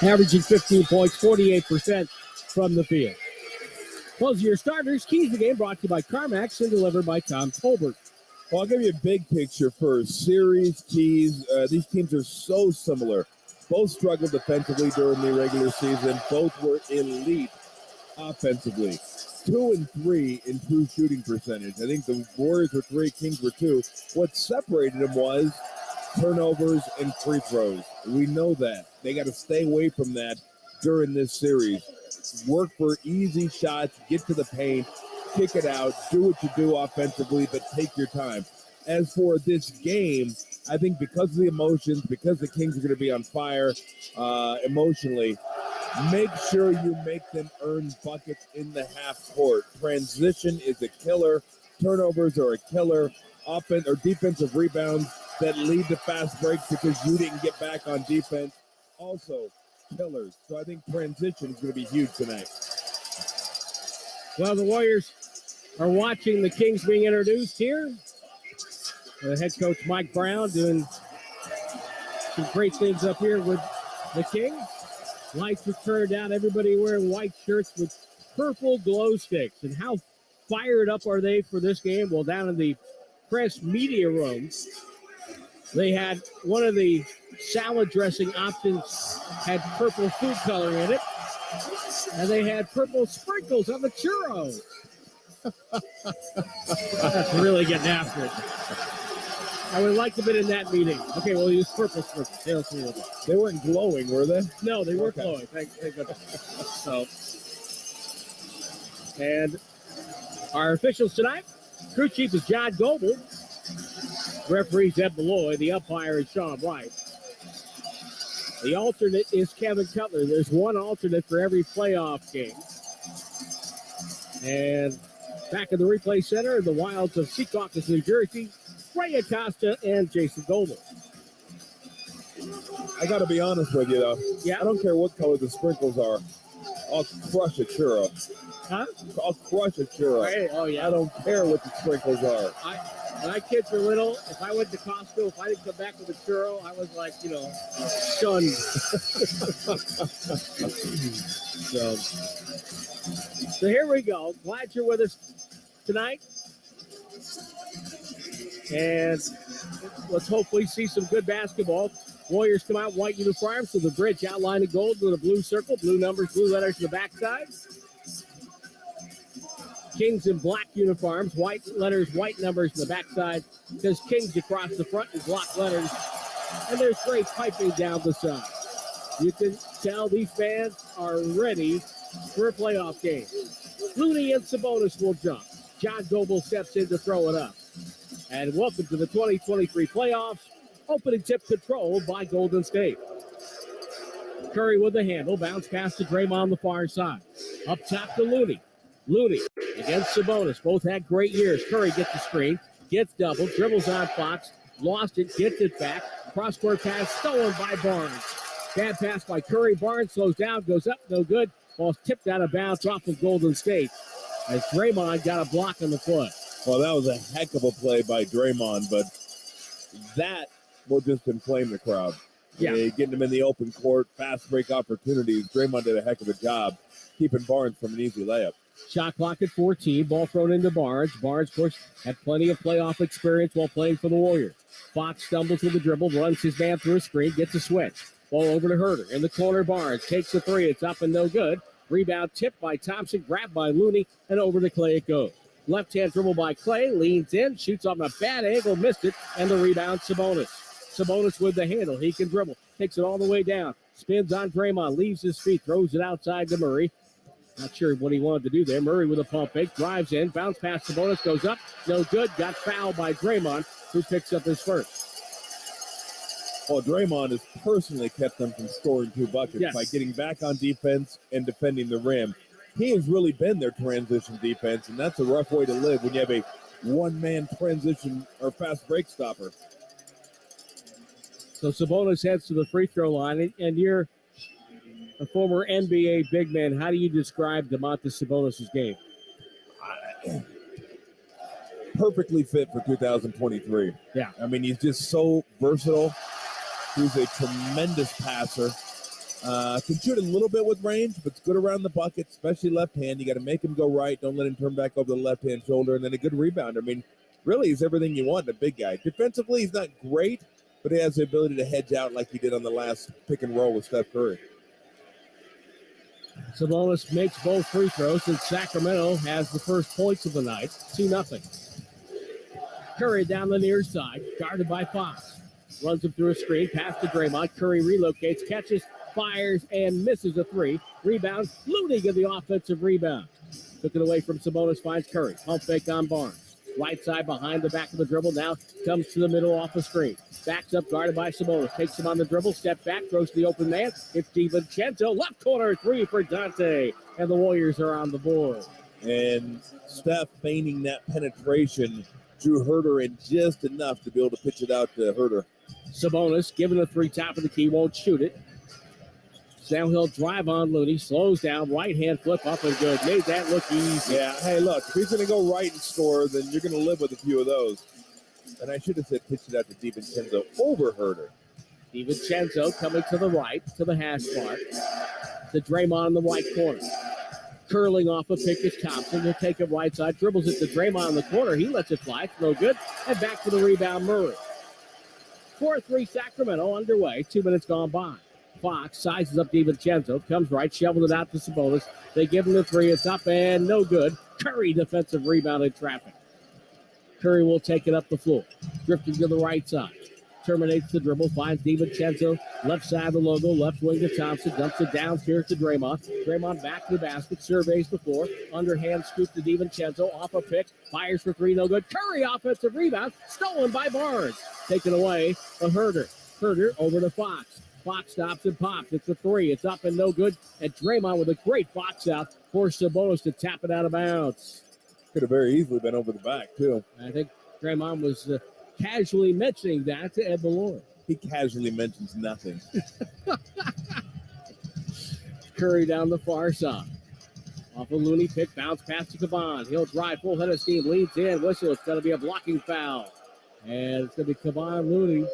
averaging 15 points, 48% from the field. Close your starters. Keys the game brought to you by CarMax and delivered by Tom Tolbert. Well, I'll give you a big picture first. Series, Keys, these teams are so similar. Both struggled defensively during the regular season. Both were elite offensively. 2 and 3 in true shooting percentage. I think the Warriors were 3, Kings were 2. What separated them was turnovers and free throws. We know that. They got to stay away from that during this series. Work for easy shots, get to the paint, kick it out, do what you do offensively, but take your time. As for this game, I think because of the emotions, because the Kings are going to be on fire emotionally, make sure you make them earn buckets in the half court. Transition is a killer. Turnovers are a killer. Offense or defensive rebounds that lead to fast breaks because you didn't get back on defense. Also, killers. So I think transition is going to be huge tonight. Well, the Warriors are watching the Kings being introduced here. The head coach, Mike Brown, doing some great things up here with the Kings. Lights are turned down. Everybody wearing white shirts with purple glow sticks. And how fired up are they for this game? Well, down in the press media room, they had one of the salad dressing options had purple food coloring in it. And they had purple sprinkles on the churros. That's really getting after it. I would like to be in that meeting. Okay, we'll use purple sprinkles. They weren't glowing, were they? No, they were glowing. Thank goodness. So, and our officials tonight, crew chief is John Goebel. Referee Ed Malloy. The umpire is Sean White. The alternate is Kevin Cutler. There's one alternate for every playoff game. And back in the replay center, the Wilds of Secaucus, New Jersey, Ray Acosta and Jason Goldman. I got to be honest with you, though. Yeah. I don't care what color the sprinkles are. I'll crush a churro. Huh? I'll crush a churro. Hey, oh, yeah. I don't care what the sprinkles are. When my kids were little, if I went to Costco, if I didn't come back with a churro, I was like, stunned. So here we go. Glad you're with us tonight. And let's hopefully see some good basketball. Warriors come out in white uniforms with the bridge outlined in gold with a blue circle, blue numbers, blue letters on the backside. Kings in black uniforms, white letters, white numbers on the backside. Says Kings across the front in block letters. And there's great piping down the side. You can tell these fans are ready for a playoff game. Looney and Sabonis will jump. John Goebel steps in to throw it up. And welcome to the 2023 playoffs. Opening tip controlled by Golden State. Curry with the handle. Bounce pass to Draymond on the far side. Up top to Looney. Looney against Sabonis. Both had great years. Curry gets the screen. Gets double. Dribbles on Fox. Lost it. Gets it back. Cross-court pass stolen by Barnes. Bad pass by Curry. Barnes slows down. Goes up. No good. Ball's tipped out of bounds off of Golden State. As Draymond got a block on the foot. Well, that was a heck of a play by Draymond, but that will just inflame the crowd. Yeah. Getting them in the open court, fast break opportunities. Draymond did a heck of a job keeping Barnes from an easy layup. Shot clock at 14. Ball thrown into Barnes. Barnes, of course, had plenty of playoff experience while playing for the Warriors. Fox stumbles with the dribble, runs his man through a screen, gets a switch. Ball over to Herter. In the corner, Barnes takes the three. It's up and no good. Rebound tipped by Thompson, grabbed by Looney, and over to Clay it goes. Left-hand dribble by Clay, leans in, shoots on a bad angle, missed it, and the rebound, Sabonis. Sabonis with the handle. He can dribble. Takes it all the way down. Spins on Draymond. Leaves his feet. Throws it outside to Murray. Not sure what he wanted to do there. Murray with a pump fake. Drives in. Bounce pass. Sabonis goes up. No good. Got fouled by Draymond, who picks up his first. Well, Draymond has personally kept them from scoring 2 buckets by getting back on defense and defending the rim. He has really been their transition defense, and that's a rough way to live when you have a one-man transition or fast break stopper. So Sabonis heads to the free throw line, and you're a former NBA big man. How do you describe Domantas Sabonis' game? Perfectly fit for 2023. Yeah. I mean, he's just so versatile. He's a tremendous passer. Can shoot a little bit with range, but it's good around the bucket, especially left hand. You got to make him go right. Don't let him turn back over the left hand shoulder. And then a good rebounder. I mean, really, he's everything you want in a big guy. Defensively, he's not great, but he has the ability to hedge out like he did on the last pick and roll with Steph Curry. Sabonis makes both free throws, and Sacramento has the first points of the night, 2-0. Curry down the near side, guarded by Fox. Runs him through a screen, pass to Draymond. Curry relocates, catches, fires, and misses a three. Rebound, Looney get the offensive rebound. Took it away from Sabonis, finds Curry. Pump fake on Barnes. Right side behind the back of the dribble. Now comes to the middle off the screen. Backs up, guarded by Sabonis. Takes him on the dribble, step back, throws to the open man. It's DiVincenzo. Left corner, three for Dante. And the Warriors are on the board. And Steph feigning that penetration drew Herter in just enough to be able to pitch it out to Herter. Sabonis giving a three, top of the key, won't shoot it. Now he'll drive on Looney, slows down, right hand flip up and good. Made that look easy. Yeah, hey, look, if he's going to go right and score, then you're going to live with a few of those. And I should have said pitch it out to DiVincenzo over Herter. DiVincenzo coming to the right, to the hash mark. To Draymond in the right corner. Curling off a pick is Thompson. He'll take it right side, dribbles it to Draymond in the corner. He lets it fly, it's no good. And back to the rebound, Murray. 4-3 Sacramento underway, 2 minutes gone by. Fox sizes up DiVincenzo, comes right, shovels it out to Sabonis. They give him the three, it's up and no good. Curry defensive rebound in traffic. Curry will take it up the floor, drifting to the right side. Terminates the dribble, finds DiVincenzo, left side of the logo, left wing to Thompson, dumps it downstairs to Draymond. Draymond back to the basket, surveys the floor, underhand scoop to DiVincenzo, off a pick, fires for three, no good. Curry offensive rebound, stolen by Barnes. Taken away by Herter. Herter over to Fox. Fox stops and pops. It's a three. It's up and no good. And Draymond with a great box out for Sabonis to tap it out of bounds. Could have very easily been over the back, too. I think Draymond was casually mentioning that to Ed Malloy. He casually mentions nothing. Curry down the far side. Off a Looney pick, bounce pass to Caban. He'll drive full head of steam, leads in, whistle. It's going to be a blocking foul. And it's going to be Caban Looney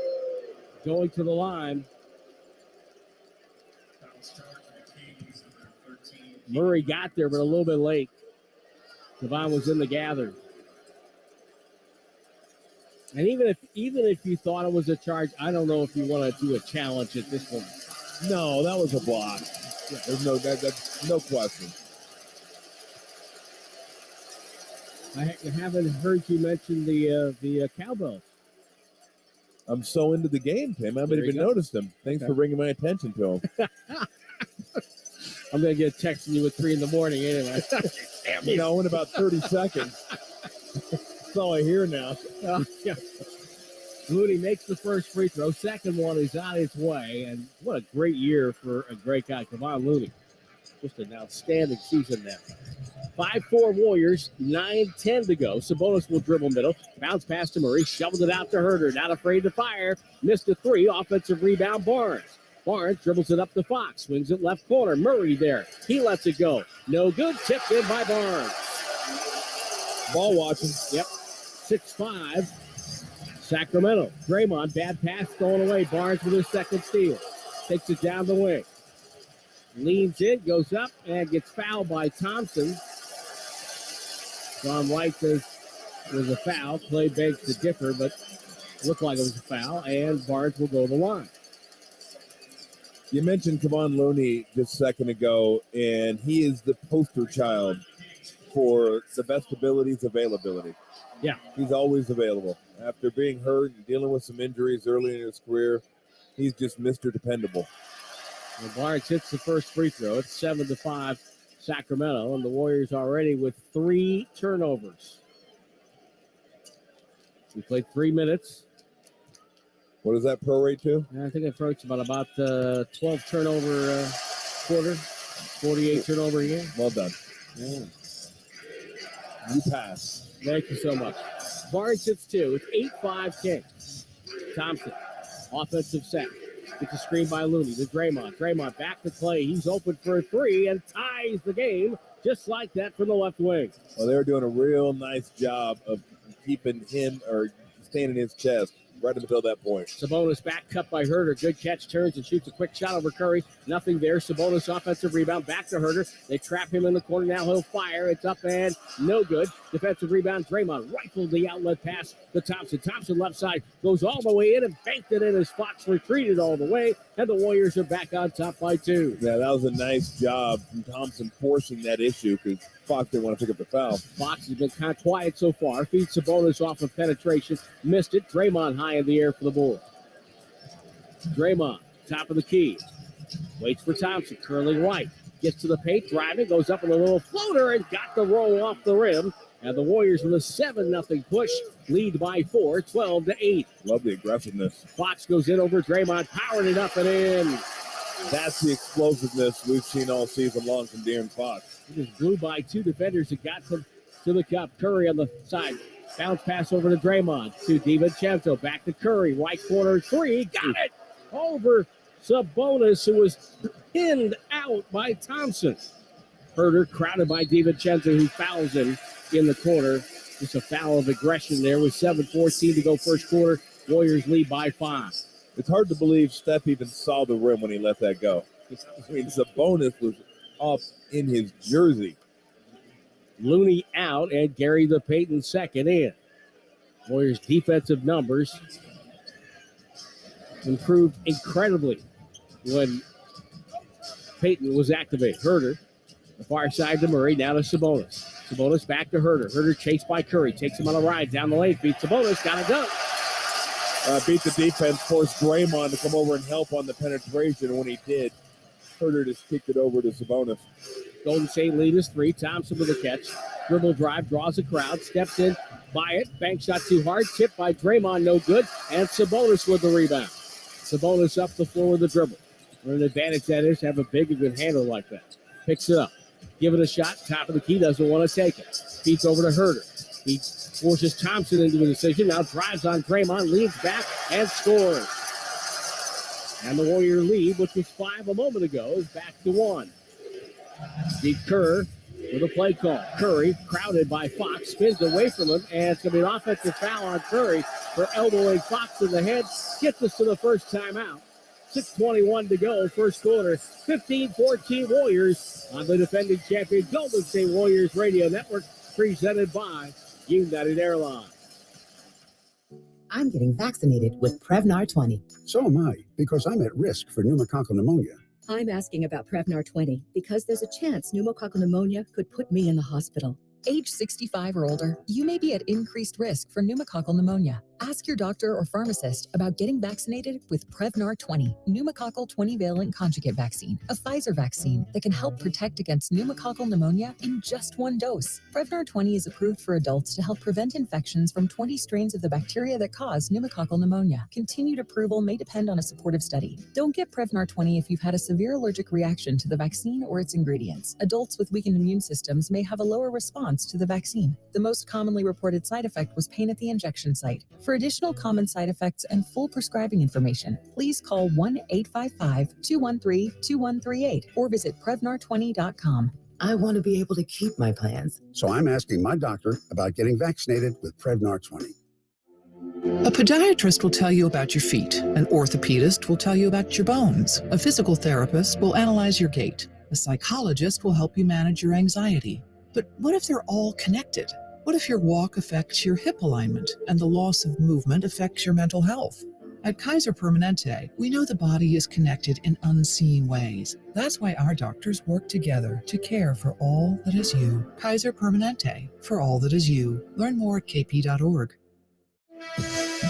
going to the line. Murray got there, but a little bit late. Caban was in the gather. And even if you thought it was a charge, I don't know if you want to do a challenge at this point. No, that was a block. Yeah. There's that's no question. I haven't heard you mention the cowbells. I'm so into the game, Tim. I haven't even noticed them. Thanks for bringing my attention to them. I'm going to get texting you at 3 in the morning anyway. Damn you. In about 30 seconds. That's all I hear now. Yeah. Looney makes the first free throw. Second one is on its way. And what a great year for a great guy. Caban Looney. Just an outstanding season now. 5-4 Warriors, 9-10 to go. Sabonis will dribble middle. Bounce pass to Murray. Shoveled it out to Herter. Not afraid to fire. Missed a three. Offensive rebound, Barnes. Barnes dribbles it up to Fox. Swings it left corner. Murray there. He lets it go. No good. Tipped in by Barnes. Ball watching. Yep. 6-5. Sacramento. Draymond. Bad pass thrown away. Barnes with his second steal. Takes it down the wing. Leans in. Goes up and gets fouled by Thompson. John White says it was a foul. Clay begs to differ, but looked like it was a foul. And Barnes will go to the line. You mentioned Caban Looney just a second ago, and he is the poster child for the best abilities availability. Yeah. He's always available. After being hurt and dealing with some injuries early in his career, he's just Mr. Dependable. And Barnes hits the first free throw. It's 7-5 Sacramento, and the Warriors already with 3 turnovers. We played 3 minutes. What does that prorate to? I think it approached about 12 turnover quarter, 48 turnover a game. Well done. Yeah. You pass. Thank you so much. Barnes hits 2. It's 8-5 Kings. Thompson, offensive set. Gets a screen by Looney to Draymond. Draymond back to Clay. He's open for a 3 and ties the game just like that from the left wing. Well, they were doing a real nice job of keeping him or staying in his chest. right in the middle of that point. Sabonis back, cut by Herter. Good catch, turns and shoots a quick shot over Curry. Nothing there. Sabonis offensive rebound, back to Herter. They trap him in the corner. Now he'll fire. It's up and no good. Defensive rebound. Draymond rifled the outlet pass to Thompson. Thompson left side goes all the way in and banked it in as Fox retreated all the way. And the Warriors are back on top by 2. Yeah, that was a nice job from Thompson forcing that issue because Fox didn't want to pick up the foul. Fox has been kind of quiet so far. Feeds Sabonis off of penetration. Missed it. Draymond high in the air for the ball. Draymond, top of the key. Waits for Thompson. Curling right. Gets to the paint. Driving. Goes up in a little floater and got the roll off the rim. And the Warriors with a 7-0 push. Lead by 4. 12-8. Love the aggressiveness. Fox goes in over Draymond. Powered it up and in. That's the explosiveness we've seen all season long from De'Aaron Fox. He just blew by 2 defenders that got to the cup. Curry on the side. Bounce pass over to Draymond. To DiVincenzo. Back to Curry. Right corner 3. Got it. Over Sabonis, who was pinned out by Thompson. Herter crowded by DiVincenzo, who fouls him in the corner. Just a foul of aggression there with 7:14 to go first quarter. Warriors lead by 5. It's hard to believe Steph even saw the rim when he let that go. I mean, Sabonis was up in his jersey. Looney out and Gary the Payton second in. Warriors defensive numbers improved incredibly when Payton was activated. Herter, the far side to Murray, now to Sabonis. Sabonis back to Herter. Herter chased by Curry. Takes him on a ride down the lane. Beats Sabonis. Got it done. Beat the defense, forced Draymond to come over and help on the penetration. And when he did, Herter just kicked it over to Sabonis. Golden State lead is 3. Thompson with a catch. Dribble drive, draws a crowd, steps in, by it. Bank shot too hard. Tipped by Draymond, no good. And Sabonis with the rebound. Sabonis up the floor with the dribble. What an advantage that is to have a big and good handle like that. Picks it up. Give it a shot. Top of the key. Doesn't want to take it. Feeds over to Herter. He forces Thompson into a decision. Now drives on Draymond. Leans back and scores. And the Warrior lead, which was 5 a moment ago, is back to 1. Steve Kerr with a play call. Curry, crowded by Fox, spins away from him, and it's going to be an offensive foul on Curry for elbowing Fox in the head. Gets us to the first timeout. 6:21 to go, first quarter. 15-14 Warriors on the defending champion Golden State Warriors Radio Network, presented by United Airlines. I'm getting vaccinated with Prevnar 20. So am I, because I'm at risk for pneumococcal pneumonia. I'm asking about Prevnar 20 because there's a chance pneumococcal pneumonia could put me in the hospital. Age 65 or older, you may be at increased risk for pneumococcal pneumonia. Ask your doctor or pharmacist about getting vaccinated with Prevnar 20, pneumococcal 20-valent conjugate vaccine, a Pfizer vaccine that can help protect against pneumococcal pneumonia in just 1 dose. Prevnar 20 is approved for adults to help prevent infections from 20 strains of the bacteria that cause pneumococcal pneumonia. Continued approval may depend on a supportive study. Don't get Prevnar 20 if you've had a severe allergic reaction to the vaccine or its ingredients. Adults with weakened immune systems may have a lower response to the vaccine. The most commonly reported side effect was pain at the injection site. For additional common side effects and full prescribing information, please call 1-855-213-2138 or visit Prevnar20.com. I want to be able to keep my plans. So I'm asking my doctor about getting vaccinated with Prevnar 20. A podiatrist will tell you about your feet. An orthopedist will tell you about your bones. A physical therapist will analyze your gait. A psychologist will help you manage your anxiety. But what if they're all connected? What if your walk affects your hip alignment and the loss of movement affects your mental health? At Kaiser Permanente, we know the body is connected in unseen ways. That's why our doctors work together to care for all that is you. Kaiser Permanente, for all that is you. Learn more at kp.org.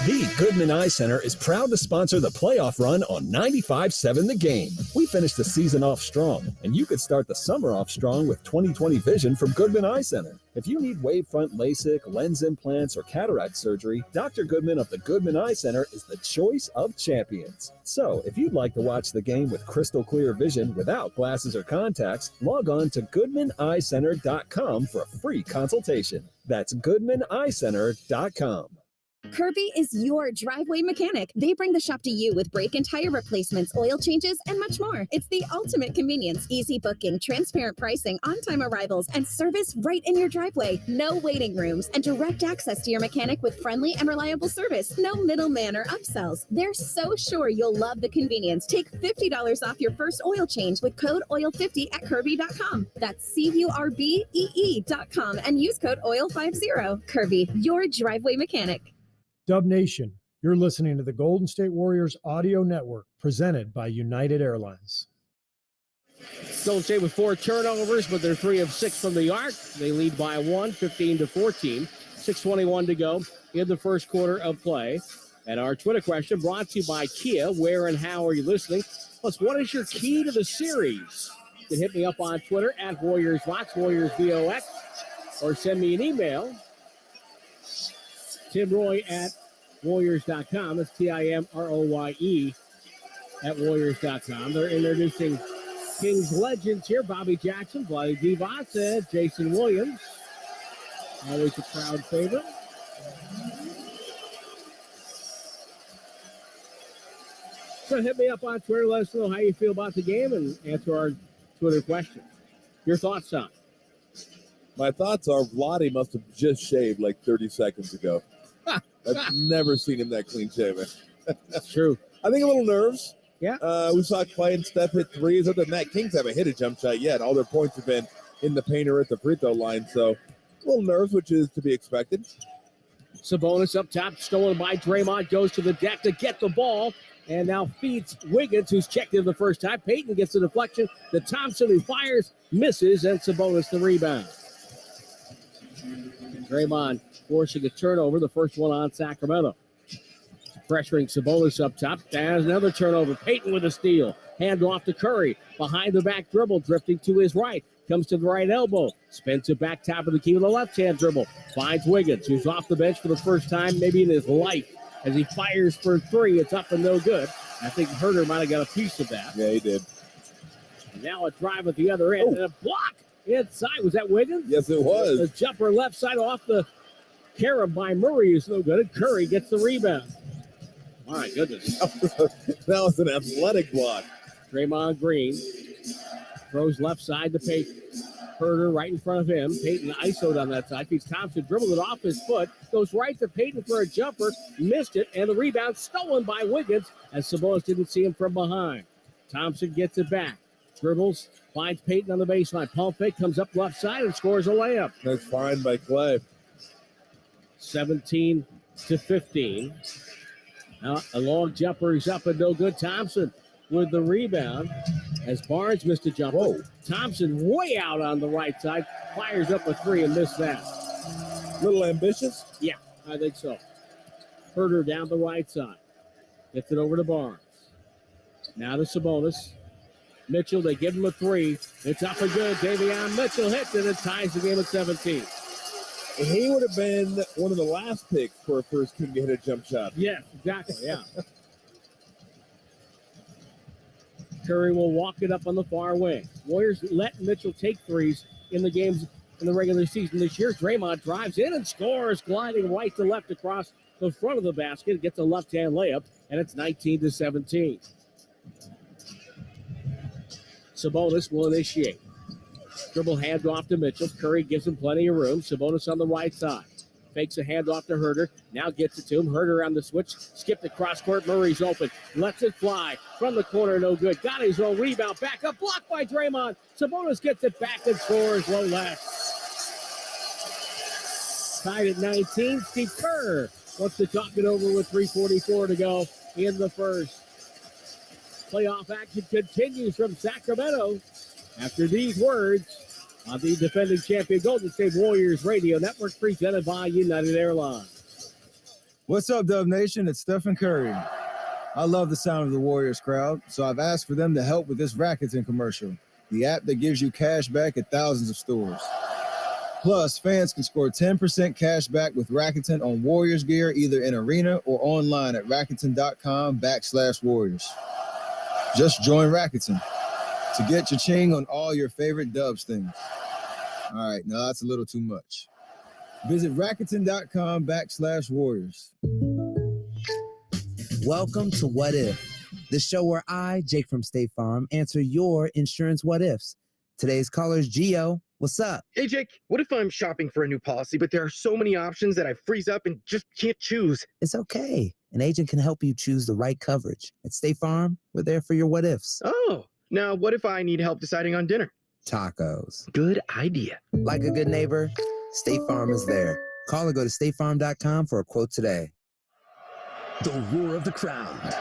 The Goodman Eye Center is proud to sponsor the playoff run on 95.7 The Game. We finished the season off strong, and you could start the summer off strong with 20/20 vision from Goodman Eye Center. If you need wavefront LASIK, lens implants, or cataract surgery, Dr. Goodman of the Goodman Eye Center is the choice of champions. So, if you'd like to watch the game with crystal clear vision without glasses or contacts, log on to GoodmanEyeCenter.com for a free consultation. That's GoodmanEyeCenter.com. Kirby is your driveway mechanic. They bring the shop to you with brake and tire replacements, oil changes, and much more. It's the ultimate convenience, easy booking, transparent pricing, on-time arrivals, and service right in your driveway. No waiting rooms and direct access to your mechanic with friendly and reliable service. No middleman or upsells. They're so sure you'll love the convenience. Take $50 off your first oil change with code OIL50 at Kirby.com. That's CURBEE.com and use code OIL50. Kirby, your driveway mechanic. Dub Nation, you're listening to the Golden State Warriors audio network presented by United Airlines. Golden State with 4 turnovers, but they're 3 of 6 from the arc. They lead by 1, 15-14. 6:21 to go in the first quarter of play. And our Twitter question brought to you by Kia. Where and how are you listening? Plus, what is your key to the series? You can hit me up on Twitter at WarriorsVox, WarriorsVox, or send me an email. Tim Roy at Warriors.com. That's TIMROYE at Warriors.com. They're introducing Kings legends here. Bobby Jackson, Vlade Divac, Jason Williams. Always a crowd favorite. So hit me up on Twitter. Let us know how you feel about the game and answer our Twitter question. Your thoughts on it? My thoughts are Vlade must have just shaved like 30 seconds ago. I've never seen him that clean shaven. That's true. I think a little nerves. Yeah. We saw Clay and Steph hit threes. Other than that, Kings haven't hit a jump shot yet. All their points have been in the paint or at the free throw line. So a little nerves, which is to be expected. Sabonis up top, stolen by Draymond, goes to the deck to get the ball, and now feeds Wiggins, who's checked in the first time. Payton gets the deflection. The Thompson, who fires, misses, and Sabonis the rebound. Draymond forcing a turnover, the first one on Sacramento. Pressuring Sabonis up top. There's another turnover. Payton with a steal. Hand off to Curry. Behind the back dribble, drifting to his right. Comes to the right elbow. Spins it back top of the key with a left-hand dribble. Finds Wiggins, who's off the bench for the first time maybe in his life. As he fires for 3, it's up and no good. I think Herter might have got a piece of that. Yeah, he did. And now a drive at the other end. And a block inside. Was that Wiggins? Yes, it was. The jumper left side off the carom by Murray is no good. And Curry gets the rebound. My goodness. That was an athletic block. Draymond Green throws left side to Payton. Herter right in front of him. Payton ISO'd on that side. Feeds Thompson, dribbled it off his foot. Goes right to Payton for a jumper. Missed it, and the rebound stolen by Wiggins as Sabonis didn't see him from behind. Thompson gets it back. Dribbles, finds Payton on the baseline. Pump fake, comes up left side and scores a layup. That's fine by Clay. 17-15. Now a long jumper is up and no good. Thompson with the rebound as Barnes missed a jumper. Whoa. Thompson way out on the right side. Fires up a 3 and missed that. Little ambitious? Yeah, I think so. Herter down the right side. Gets it over to Barnes. Now to Sabonis. Mitchell, they give him a 3. It's up and good. Davion Mitchell hits it and ties the game at 17. He would have been one of the last picks for a first King to hit a jump shot. Yes, exactly, yeah. Curry will walk it up on the far wing. Warriors let Mitchell take 3s in the games in the regular season this year. Draymond drives in and scores, gliding right to left across the front of the basket. Gets a left-hand layup, and it's 19-17. Sabonis will initiate. Dribble handoff to Mitchell. Curry gives him plenty of room. Sabonis on the right side. Fakes a handoff to Herter. Now gets it to him. Herter on the switch. Skipped the cross court. Murray's open. Lets it fly. From the corner, no good. Got his own rebound. Back up. Blocked by Draymond. Sabonis gets it back and scores low left. Tied at 19. Steve Kerr wants to talk it over with 3:44 to go in the first. Playoff action continues from Sacramento after these words on the defending champion Golden State Warriors Radio Network, presented by United Airlines. What's up, Dub Nation? It's Stephen Curry. I love the sound of the Warriors crowd, so I've asked for them to help with this Rakuten commercial, the app that gives you cash back at thousands of stores. Plus, fans can score 10% cash back with Rakuten on Warriors gear, either in arena or online at Rakuten.com/Warriors. Just join Rakuten to get your ching on all your favorite Dubs things. All right, now that's a little too much. Visit Rakuten.com/Warriors. Welcome to What If, the show where I, Jake from State Farm, answer your insurance what ifs. Today's caller is Gio. What's up? Hey, Jake, what if I'm shopping for a new policy, but there are so many options that I freeze up and just can't choose? It's okay. An agent can help you choose the right coverage. At State Farm, we're there for your what ifs. Oh, now what if I need help deciding on dinner? Tacos. Good idea. Like a good neighbor, State Farm is there. Call or go to statefarm.com for a quote today. The roar of the crowd.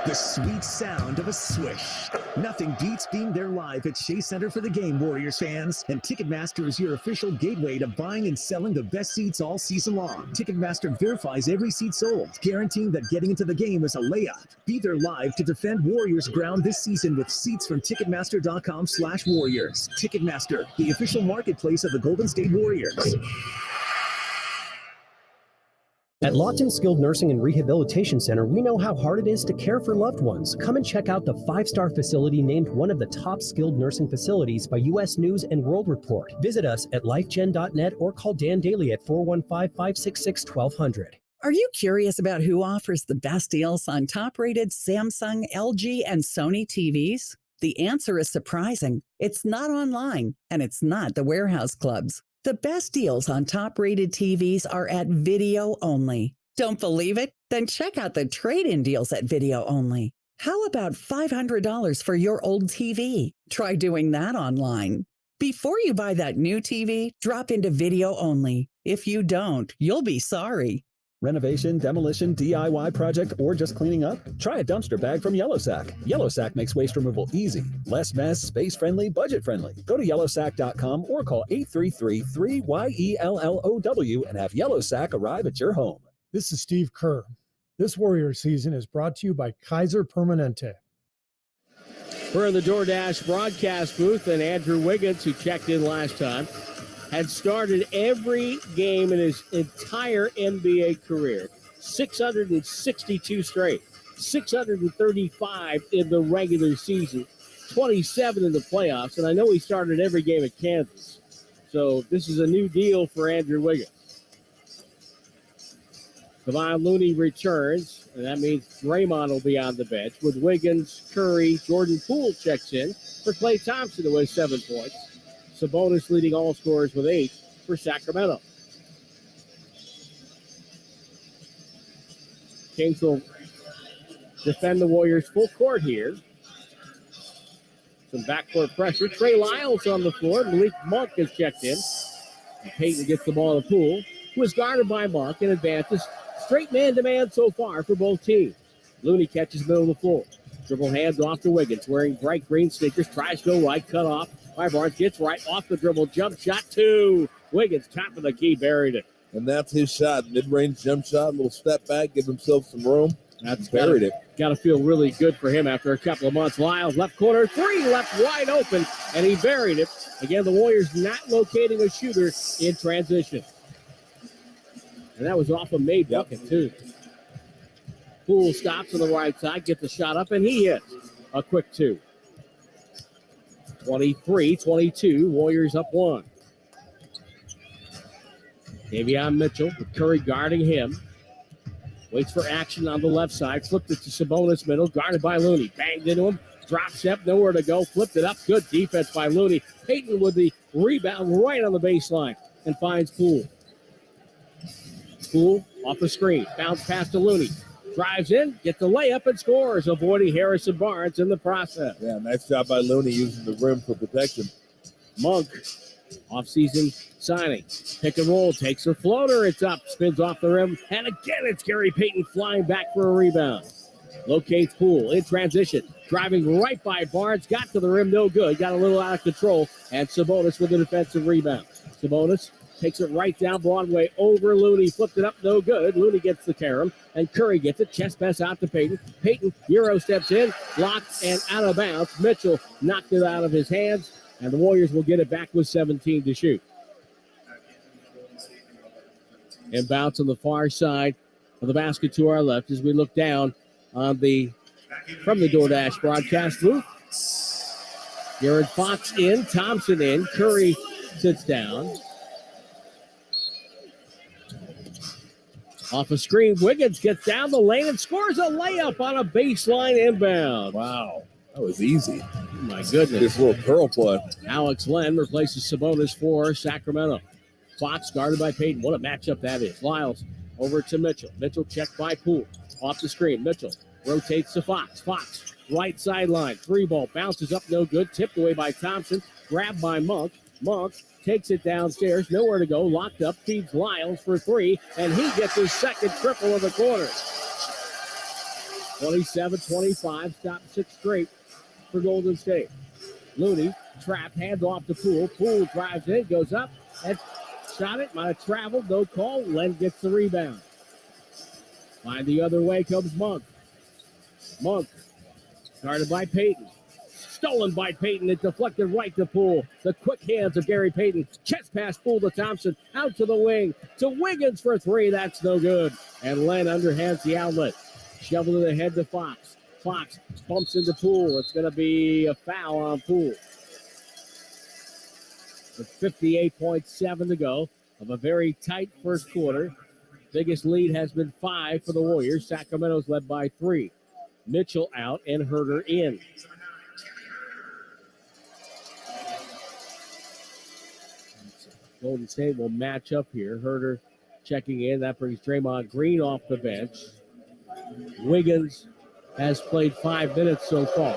The sweet sound of a swish. Nothing beats being there live at Shea Center for the game, Warriors fans. And Ticketmaster is your official gateway to buying and selling the best seats all season long. Ticketmaster verifies every seat sold, guaranteeing that getting into the game is a layup. Be there live to defend Warriors ground this season with seats from Ticketmaster.com/Warriors. Ticketmaster, the official marketplace of the Golden State Warriors. At Lawton Skilled Nursing and Rehabilitation Center, we know how hard it is to care for loved ones. Come and check out the 5-star facility named one of the top skilled nursing facilities by U.S. News and World Report. Visit us at lifegen.net or call Dan Daly at 415-566-1200. Are you curious about who offers the best deals on top-rated Samsung, LG, and Sony TVs? The answer is surprising. It's not online, and it's not the warehouse clubs. The best deals on top-rated TVs are at Video Only. Don't believe it? Then check out the trade-in deals at Video Only. How about $500 for your old TV? Try doing that online. Before you buy that new TV, drop into Video Only. If you don't, you'll be sorry. Renovation, demolition, DIY project, or just cleaning up? Try a dumpster bag from Yellow Sack. Yellow Sack makes waste removal easy, less mess, space-friendly, budget-friendly. Go to yellowsack.com or call 833-3YELLOW and have Yellow Sack arrive at your home. This is Steve Kerr. This Warrior season is brought to you by Kaiser Permanente. We're in the DoorDash broadcast booth, and Andrew Wiggins, who checked in last time, had started every game in his entire NBA career. 662 straight, 635 in the regular season, 27 in the playoffs, and I know he started every game at Kansas. So this is a new deal for Andrew Wiggins. Kevon Looney returns, and that means Draymond will be on the bench with Wiggins, Curry, Jordan Poole checks in for Klay Thompson, who has 7 points. Sabonis leading all scorers with 8 for Sacramento. Kings will defend the Warriors full court here. Some backcourt pressure. Trey Lyles on the floor. Malik Monk has checked in. And Payton gets the ball to Poole, who is guarded by Monk and advances. Straight man-to-man so far for both teams. Looney catches middle of the floor. Dribble hands off to Wiggins, wearing bright green sneakers. Tries to go right, cut off by Barnes. Gets right off the dribble. Jump shot to Wiggins. Top of the key, buried it. And that's his shot. Mid-range jump shot, a little step back, give himself some room. That's buried it. Got to feel really good for him after a couple of months. Lyles, left corner, 3, left wide open, and he buried it. Again, the Warriors not locating a shooter in transition. And that was off a made bucket, too. Poole stops on the right side, gets the shot up, and he hits a quick 2. 23-22, Warriors up 1. Davion Mitchell with Curry guarding him. Waits for action on the left side. Flipped it to Sabonis middle. Guarded by Looney. Banged into him. Drop step. Nowhere to go. Flipped it up. Good defense by Looney. Payton with the rebound right on the baseline. And finds Poole. Poole off the screen. Bounce pass to Looney. Drives in. Gets the layup and scores. Avoiding Harrison Barnes in the process. Yeah, nice job by Looney using the rim for protection. Monk. Off-season signing. Pick and roll. Takes a floater. It's up. Spins off the rim. And again, it's Gary Payton flying back for a rebound. Locates Poole in transition. Driving right by Barnes. Got to the rim. No good. Got a little out of control. And Sabonis with a defensive rebound. Sabonis takes it right down Broadway over Looney. Flipped it up. No good. Looney gets the carom. And Curry gets it. Chest pass out to Payton. Payton, Euro steps in. Blocked and out of bounds. Mitchell knocked it out of his hands. And the Warriors will get it back with 17 to shoot. And bounce on the far side of the basket to our left as we look down on from the DoorDash broadcast booth. De'Aaron Fox in, Thompson in, Curry sits down. Off a screen, Wiggins gets down the lane and scores a layup on a baseline inbound. Wow, that was easy. Oh my goodness. This little curl play. Alex Len replaces Sabonis for Sacramento. Fox guarded by Payton. What a matchup that is. Lyles over to Mitchell. Mitchell checked by Poole. Off the screen, Mitchell rotates to Fox. Fox, right sideline. 3-ball, bounces up, no good. Tipped away by Thompson. Grabbed by Monk. Monk takes it downstairs. Nowhere to go. Locked up. Feeds Lyles for 3. And he gets his second triple of the quarter. 27-25. Stopped 6 straight for Golden State. Looney trapped. Hands off to Poole. Poole drives in. Goes up. And shot it. Might have traveled. No call. Len gets the rebound. Line the other way comes Monk. Monk, guarded by Payton. Stolen by Payton. It deflected right to Poole. The quick hands of Gary Payton. Chest pass Poole to Thompson. Out to the wing. To Wiggins for 3. That's no good. And Len underhands the outlet. Shoveled it ahead to Fox. Fox bumps into Poole. It's going to be a foul on Poole. With 58.7 to go of a very tight first quarter. Biggest lead has been 5 for the Warriors. Sacramento's led by 3. Mitchell out and Herter in. Golden State will match up here. Herter checking in. That brings Draymond Green off the bench. Wiggins has played 5 minutes so far.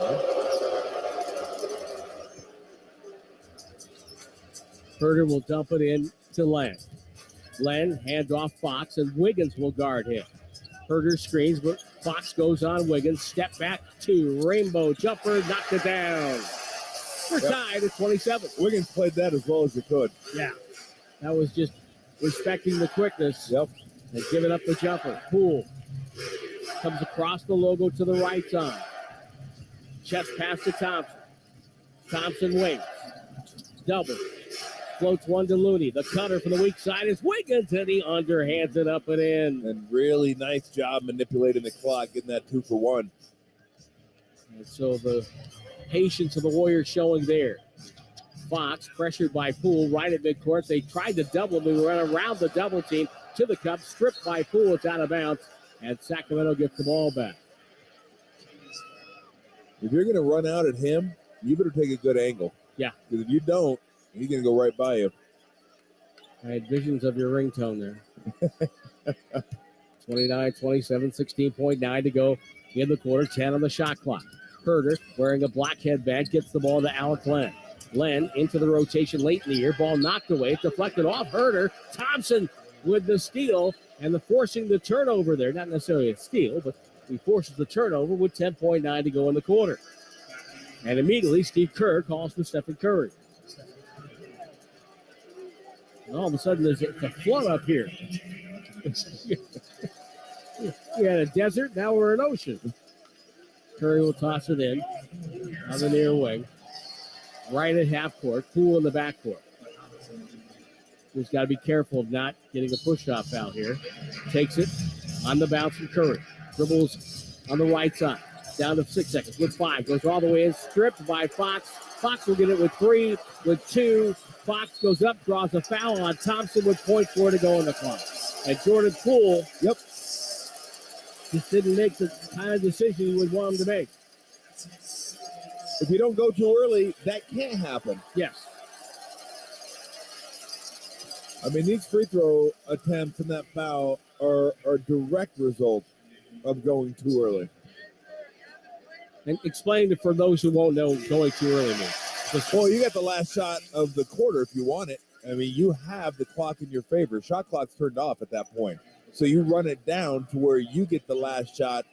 Herter will dump it in to Len. Len hands off Fox, and Wiggins will guard him. Herter screens, but Fox goes on Wiggins. Step back, 2. Rainbow jumper, knocked it down. We're tied at 27. Wiggins played that as well as he could. Yeah. That was just respecting the quickness. Yep. And giving up the jumper. Poole comes across the logo to the right side. Chest pass to Thompson. Thompson waits. Double. Floats one to Looney. The cutter from the weak side is Wiggins, and he underhands it up and in. And really nice job manipulating the clock, getting that 2 for 1. And so the patience of the Warriors showing there. Fox pressured by Poole right at midcourt. They tried to double him. They ran around the double team to the cup. Stripped by Poole. It's out of bounds. And Sacramento gets the ball back. If you're going to run out at him, you better take a good angle. Yeah. Because if you don't, he's going to go right by you. I had visions of your ringtone there. 29, 27, 16.9 to go in the quarter. 10 on the shot clock. Herter, wearing a black headband, gets the ball to Alec Len. Len into the rotation late in the year. Ball knocked away. Deflected off Herter. Thompson with the steal and the forcing the turnover there. Not necessarily a steal, but he forces the turnover with 10.9 to go in the quarter. And immediately Steve Kerr calls for Stephen Curry. And all of a sudden there's a flood up here. We had a desert, now we're an ocean. Curry will toss it in on the near wing. Right at half court, Poole in the back court. He's got to be careful of not getting a push-off foul here. Takes it on the bounce from Curry. Dribbles on the right side. Down to 6 seconds with 5. Goes all the way in. Stripped by Fox. Fox will get it with 3, with 2. Fox goes up, draws a foul on Thompson with 0.4 to go in the clock. And Jordan Poole, just didn't make the kind of decision you would want him to make. If you don't go too early, that can't happen. Yes. I mean, these free throw attempts and that foul are a direct result of going too early. And explain it for those who won't know going too early means. Well, you got the last shot of the quarter if you want it. I mean, you have the clock in your favor. Shot clock's turned off at that point. So you run it down to where you get the last shot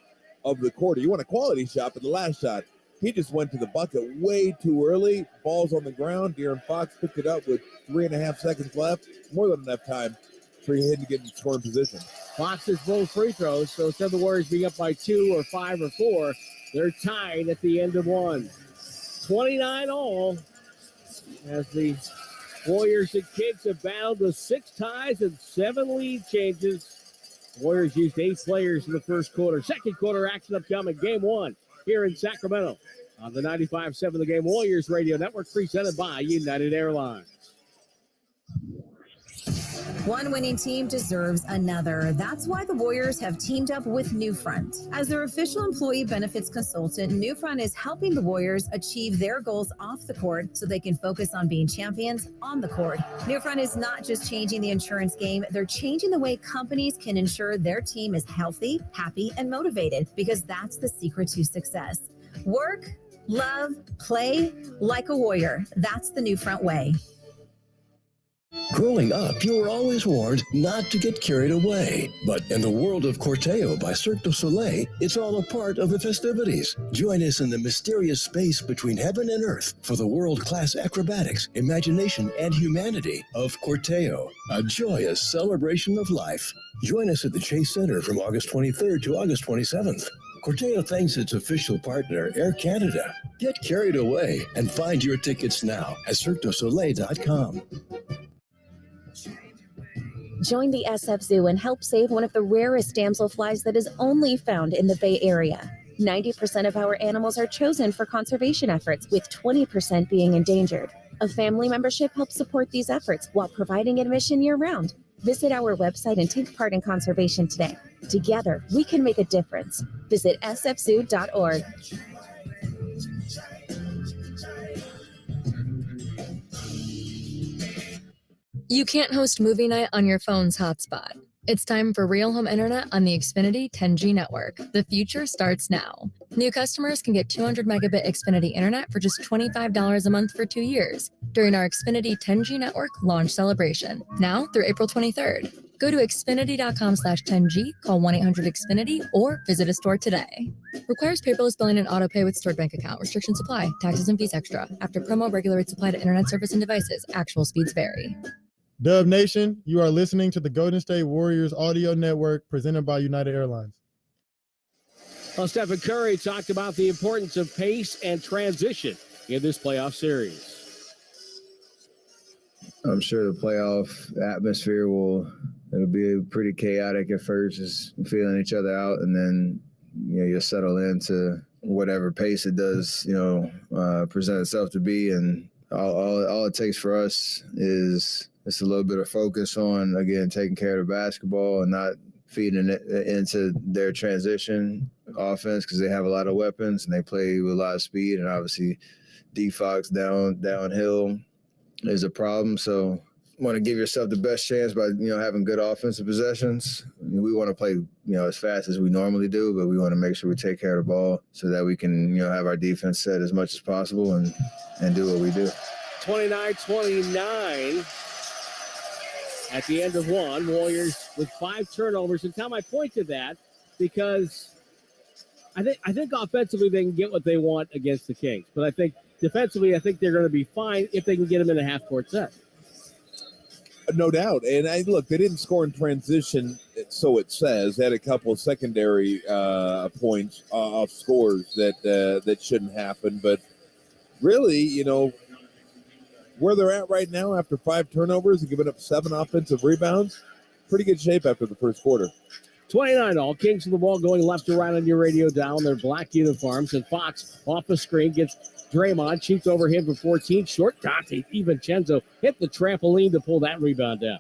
of the quarter. You want a quality shot, but the last shot, he just went to the bucket way too early. Ball's on the ground. De'Aaron Fox picked it up with 3.5 seconds left. More than enough time for him to get in scoring position. Fox is both free throws, so instead of the Warriors being up by 2 or 5 or 4, they're tied at the end of 1. 29 all as the Warriors and Kings have battled with 6 ties and 7 lead changes. Warriors used 8 players in the first quarter. Second quarter action upcoming. Game 1 here in Sacramento on the 95.7 The Game Warriors Radio Network, presented by United Airlines. One winning team deserves another. That's why the Warriors have teamed up with Newfront. As their official employee benefits consultant, Newfront is helping the Warriors achieve their goals off the court so they can focus on being champions on the court. Newfront is not just changing the insurance game, they're changing the way companies can ensure their team is healthy, happy, and motivated, because that's the secret to success. Work, love, play like a warrior. That's the Newfront way. Growing up, you were always warned not to get carried away. But in the world of Corteo by Cirque du Soleil, it's all a part of the festivities. Join us in the mysterious space between heaven and earth for the world-class acrobatics, imagination, and humanity of Corteo, a joyous celebration of life. Join us at the Chase Center from August 23rd to August 27th. Corteo thanks its official partner, Air Canada. Get carried away and find your tickets now at CirqueDuSoleil.com. Join the SF Zoo and help save one of the rarest damselflies that is only found in the Bay Area. 90% of our animals are chosen for conservation efforts, with 20% being endangered. A family membership helps support these efforts while providing admission year-round. Visit our website and take part in conservation today. Together, we can make a difference. Visit sfzoo.org. You can't host movie night on your phone's hotspot. It's time for real home internet on the Xfinity 10G network. The future starts now. New customers can get 200 megabit Xfinity internet for just $25 a month for 2 years during our Xfinity 10G network launch celebration, now through April 23rd. Go to Xfinity.com/10G, call 1-800-XFINITY, or visit a store today. Requires paperless billing and auto pay with stored bank account. Restrictions apply. Taxes and fees extra. After promo, regular rates apply to internet service and devices. Actual speeds vary. Dub Nation, you are listening to the Golden State Warriors audio network presented by United Airlines. Well, Stephen Curry talked about the importance of pace and transition in this playoff series. I'm sure the playoff atmosphere it'll be pretty chaotic at first, just feeling each other out, and then you'll settle into whatever pace it does, present itself to be. And all it takes for us is just a little bit of focus on, again, taking care of the basketball and not feeding it into their transition offense, because they have a lot of weapons and they play with a lot of speed, and obviously D-Fox downhill is a problem. So you want to give yourself the best chance by having good offensive possessions. We want to play as fast as we normally do, but we want to make sure we take care of the ball so that we can have our defense set as much as possible and do what we do. 29-29 at the end of one. Warriors with 5 turnovers. And Tom, I point to that because I think offensively they can get what they want against the Kings, but I think defensively, I think they're going to be fine if they can get them in a half-court set. No doubt. And look, they didn't score in transition, so it says. They had a couple of secondary points off scores that shouldn't happen. But really, where they're at right now after 5 turnovers and giving up 7 offensive rebounds, pretty good shape after the first quarter. 29 all. Kings of the ball going left to right on your radio dial in their black uniforms. And Fox off the screen gets Draymond, cheats over him for 14. Short Dante DiVincenzo hit the trampoline to pull that rebound down.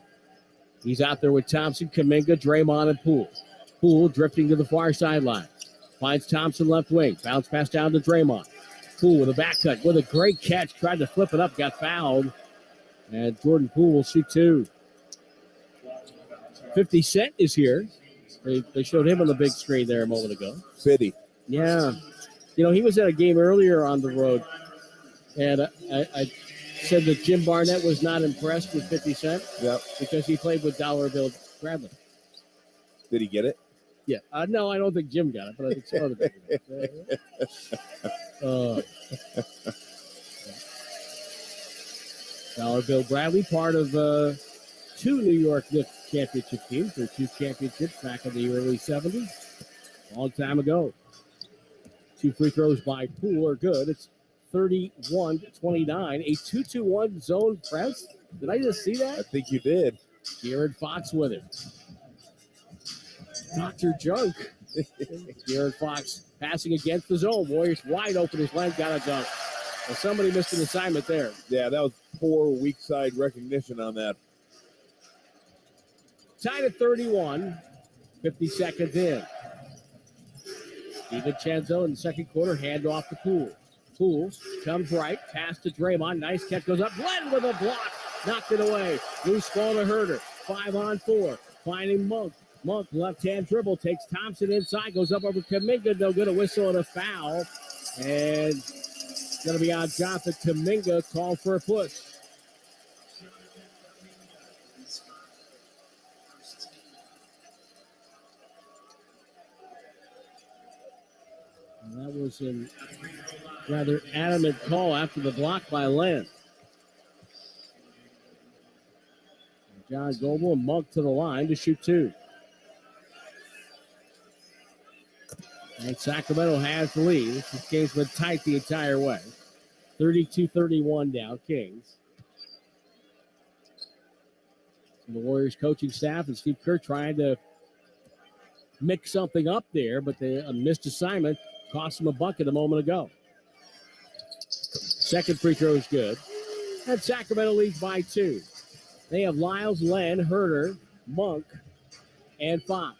He's out there with Thompson, Kuminga, Draymond, and Poole. Poole drifting to the far sideline. Finds Thompson left wing. Bounce pass down to Draymond. Poole with a back cut with a great catch. Tried to flip it up, got fouled. And Jordan Poole will shoot 2. 50 Cent is here. They showed him on the big screen there a moment ago. 50. Yeah. He was at a game earlier on the road, and I said that Jim Barnett was not impressed with 50 Cent. Yep. Because he played with Dollar Bill Bradley. Did he get it? Yeah. No, I don't think Jim got it, but I think some other people got it. Dollar Bill Bradley, part of 2 New York Knicks championship teams. Their 2 championships back in the early 70s. Long time ago. 2 free throws by Poole are good. It's 31-29. A 2-2-1 zone press. Did I just see that? I think you did. De'Aaron Fox with it. Dr. Junk. De'Aaron Fox passing against the zone. Warriors wide open. His leg got a dunk. Well, somebody missed an assignment there. Yeah, that was poor weak side recognition on that. Tied at 31, 50 seconds in. DiVincenzo in the second quarter, hand off to Poole. Poole comes right, pass to Draymond. Nice catch, goes up. Glenn with a block. Knocked it away. Loose ball to Herder. 5-on-4. Finding Monk. Monk, left-hand dribble, takes Thompson inside, goes up over Kuminga. No good, a whistle and a foul. And it's going to be on Jonathan Kuminga, called for a push. And that was a rather adamant call after the block by Len. John Goble and Monk to the line to shoot two. And Sacramento has the lead. This game's been tight the entire way. 32-31 now, Kings. And the Warriors coaching staff and Steve Kerr trying to mix something up there, but a missed assignment cost him a bucket a moment ago. Second free throw is good. And Sacramento leads by 2. They have Lyles, Len, Herder, Monk, and Fox.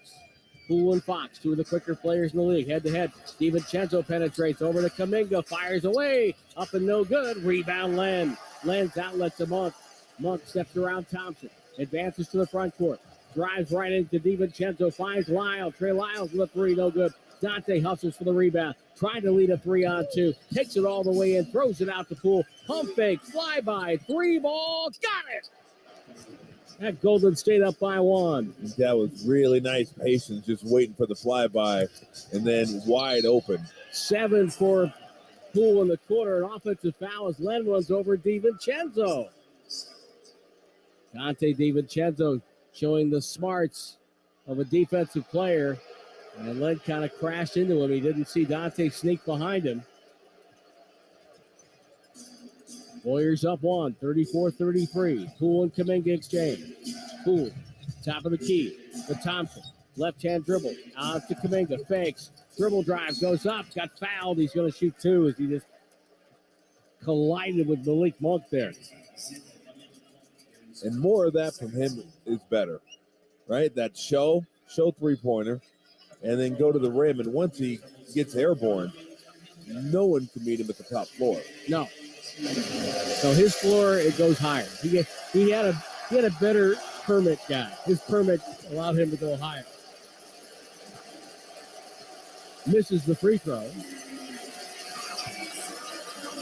Poole and Fox, two of the quicker players in the league, head-to-head. DiVincenzo penetrates over to Kuminga, fires away, up and no good. Rebound, Len. Len's outlet to Monk. Monk steps around Thompson, advances to the front court, drives right into DiVincenzo, finds Lyles. Trey Lyles with a three, no good. Dante hustles for the rebound, trying to lead a 3-on-2, takes it all the way in, throws it out to Poole. Pump fake, flyby, three ball, got it! That Golden State up by 1. That was really nice patience, just waiting for the flyby, and then wide open. 7 for Poole in the quarter. An offensive foul as Len runs over DiVincenzo. Dante DiVincenzo showing the smarts of a defensive player. And Len kind of crashed into him. He didn't see Dante sneak behind him. Warriors up 1, 34-33. Poole and Kuminga exchange. Poole, top of the key for Thompson. Left-hand dribble, out to Kuminga, fakes. Dribble drive, goes up, got fouled. He's going to shoot two as he just collided with Malik Monk there. And more of that from him is better, right? That show three-pointer, and then go to the rim. And once he gets airborne, no one can meet him at the top floor. No. So his floor, it goes higher. He had a better permit guy. His permit allowed him to go higher. Misses the free throw.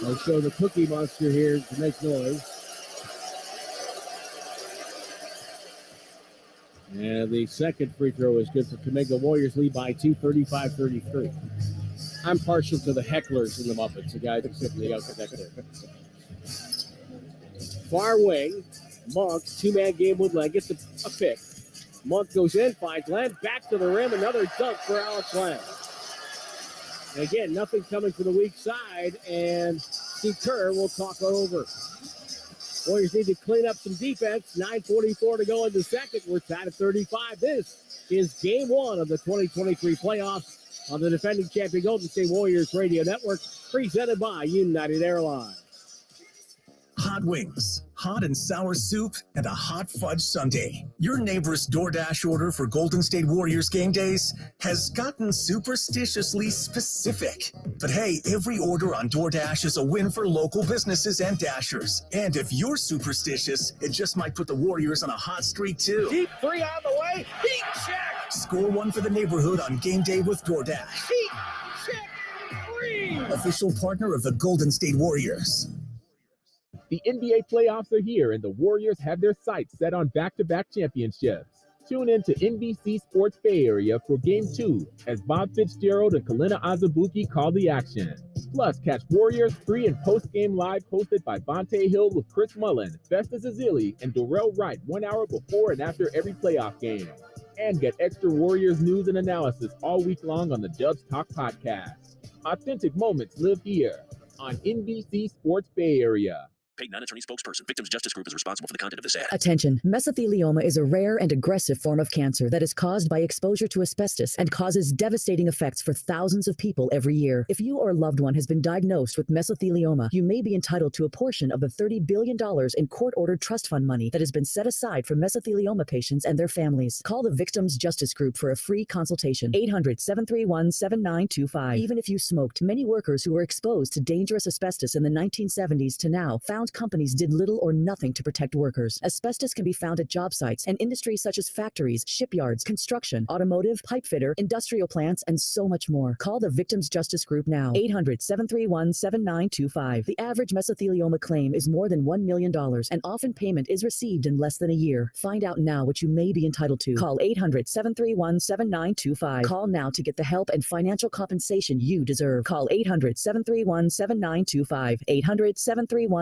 I'll show the Cookie Monster here to make noise. And the second free throw is good for Kuminga. Warriors lead by 2, 35-33. I'm partial to the hecklers in the Muppets, the guys who simply out connected. Far wing, Monk, two-man game with Len, gets a pick. Monk goes in, finds Len, back to the rim, another dunk for Alex Len. And again, nothing coming from the weak side, and Steve Kerr will talk it over. Warriors need to clean up some defense. 9:44 to go in the second. We're tied at 35. This is game 1 of the 2023 playoffs on the defending champion Golden State Warriors Radio Network, presented by United Airlines. Hot wings, hot and sour soup, and a hot fudge sundae. Your neighbor's DoorDash order for Golden State Warriors game days has gotten superstitiously specific. But hey, every order on DoorDash is a win for local businesses and Dashers. And if you're superstitious, it just might put the Warriors on a hot streak too. Deep three on the way. Heat check. Score one for the neighborhood on game day with DoorDash. Heat check. Three. Official partner of the Golden State Warriors. The NBA playoffs are here, and the Warriors have their sights set on back-to-back championships. Tune in to NBC Sports Bay Area for Game 2 as Bob Fitzgerald and Kalina Azubuike call the action. Plus, catch Warriors pre- and post-game live hosted by Vontae Hill with Chris Mullin, Festus Ezeli, and Darrell Wright 1 hour before and after every playoff game. And get extra Warriors news and analysis all week long on the Dubs Talk podcast. Authentic moments live here on NBC Sports Bay Area. Paid non-attorney spokesperson. Victims Justice Group is responsible for the content of this ad. Attention. Mesothelioma is a rare and aggressive form of cancer that is caused by exposure to asbestos and causes devastating effects for thousands of people every year. If you or a loved one has been diagnosed with mesothelioma, you may be entitled to a portion of the $30 billion in court-ordered trust fund money that has been set aside for mesothelioma patients and their families. Call the Victims Justice Group for a free consultation. 800-731-7925. Even if you smoked, many workers who were exposed to dangerous asbestos in the 1970s to now found companies did little or nothing to protect workers. Asbestos can be found at job sites and industries such as factories, shipyards, construction, automotive, pipe fitter, industrial plants, and so much more. Call the Victims Justice Group now. 800-731-7925. The average mesothelioma claim is more than $1 million, and often payment is received in less than a year. Find out now what you may be entitled to. Call 800-731-7925. Call now to get the help and financial compensation you deserve. Call 800-731-7925. 800-731-7925.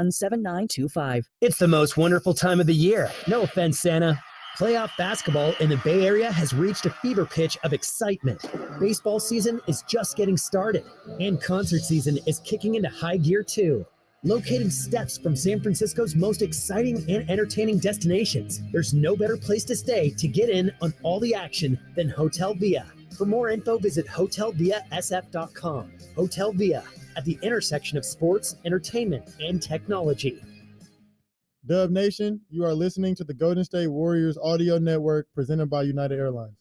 It's the most wonderful time of the year. No offense, Santa. Playoff basketball in the Bay Area has reached a fever pitch of excitement. Baseball season is just getting started, and concert season is kicking into high gear too. Located steps from San Francisco's most exciting and entertaining destinations, there's no better place to stay to get in on all the action than Hotel Via. For more info, visit hotelviasf.com. Hotel Via, at the intersection of sports, entertainment, and technology. Dub Nation, you are listening to the Golden State Warriors audio network presented by United Airlines.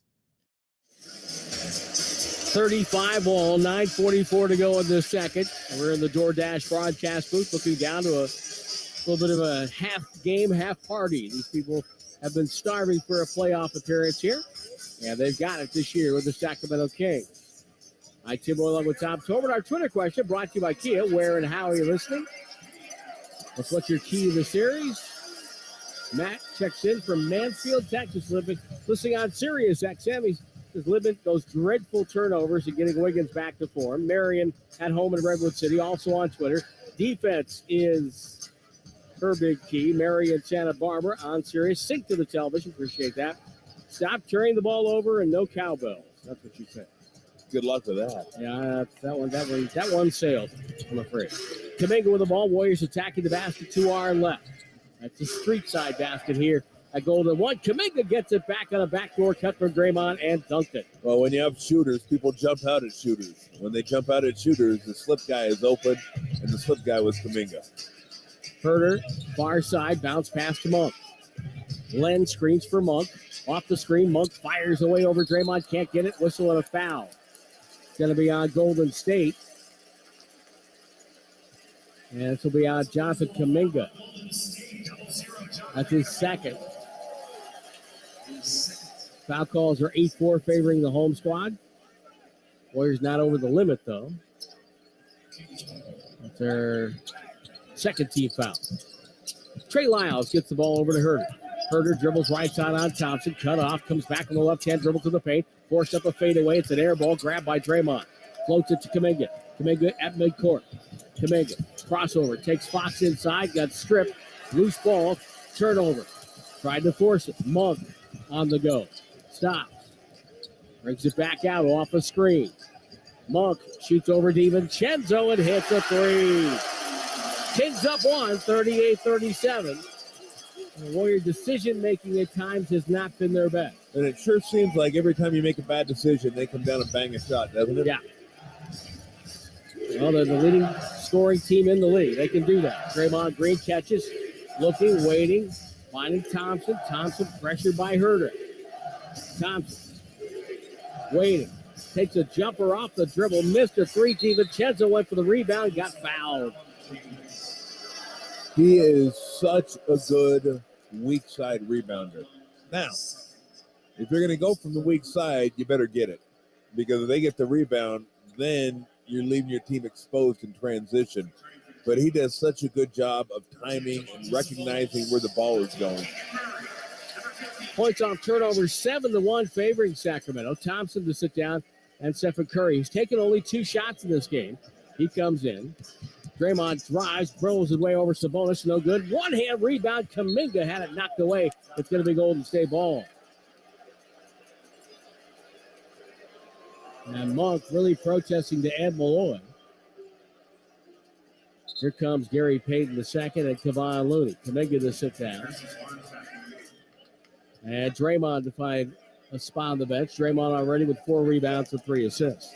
35 all, 9:44 to go in the second. We're in the DoorDash broadcast booth looking down to a little bit of a half game, half party. These people have been starving for a playoff appearance here, and they've got it this year with the Sacramento Kings. Hi, Tim Boyle along with Tom Tobin. Our Twitter question brought to you by Kia. Where and how are you listening? What's your key to the series? Matt checks in from Mansfield, Texas, listening on Sirius XM. He's living those dreadful turnovers and getting Wiggins back to form. Marion at home in Redwood City, also on Twitter. Defense is her big key. Marion Santa Barbara on Sirius. Sync to the television. Appreciate that. Stop turning the ball over and no cowbells. That's what you said. Good luck with that. Yeah, that one sailed, I'm afraid. Kuminga with the ball. Warriors attacking the basket to our left. That's a street side basket here at Golden One. Kuminga gets it back on a backdoor cut from Draymond and dunked it. Well, when you have shooters, people jump out at shooters. When they jump out at shooters, the slip guy is open, and the slip guy was Kuminga. Herter, far side, bounce pass to Monk. Len screens for Monk. Off the screen, Monk fires away over Draymond. Can't get it. Whistle and a foul. It's going to be on Golden State. And this will be on Jonathan Kuminga. That's his second. Foul calls are 8-4 favoring the home squad. Warriors not over the limit, though. That's their second team foul. Trey Lyles gets the ball over to Herter. Herter dribbles right side on Thompson. Cut off. Comes back on the left-hand dribble to the paint. Forced up a fadeaway. It's an air ball grabbed by Draymond. Floats it to Kuminga. Kuminga at midcourt. Kuminga. Crossover. Takes Fox inside. Got stripped. Loose ball. Turnover. Tried to force it. Monk on the go. Stops. Brings it back out off a screen. Monk shoots over DiVincenzo and hits a three. Kings up one, 38-37. The Warrior decision-making at times has not been their best. And it sure seems like every time you make a bad decision, they come down and bang a shot, doesn't it? Yeah. Well, they're the leading scoring team in the league. They can do that. Draymond Green catches, looking, waiting, finding Thompson. Thompson pressured by Herter. Thompson waiting. Takes a jumper off the dribble. Missed a three. DiVincenzo went for the rebound. Got fouled. He is such a good weak side rebounder. Now, if you're going to go from the weak side, you better get it. Because if they get the rebound, then you're leaving your team exposed in transition. But he does such a good job of timing and recognizing where the ball is going. Points off turnovers, 7-1 favoring Sacramento. Thompson to sit down and Stephen Curry. He's taken only 2 shots in this game. He comes in. Draymond drives, throws his way over Sabonis. No good. One-hand rebound. Kuminga had it knocked away. It's going to be Golden State ball. And Monk really protesting to Ed Malloy. Here comes Gary Payton II and Kevon Looney. Kaminga to sit down. And Draymond to find a spot on the bench. Draymond already with 4 rebounds and 3 assists.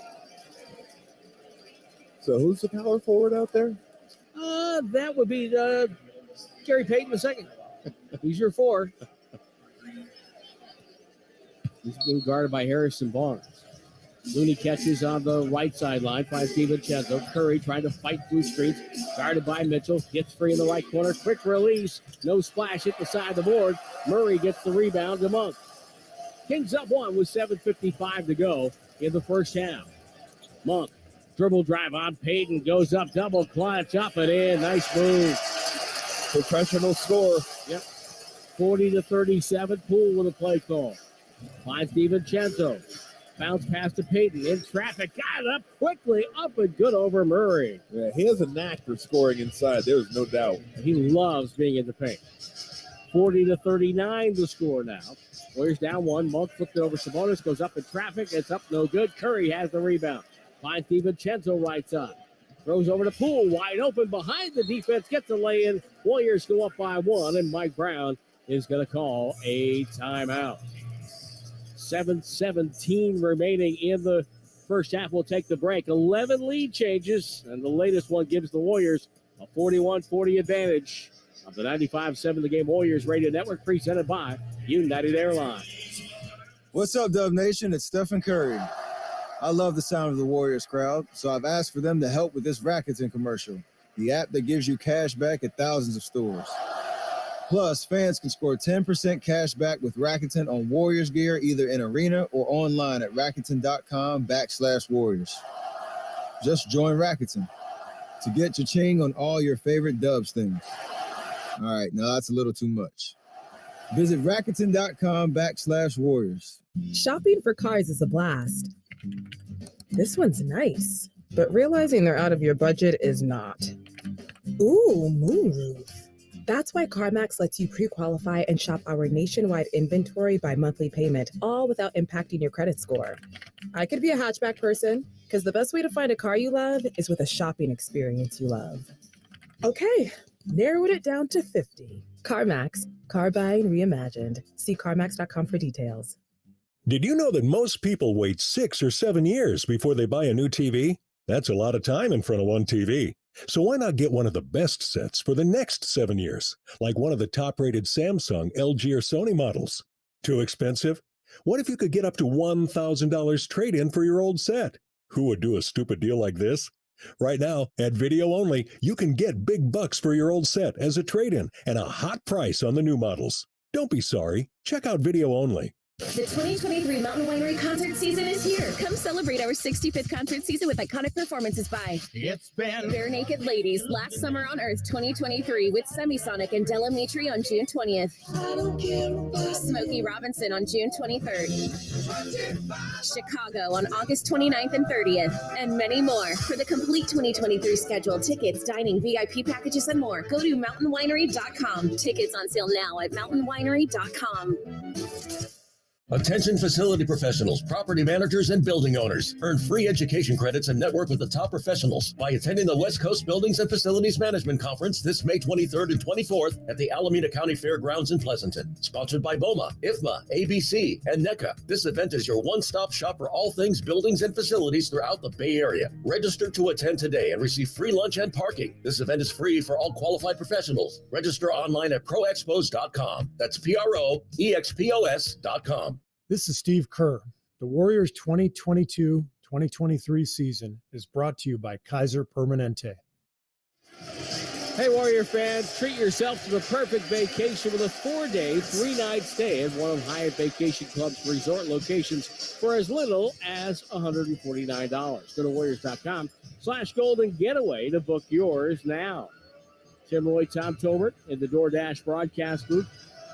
So who's the power forward out there? That would be Gary Payton II. He's your 4. He's being guarded by Harrison Barnes. Looney catches on the right sideline, finds DiVincenzo. Curry trying to fight through screens, guarded by Mitchell. Gets free in the right corner. Quick release. No splash hit the side of the board. Murray gets the rebound to Monk. Kings up 1 with 7:55 to go in the first half. Monk, dribble drive on Payton. Goes up, double clutch, up and in. Nice move. Professional score. Yep. 40-37. Poole with a play call. Finds DiVincenzo. Bounce pass to Payton. In traffic. Got it up quickly. Up and good over Murray. Yeah, he has a knack for scoring inside. There's no doubt. He loves being in the paint. 40-39 the score now. Warriors down 1. Monk flipped it over Sabonis. Goes up in traffic. It's up no good. Curry has the rebound. Finds DiVincenzo right side. Throws over to Poole. Wide open behind the defense. Gets a lay-in. Warriors go up by 1. And Mike Brown is going to call a timeout. 7:17 remaining in the first half. We'll take the break. 11 lead changes, and the latest one gives the Warriors a 41-40 advantage of the 95.7 The Game Warriors Radio Network, presented by United Airlines. What's up, Dub Nation? It's Stephen Curry. I love the sound of the Warriors crowd, so I've asked for them to help with this Rakuten commercial, the app that gives you cash back at thousands of stores. Plus, fans can score 10% cash back with Rakuten on Warriors gear, either in arena or online at Rakuten.com/Warriors. Just join Rakuten to get cha-ching on all your favorite Dubs things. All right, now that's a little too much. Visit Rakuten.com/Warriors. Shopping for cars is a blast. This one's nice, but realizing they're out of your budget is not. Ooh, moonroof. That's why CarMax lets you pre-qualify and shop our nationwide inventory by monthly payment, all without impacting your credit score. I could be a hatchback person, because the best way to find a car you love is with a shopping experience you love. Okay, narrowed it down to 50. CarMax, car buying reimagined. See CarMax.com for details. Did you know that most people wait 6 or 7 years before they buy a new TV? That's a lot of time in front of one TV. So why not get one of the best sets for the next 7 years, like one of the top-rated Samsung, LG, or Sony models? Too expensive? What if you could get up to $1,000 trade-in for your old set? Who would do a stupid deal like this? Right now, at Video Only, you can get big bucks for your old set as a trade-in and a hot price on the new models. Don't be sorry. Check out Video Only. The 2023 Mountain Winery concert season is here. Come celebrate our 65th concert season with iconic performances by It's been Bare Naked Ladies, Last Summer on Earth 2023 with Semisonic and Della Mitri on June 20th. Smokey Robinson on June 23rd. Chicago on August 29th and 30th. And many more. For the complete 2023 schedule, tickets, dining, VIP packages, and more, go to mountainwinery.com. Tickets on sale now at mountainwinery.com. Attention facility professionals, property managers, and building owners. Earn free education credits and network with the top professionals by attending the West Coast Buildings and Facilities Management Conference this May 23rd and 24th at the Alameda County Fairgrounds in Pleasanton. Sponsored by BOMA, IFMA, ABC, and NECA. This event is your one-stop shop for all things buildings and facilities throughout the Bay Area. Register to attend today and receive free lunch and parking. This event is free for all qualified professionals. Register online at proexpos.com. That's PROEXPOS.com. This is Steve Kerr. The Warriors 2022-2023 season is brought to you by Kaiser Permanente. Hey, Warrior fans, treat yourself to the perfect vacation with a 4-day, 3-night stay at one of Hyatt Vacation Club's resort locations for as little as $149. Go to Warriors.com/Golden Getaway to book yours now. Tim Roy, Tom Tolbert in the DoorDash broadcast booth.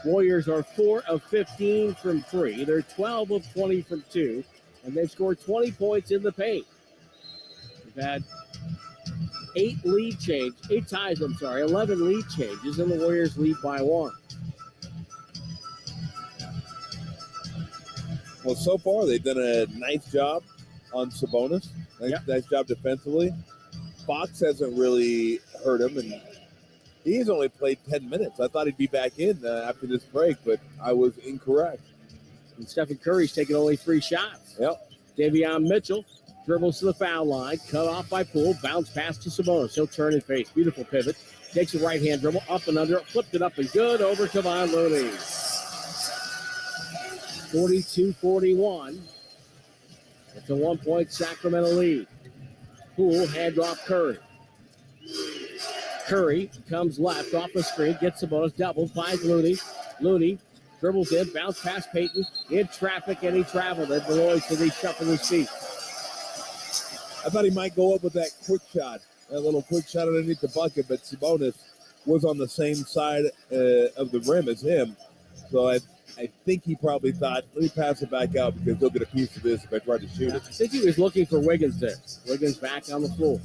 Warriors are 4 of 15 from 3. They're 12 of 20 from 2, and they've scored 20 points in the paint. They've had 11 lead changes, and the Warriors lead by 1. Well, so far they've done a nice job on Sabonis. Nice job defensively. Fox hasn't really hurt him, and he's only played 10 minutes. I thought he'd be back in after this break, but I was incorrect. And Stephen Curry's taking only 3 shots. Yep. Davion Mitchell dribbles to the foul line, cut off by Poole, bounce pass to Sabonis. He'll turn and face. Beautiful pivot. Takes a right-hand dribble, up and under, flipped it up and good over Kevon Looney. 42-41. It's a 1-point Sacramento lead. Poole, hand off Curry. Curry comes left off the screen, gets Sabonis, double, finds Looney. Looney dribbles in, bounce past Payton, in traffic, and he traveled it. Beloy said he shuffled his feet. I thought he might go up with that quick shot, that little quick shot underneath the bucket, but Sabonis was on the same side of the rim as him. So I think he probably thought, let me pass it back out because they'll get a piece of this if I try to shoot it. I think he was looking for Wiggins there. Wiggins back on the floor.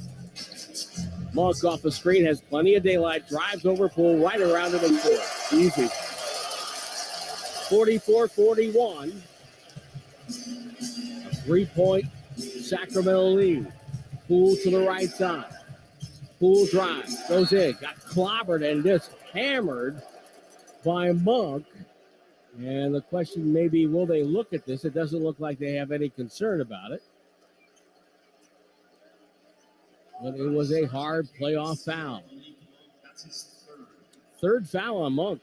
Monk off the screen, has plenty of daylight, drives over Poole, right around him and scores. Easy. 44-41. A 3-point Sacramento lead. Poole to the right side. Poole drives, goes in, got clobbered and just hammered by Monk. And the question may be, will they look at this? It doesn't look like they have any concern about it. But it was a hard playoff foul. Third foul on Monk.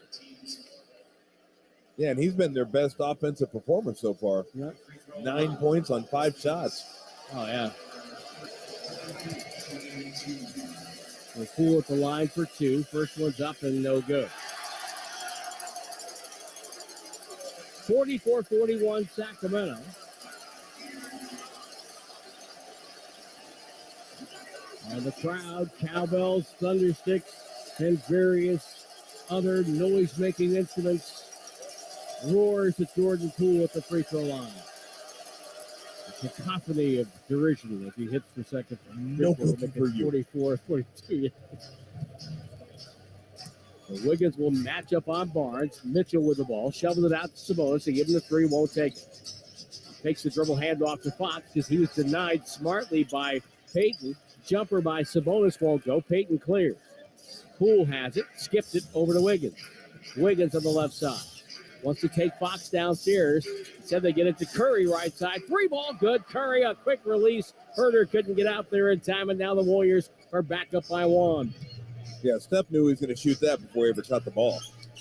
Yeah, and he's been their best offensive performer so far. Yep. 9 points on 5 shots. Oh, yeah. The Poole at the line for 2. First one's up and no good. 44-41 Sacramento. And the crowd, cowbells, thundersticks, and various other noise-making instruments roars at Jordan Poole at the free throw line. A cacophony of derision as he hits the second No free throw, for you. 44-42. Wiggins will match up on Barnes. Mitchell with the ball. Shovels it out to Sabonis. They give him the 3, won't take it. Takes the dribble handoff to Fox because he was denied smartly by Payton. Jumper by Sabonis won't go. Payton clears. Poole has it. Skipped it over to Wiggins. Wiggins on the left side. Wants to take Fox downstairs. Instead they get it to Curry right side. 3 ball good. Curry a quick release. Herter couldn't get out there in time, and now the Warriors are back up by 1. Yeah, Steph knew he was going to shoot that before he ever shot the ball.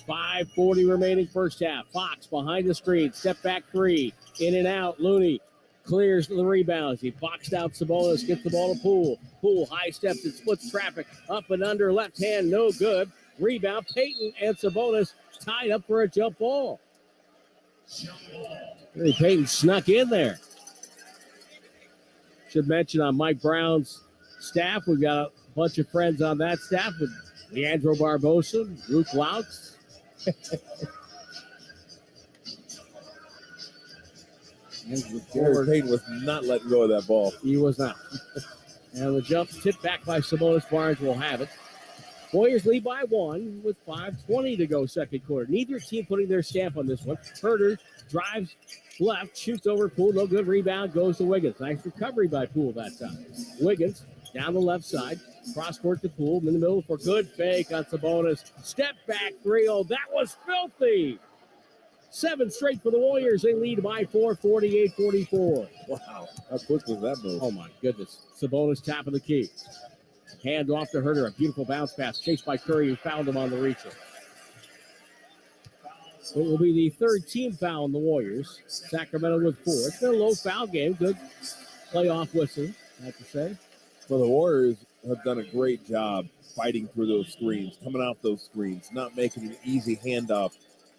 5:40 remaining first half. Fox behind the screen. Step back 3. In and out. Looney clears the rebounds. He boxed out Sabonis. Gets the ball to Poole. Poole high steps and splits traffic. Up and under. Left hand. No good. Rebound. Payton and Sabonis tied up for a jump ball. Payton snuck in there. Should mention on Mike Brown's staff, we've got a bunch of friends on that staff with Leandro Barbosa, Luke Louts. Gary Payton was not letting go of that ball. He was not. And the jump tipped back by Sabonis. Barnes will have it. Warriors lead by 1 with 5:20 to go second quarter. Neither team putting their stamp on this one. Herter drives left, shoots over Poole. No good. Rebound goes to Wiggins. Nice recovery by Poole that time. Wiggins down the left side. Cross court to Poole. In the middle for good fake on Sabonis. Step back 3. Oh, that was filthy. 7 straight for the Warriors. They lead by 4, 48-44. Wow. How quick was that move? Oh, my goodness. Sabonis top of the key. Hand off to Herter. A beautiful bounce pass. Chased by Curry, who fouled him on the reacher. It will be the third team foul on the Warriors. Sacramento with 4. It's been a low foul game. Good playoff whistle, I have to say. Well, the Warriors have done a great job fighting through those screens, coming off those screens, not making an easy handoff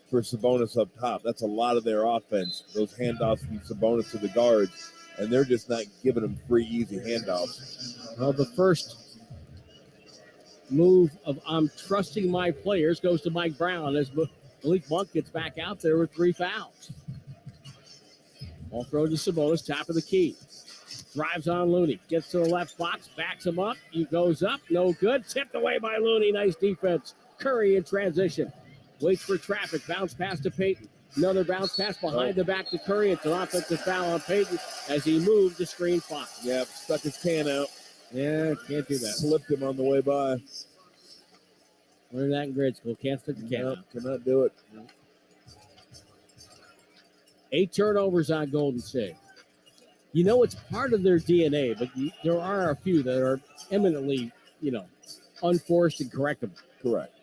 for Sabonis up top. That's a lot of their offense, those handoffs from Sabonis to the guards, and they're just not giving them free, easy handoffs. Well, the first move of I'm trusting my players goes to Mike Brown as Malik Monk gets back out there with 3 fouls. Ball thrown to Sabonis, top of the key. Drives on Looney. Gets to the left box, backs him up. He goes up, no good. Tipped away by Looney. Nice defense. Curry in transition. Waits for traffic. Bounce pass to Payton. Another bounce pass behind the back to Curry. It's an offensive foul on Payton as he moved to screen Fox. Yep, stuck his can out. Yeah, can't do that. Slipped him on the way by. Learn that in grade school. Can't stick the can out. Cannot do it. 8 turnovers on Golden State. You know, it's part of their DNA, but there are a few that are eminently, unforced and correctable. Correct.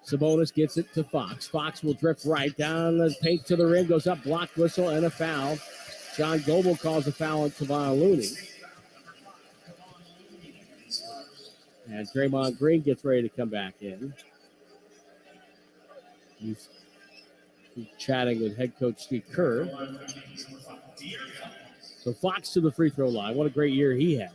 Sabonis gets it to Fox. Fox will drift right down the paint to the rim, goes up, block whistle, and a foul. John Goble calls a foul on Kevon Looney. And Draymond Green gets ready to come back in. He's chatting with head coach Steve Kerr. So Fox to the free throw line. What a great year he had.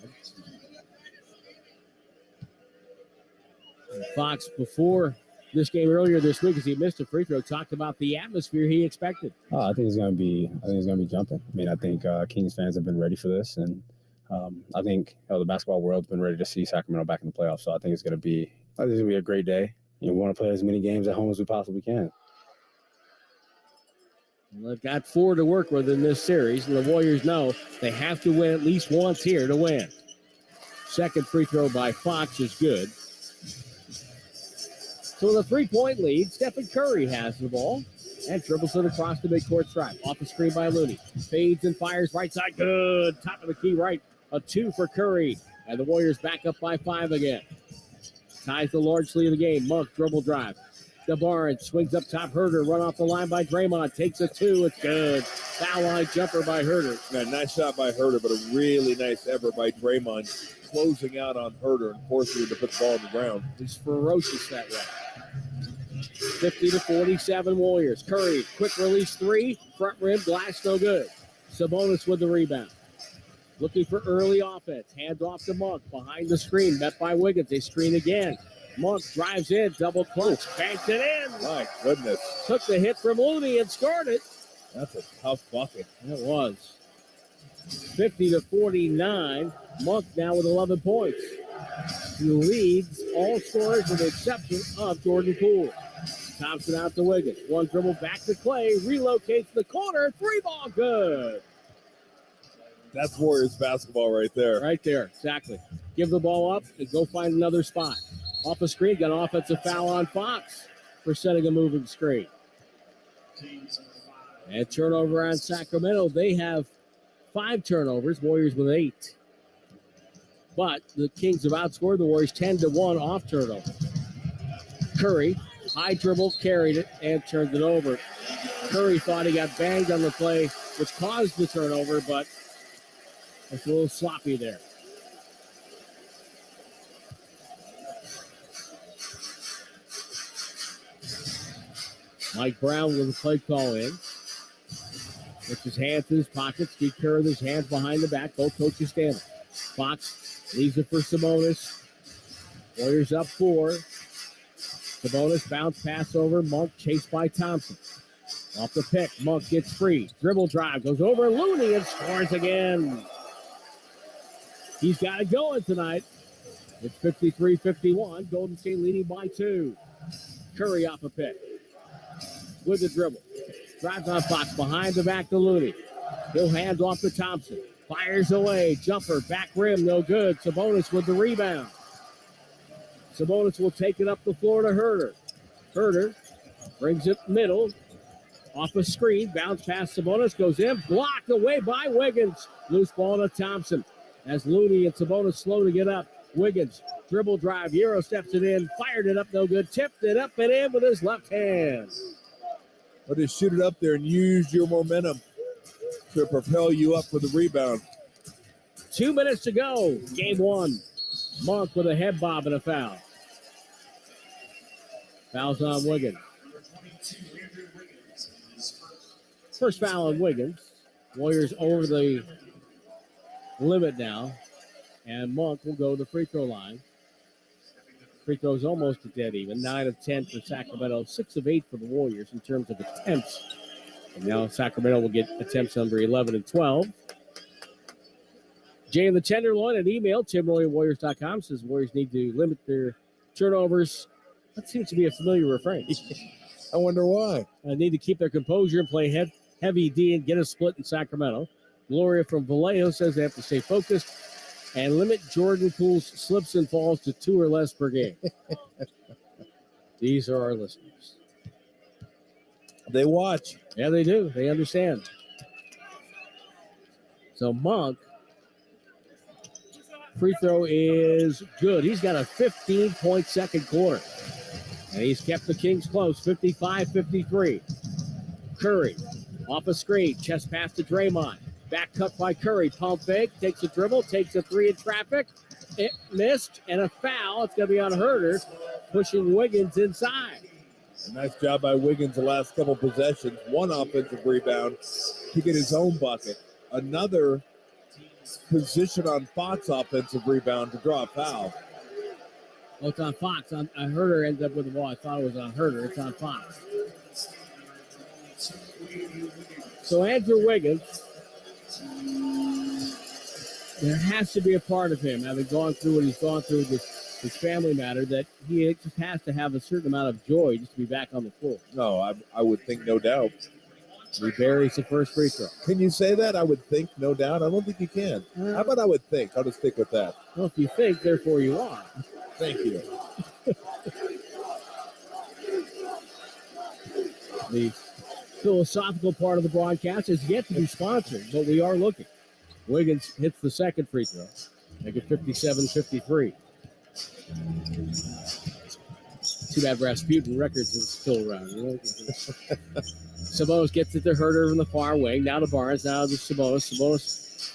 And Fox, before this game earlier this week, as he missed a free throw, talked about the atmosphere he expected. I think it's gonna be jumping. I mean, I think Kings fans have been ready for this, and I think the basketball world's been ready to see Sacramento back in the playoffs. So I think it's gonna be a great day. We want to play as many games at home as we possibly can. Well, they've got 4 to work with in this series, and the Warriors know they have to win at least once here to win. Second free throw by Fox is good. So with a 3-point lead, Stephen Curry has the ball and dribbles it across the midcourt stripe. Off the screen by Looney. Fades and fires right side. Good. Top of the key right. A 2 for Curry. And the Warriors back up by 5 again. Ties the large lead of the game. Monk dribble drive. DeBarnes swings up top. Herter run off the line by Draymond. Takes a 2. It's good. Foul line jumper by Herter. Yeah, nice shot by Herter, but a really nice effort by Draymond, closing out on Herter and forcing him to put the ball on the ground. He's ferocious that way. 50-47 Warriors. Curry, quick release 3. Front rim, glass, no good. Sabonis with the rebound. Looking for early offense. Hands off to Monk. Behind the screen. Met by Wiggins. They screen again. Monk drives in. Double clutch. Banked it in. My goodness. Took the hit from Looney and scored it. That's a tough bucket. It was. 50-49. Monk now with 11 points. He leads all scorers with the exception of Jordan Poole. Thompson out to Wiggins. One dribble back to Clay. Relocates the corner. 3-ball good. That's Warriors basketball right there. Right there, exactly. Give the ball up and go find another spot. Off the screen, got an offensive foul on Fox for setting a moving screen. And turnover on Sacramento. They have 5 turnovers. Warriors with 8. But the Kings have outscored the Warriors 10-1 off turnover. Curry, high dribble, carried it, and turned it over. Curry thought he got banged on the play, which caused the turnover, but it's a little sloppy there. Mike Brown with a play call in. Puts his hands in his pockets. Steve Kerr with his hands behind the back. Both coaches standing. Fox leaves it for Sabonis. Warriors up 4. Sabonis bounce pass over. Monk chased by Thompson. Off the pick. Monk gets free. Dribble drive. Goes over Looney and scores again. He's got it going tonight. It's 53-51. Golden State leading by 2. Curry off a pick. With the dribble. Drives on Fox. Behind the back to Looney. He'll hand off to Thompson. Fires away. Jumper. Back rim. No good. Sabonis with the rebound. Sabonis will take it up the floor to Herter. Herter brings it middle. Off a screen. Bounce past Sabonis. Goes in. Blocked away by Wiggins. Loose ball to Thompson. As Looney and Sabonis slow to get up. Wiggins. Dribble drive. Euro steps it in. Fired it up. No good. Tipped it up and in with his left hand. But just shoot it up there and use your momentum to propel you up for the rebound. 2 minutes to go. Game 1. Monk with a head bob and a foul. Fouls on Wiggins. First foul on Wiggins. Warriors over the limit now. And Monk will go to the free throw line. Free throws almost a dead even. 9 of 10 for Sacramento. 6 of 8 for the Warriors in terms of attempts. And now Sacramento will get attempts under 11 and 12. Jay in the Tenderloin, an email, TimRoyWarriors.com, says Warriors need to limit their turnovers. That seems to be a familiar refrain. I wonder why. Need to keep their composure and play heavy D and get a split in Sacramento. Gloria from Vallejo says they have to stay focused and limit Jordan Poole's slips and falls to 2 or less per game. These are our listeners. They watch. Yeah, they do. They understand. So Monk, free throw is good. He's got a 15-point second quarter. And he's kept the Kings close, 55-53. Curry off a screen, chest pass to Draymond. Back cut by Curry, pump fake, takes a dribble, takes a three in traffic. It missed, and a foul. It's going to be on Herter, pushing Wiggins inside. A nice job by Wiggins the last couple possessions. One offensive rebound to get his own bucket. Another position on Fox offensive rebound to draw a foul. Oh, it's on Fox. Herter ends up with the ball. I thought it was on Herter. It's on Fox. So Andrew Wiggins, there has to be a part of him, having gone through what he's gone through with his family matter, that he just has to have a certain amount of joy just to be back on the floor. No, I would think no doubt. He buries the first free throw. Can you say that? I would think, no doubt. I don't think you can. How about I would think? I'll just stick with that. Well, if you think, therefore you are. Thank you. The philosophical part of the broadcast is yet to be sponsored, but we are looking. Wiggins hits the second free throw. Make it 57-53. Too bad Rasputin Records is still around. You know? Sabonis gets it to Herter from the far wing. Now to Barnes. Now to Sabonis. Sabonis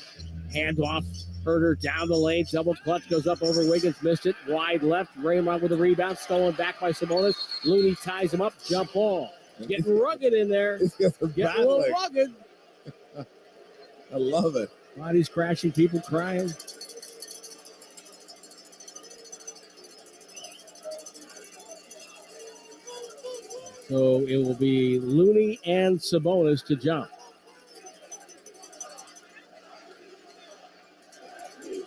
hand off. Herter down the lane. Double clutch goes up over Wiggins. Missed it. Wide left. Raymond with a rebound. Stolen back by Sabonis. Looney ties him up. Jump ball. Getting rugged in there. Getting a little rugged. I love it. Bodies crashing. People crying. So it will be Looney and Sabonis to jump.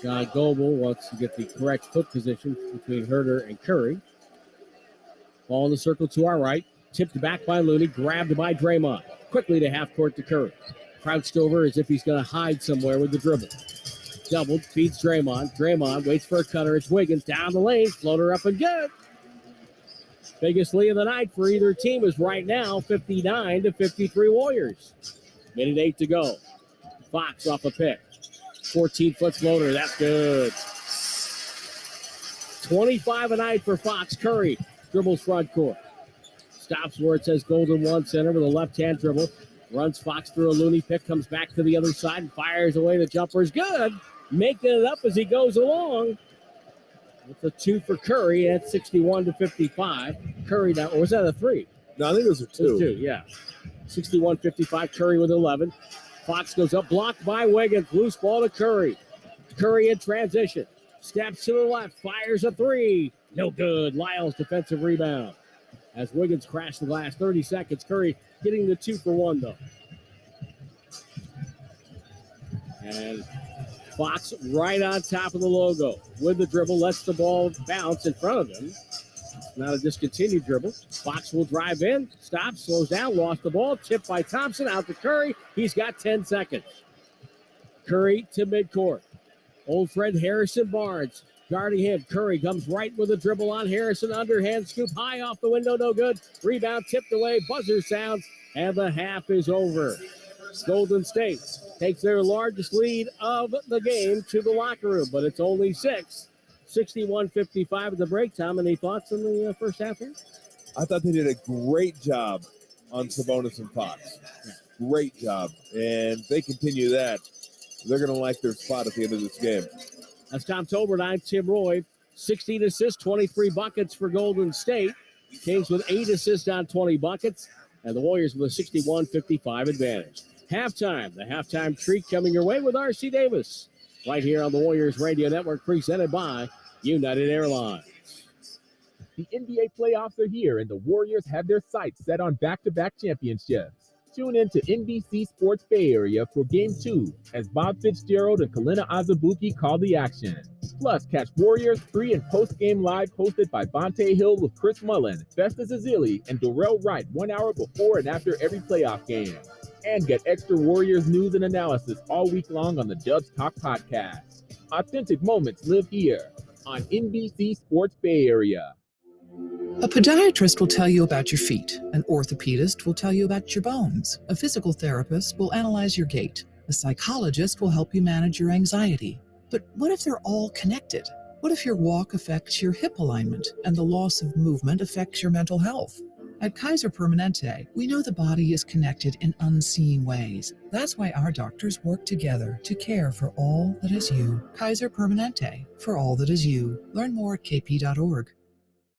John Goebel wants to get the correct foot position between Herter and Curry. Ball in the circle to our right. Tipped back by Looney. Grabbed by Draymond. Quickly to half court to Curry. Crouched over as if he's going to hide somewhere with the dribble. Doubled. Feeds Draymond. Draymond waits for a cutter. It's Wiggins down the lane. Floater up and good. Biggest lead of the night for either team is right now 59-53 Warriors. Minute 8 to go. Fox off a pick. 14-foot floater. That's good. 25 a night for Fox. Curry dribbles front court. Stops where it says Golden One Center with a left-hand dribble. Runs Fox through a Looney pick. Comes back to the other side and fires away. The jumper is good. Making it up as he goes along. It's a 2 for Curry at 61-55. Curry now, or was that a 3? No, I think it was a 2. It was 2, yeah. 61-55. Curry with 11. Fox goes up, blocked by Wiggins. Loose ball to Curry. Curry in transition. Steps to the left, fires a 3. No good. Lyles defensive rebound. As Wiggins crashed the glass, 30 seconds. Curry getting the 2 for 1, though. And Fox right on top of the logo with the dribble, lets the ball bounce in front of him. Not a discontinued dribble. Fox will drive in, stops, slows down, lost the ball, tipped by Thompson, out to Curry. He's got 10 seconds. Curry to midcourt. Old friend Harrison Barnes guarding him. Curry comes right with a dribble on Harrison. Underhand scoop high off the window, no good. Rebound tipped away, buzzer sounds, and the half is over. Golden State takes their largest lead of the game to the locker room, but it's only 6. 61-55 at the break time. Any thoughts on the first half here? I thought they did a great job on Sabonis and Fox. Great job. And they continue that. They're going to like their spot at the end of this game. That's Tom Tolbert. I'm Tim Roy. 16 assists, 23 buckets for Golden State. Kings with 8 assists on 20 buckets. And the Warriors with a 61-55 advantage. Halftime. The halftime treat coming your way with R.C. Davis. Right here on the Warriors Radio Network, presented by United Airlines. The NBA playoffs are here, and the Warriors have their sights set on back-to-back championships. Tune in to NBC Sports Bay Area for Game 2 as Bob Fitzgerald and Kalina Azubuike call the action. Plus, catch Warriors pre- and post-game live hosted by Vontae Hill with Chris Mullen, Festus Ezeli, and Darrell Wright 1 hour before and after every playoff game. And get extra Warriors news and analysis all week long on the Dubs Talk podcast. Authentic moments live here on NBC Sports Bay Area. A podiatrist will tell you about your feet. An orthopedist will tell you about your bones. A physical therapist will analyze your gait. A psychologist will help you manage your anxiety. But what if they're all connected? What if your walk affects your hip alignment and the loss of movement affects your mental health? At Kaiser Permanente, we know the body is connected in unseen ways. That's why our doctors work together to care for all that is you. Kaiser Permanente, for all that is you. Learn more at kp.org.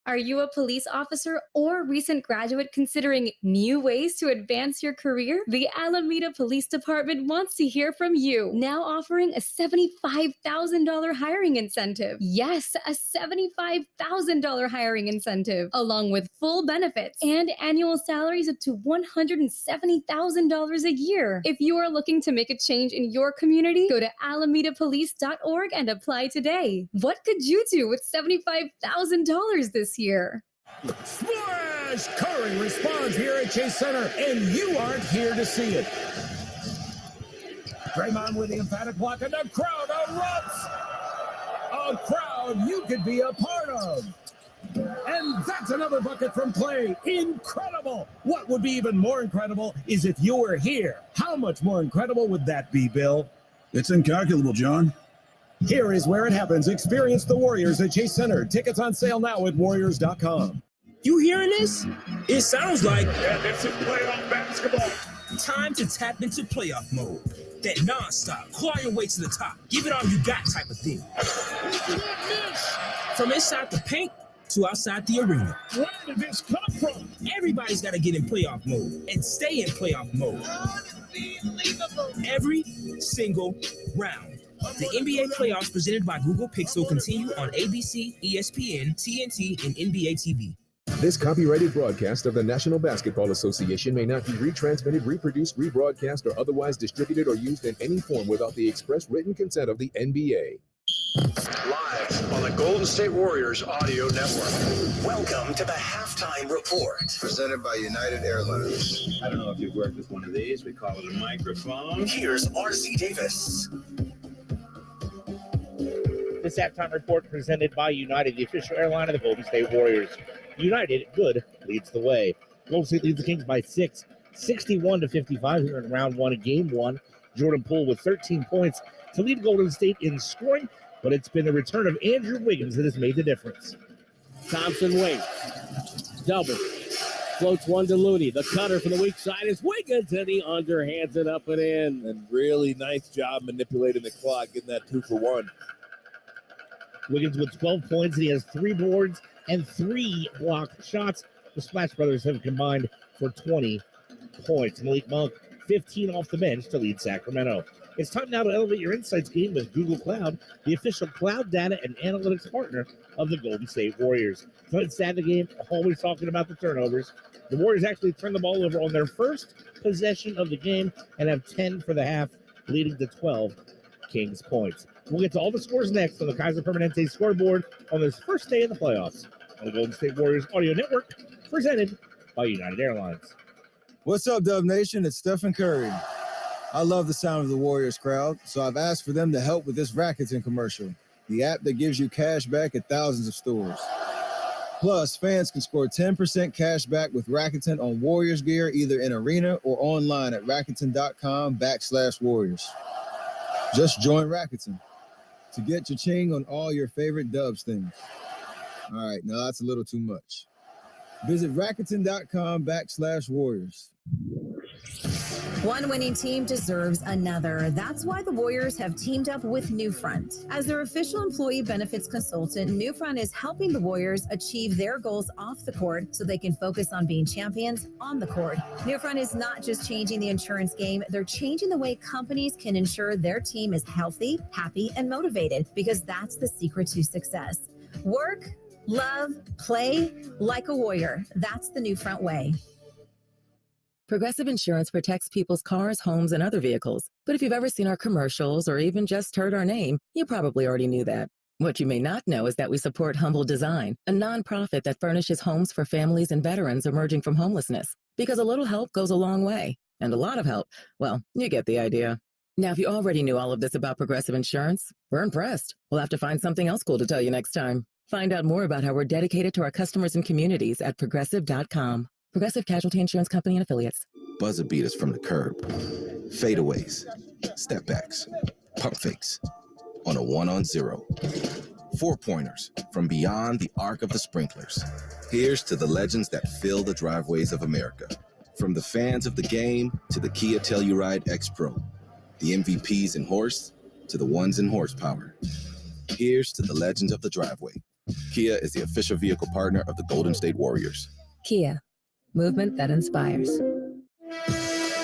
Are you a police officer or recent graduate considering new ways to advance your career? The Alameda Police Department wants to hear from you. Now offering a $75,000 hiring incentive. Yes, a $75,000 hiring incentive, along with full benefits and annual salaries up to $170,000 a year. If you are looking to make a change in your community, go to alamedapolice.org and apply today. What could you do with $75,000 this year? Splash! Curry responds here at Chase Center, and you aren't here to see it. Draymond with the emphatic block, and the crowd erupts. A crowd you could be a part of. And that's another bucket from Clay. Incredible! What would be even more incredible is if you were here. How much more incredible would that be, Bill? It's incalculable, John. Here is where it happens. Experience the Warriors at Chase Center. Tickets on sale now at Warriors.com. You hearing this? It sounds like this is playoff basketball. Time to tap into playoff mode. That non-stop, claw your way to the top, give it all you got type of thing. From inside the paint to outside the arena. Where did this come from? Everybody's got to get in playoff mode and stay in playoff mode. Unbelievable. Every single round. The NBA playoffs presented by Google Pixel continue on ABC, ESPN, TNT, and NBA TV. This copyrighted broadcast of the National Basketball Association may not be retransmitted, reproduced, rebroadcast, or otherwise distributed or used in any form without the express written consent of the NBA. Live on the Golden State Warriors audio network. Welcome to the Halftime Report. Presented by United Airlines. I don't know if you've worked with one of these. We call it a microphone. Here's R.C. Davis. This halftime report presented by United, the official airline of the Golden State Warriors. United, good, leads the way. Golden State leads the Kings by 6, 61-55 here in round one of game one. Jordan Poole with 13 points to lead Golden State in scoring, but it's been the return of Andrew Wiggins that has made the difference. Thompson waits. Double. Floats one to Looney. The cutter from the weak side is Wiggins, and he underhands it up and in. And really nice job manipulating the clock, getting that 2 for 1. Wiggins with 12 points, and he has 3 boards and 3 blocked shots. The Splash Brothers have combined for 20 points. Malik Monk, 15 off the bench to lead Sacramento. It's time now to elevate your insights game with Google Cloud, the official cloud data and analytics partner of the Golden State Warriors. Tonight's stat of the game, always talking about the turnovers. The Warriors actually turned the ball over on their first possession of the game and have 10 for the half, leading to 12 Kings points. We'll get to all the scores next on the Kaiser Permanente scoreboard on this first day of the playoffs on the Golden State Warriors audio network, presented by United Airlines. What's up, Dub Nation? It's Stephen Curry. I love the sound of the Warriors crowd, so I've asked for them to help with this Rakuten commercial, the app that gives you cash back at thousands of stores. Plus, fans can score 10% cash back with Rakuten on Warriors gear, either in arena or online at Rakuten.com/Warriors. Just join Rakuten to get your ching on all your favorite Dubs things. All right, now that's a little too much. Visit Rakuten.com/Warriors. One winning team deserves another. That's why the Warriors have teamed up with Newfront. As their official employee benefits consultant, Newfront is helping the Warriors achieve their goals off the court so they can focus on being champions on the court. Newfront is not just changing the insurance game, they're changing the way companies can ensure their team is healthy, happy, and motivated, because that's the secret to success. Work, love, play like a Warrior. That's the Newfront way. Progressive Insurance protects people's cars, homes, and other vehicles. But if you've ever seen our commercials or even just heard our name, you probably already knew that. What you may not know is that we support Humble Design, a nonprofit that furnishes homes for families and veterans emerging from homelessness. Because a little help goes a long way. And a lot of help, well, you get the idea. Now, if you already knew all of this about Progressive Insurance, we're impressed. We'll have to find something else cool to tell you next time. Find out more about how we're dedicated to our customers and communities at Progressive.com. Progressive Casualty Insurance Company and Affiliates. Buzzer beaters from the curb, fadeaways, step backs, pump fakes, on a 1-on-0. 4-pointers from beyond the arc of the sprinklers. Here's to the legends that fill the driveways of America. From the fans of the game to the Kia Telluride X Pro, the MVPs in horse to the ones in horsepower. Here's to the legends of the driveway. Kia is the official vehicle partner of the Golden State Warriors. Kia, movement that inspires.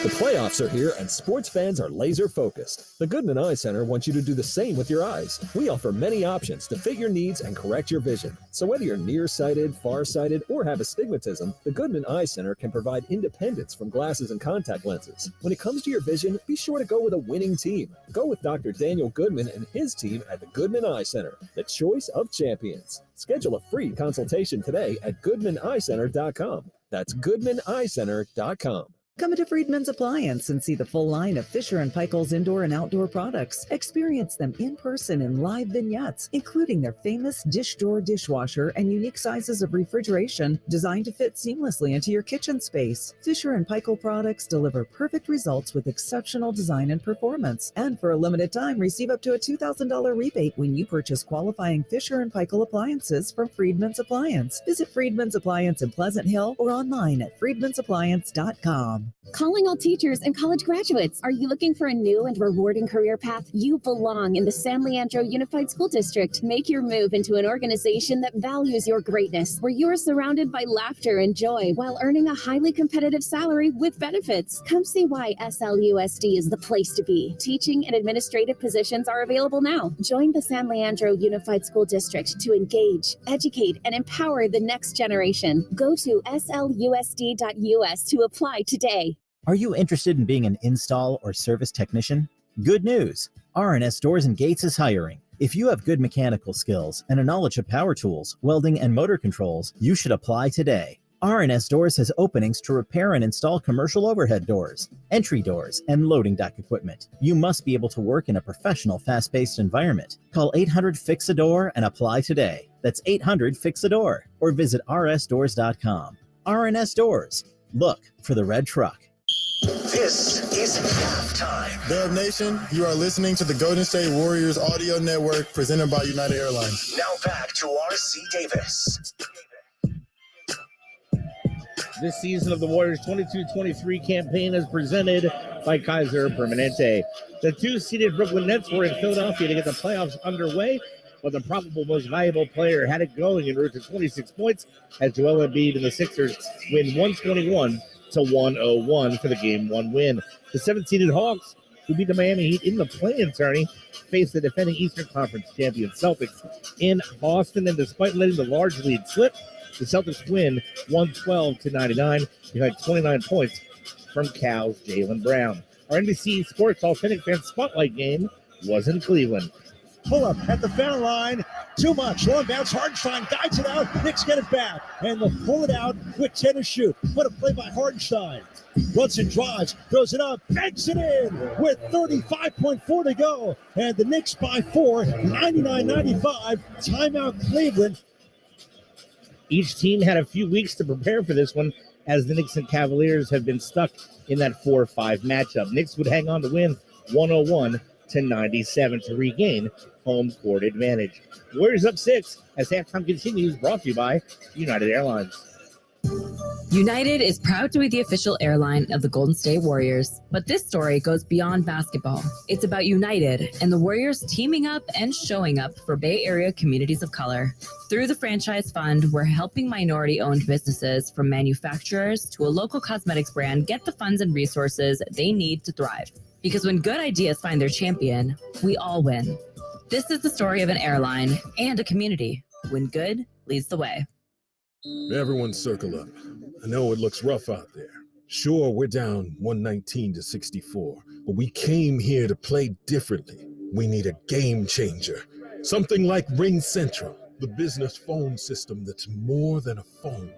The playoffs are here and sports fans are laser focused. The Goodman Eye Center wants you to do the same with your eyes. We offer many options to fit your needs and correct your vision. So whether you're nearsighted, farsighted, or have astigmatism, the Goodman Eye Center can provide independence from glasses and contact lenses. When it comes to your vision, be sure to go with a winning team. Go with Dr. Daniel Goodman and his team at the Goodman Eye Center, the choice of champions. Schedule a free consultation today at GoodmanEyeCenter.com. That's GoodmanEyeCenter.com. Come into Friedman's Appliance and see the full line of Fisher & Paykel's indoor and outdoor products. Experience them in person in live vignettes, including their famous dish drawer dishwasher and unique sizes of refrigeration designed to fit seamlessly into your kitchen space. Fisher & Paykel products deliver perfect results with exceptional design and performance. And for a limited time, receive up to a $2,000 rebate when you purchase qualifying Fisher & Paykel appliances from Friedman's Appliance. Visit Friedman's Appliance in Pleasant Hill or online at friedmansappliance.com. Calling all teachers and college graduates. Are you looking for a new and rewarding career path? You belong in the San Leandro Unified School District. Make your move into an organization that values your greatness, where you are surrounded by laughter and joy while earning a highly competitive salary with benefits. Come see why SLUSD is the place to be. Teaching and administrative positions are available now. Join the San Leandro Unified School District to engage, educate, and empower the next generation. Go to slusd.us to apply today. Are you interested in being an install or service technician? Good news! R&S Doors and Gates is hiring. If you have good mechanical skills and a knowledge of power tools, welding, and motor controls, you should apply today. R&S Doors has openings to repair and install commercial overhead doors, entry doors, and loading dock equipment. You must be able to work in a professional, fast-paced environment. Call 800-FIX-A-DOOR and apply today. That's 800-FIX-A-DOOR or visit rsdoors.com. R&S Doors. Look for the red truck. This is halftime. Dub Nation, you are listening to the Golden State Warriors audio network presented by United Airlines. Now back to R.C. Davis. This season of the Warriors 22-23 campaign is presented by Kaiser Permanente. The two-seeded Brooklyn Nets were in Philadelphia to get the playoffs underway, but the probable most valuable player had it going en route to 26 points as Joel Embiid and the Sixers win 121-101 for the Game 1 win. The 7th-seeded Hawks, who beat the Miami Heat in the play-in tourney, faced the defending Eastern Conference champion Celtics in Boston, and despite letting the large lead slip, the Celtics win 112-99 behind 29 points from Cal's Jaylen Brown. Our NBC Sports Authentic Fan Spotlight game was in Cleveland. Pull up at the foul line. Too much. Long bounce. Hardenstein guides it out. Knicks get it back. And they'll pull it out with 10 to shoot. What a play by Hardenstein. Brunson drives, throws it up, banks it in with 35.4 to go. And the Knicks by 4, 99-95. Timeout Cleveland. Each team had a few weeks to prepare for this one, as the Knicks and Cavaliers have been stuck in that 4-5 matchup. Knicks would hang on to win 101-97 to regain home court advantage. Warriors up 6 as halftime continues, brought to you by United Airlines. United is proud to be the official airline of the Golden State Warriors. But this story goes beyond basketball. It's about United and the Warriors teaming up and showing up for Bay Area communities of color. Through the franchise fund, we're helping minority-owned businesses, from manufacturers to a local cosmetics brand, get the funds and resources they need to thrive. Because when good ideas find their champion, we all win. This is the story of an airline and a community. When good leads the way. Everyone circle up. I know it looks rough out there. Sure, we're down 119-64, but we came here to play differently. We need a game changer. Something like Ring Central, the business phone system that's more than a phone.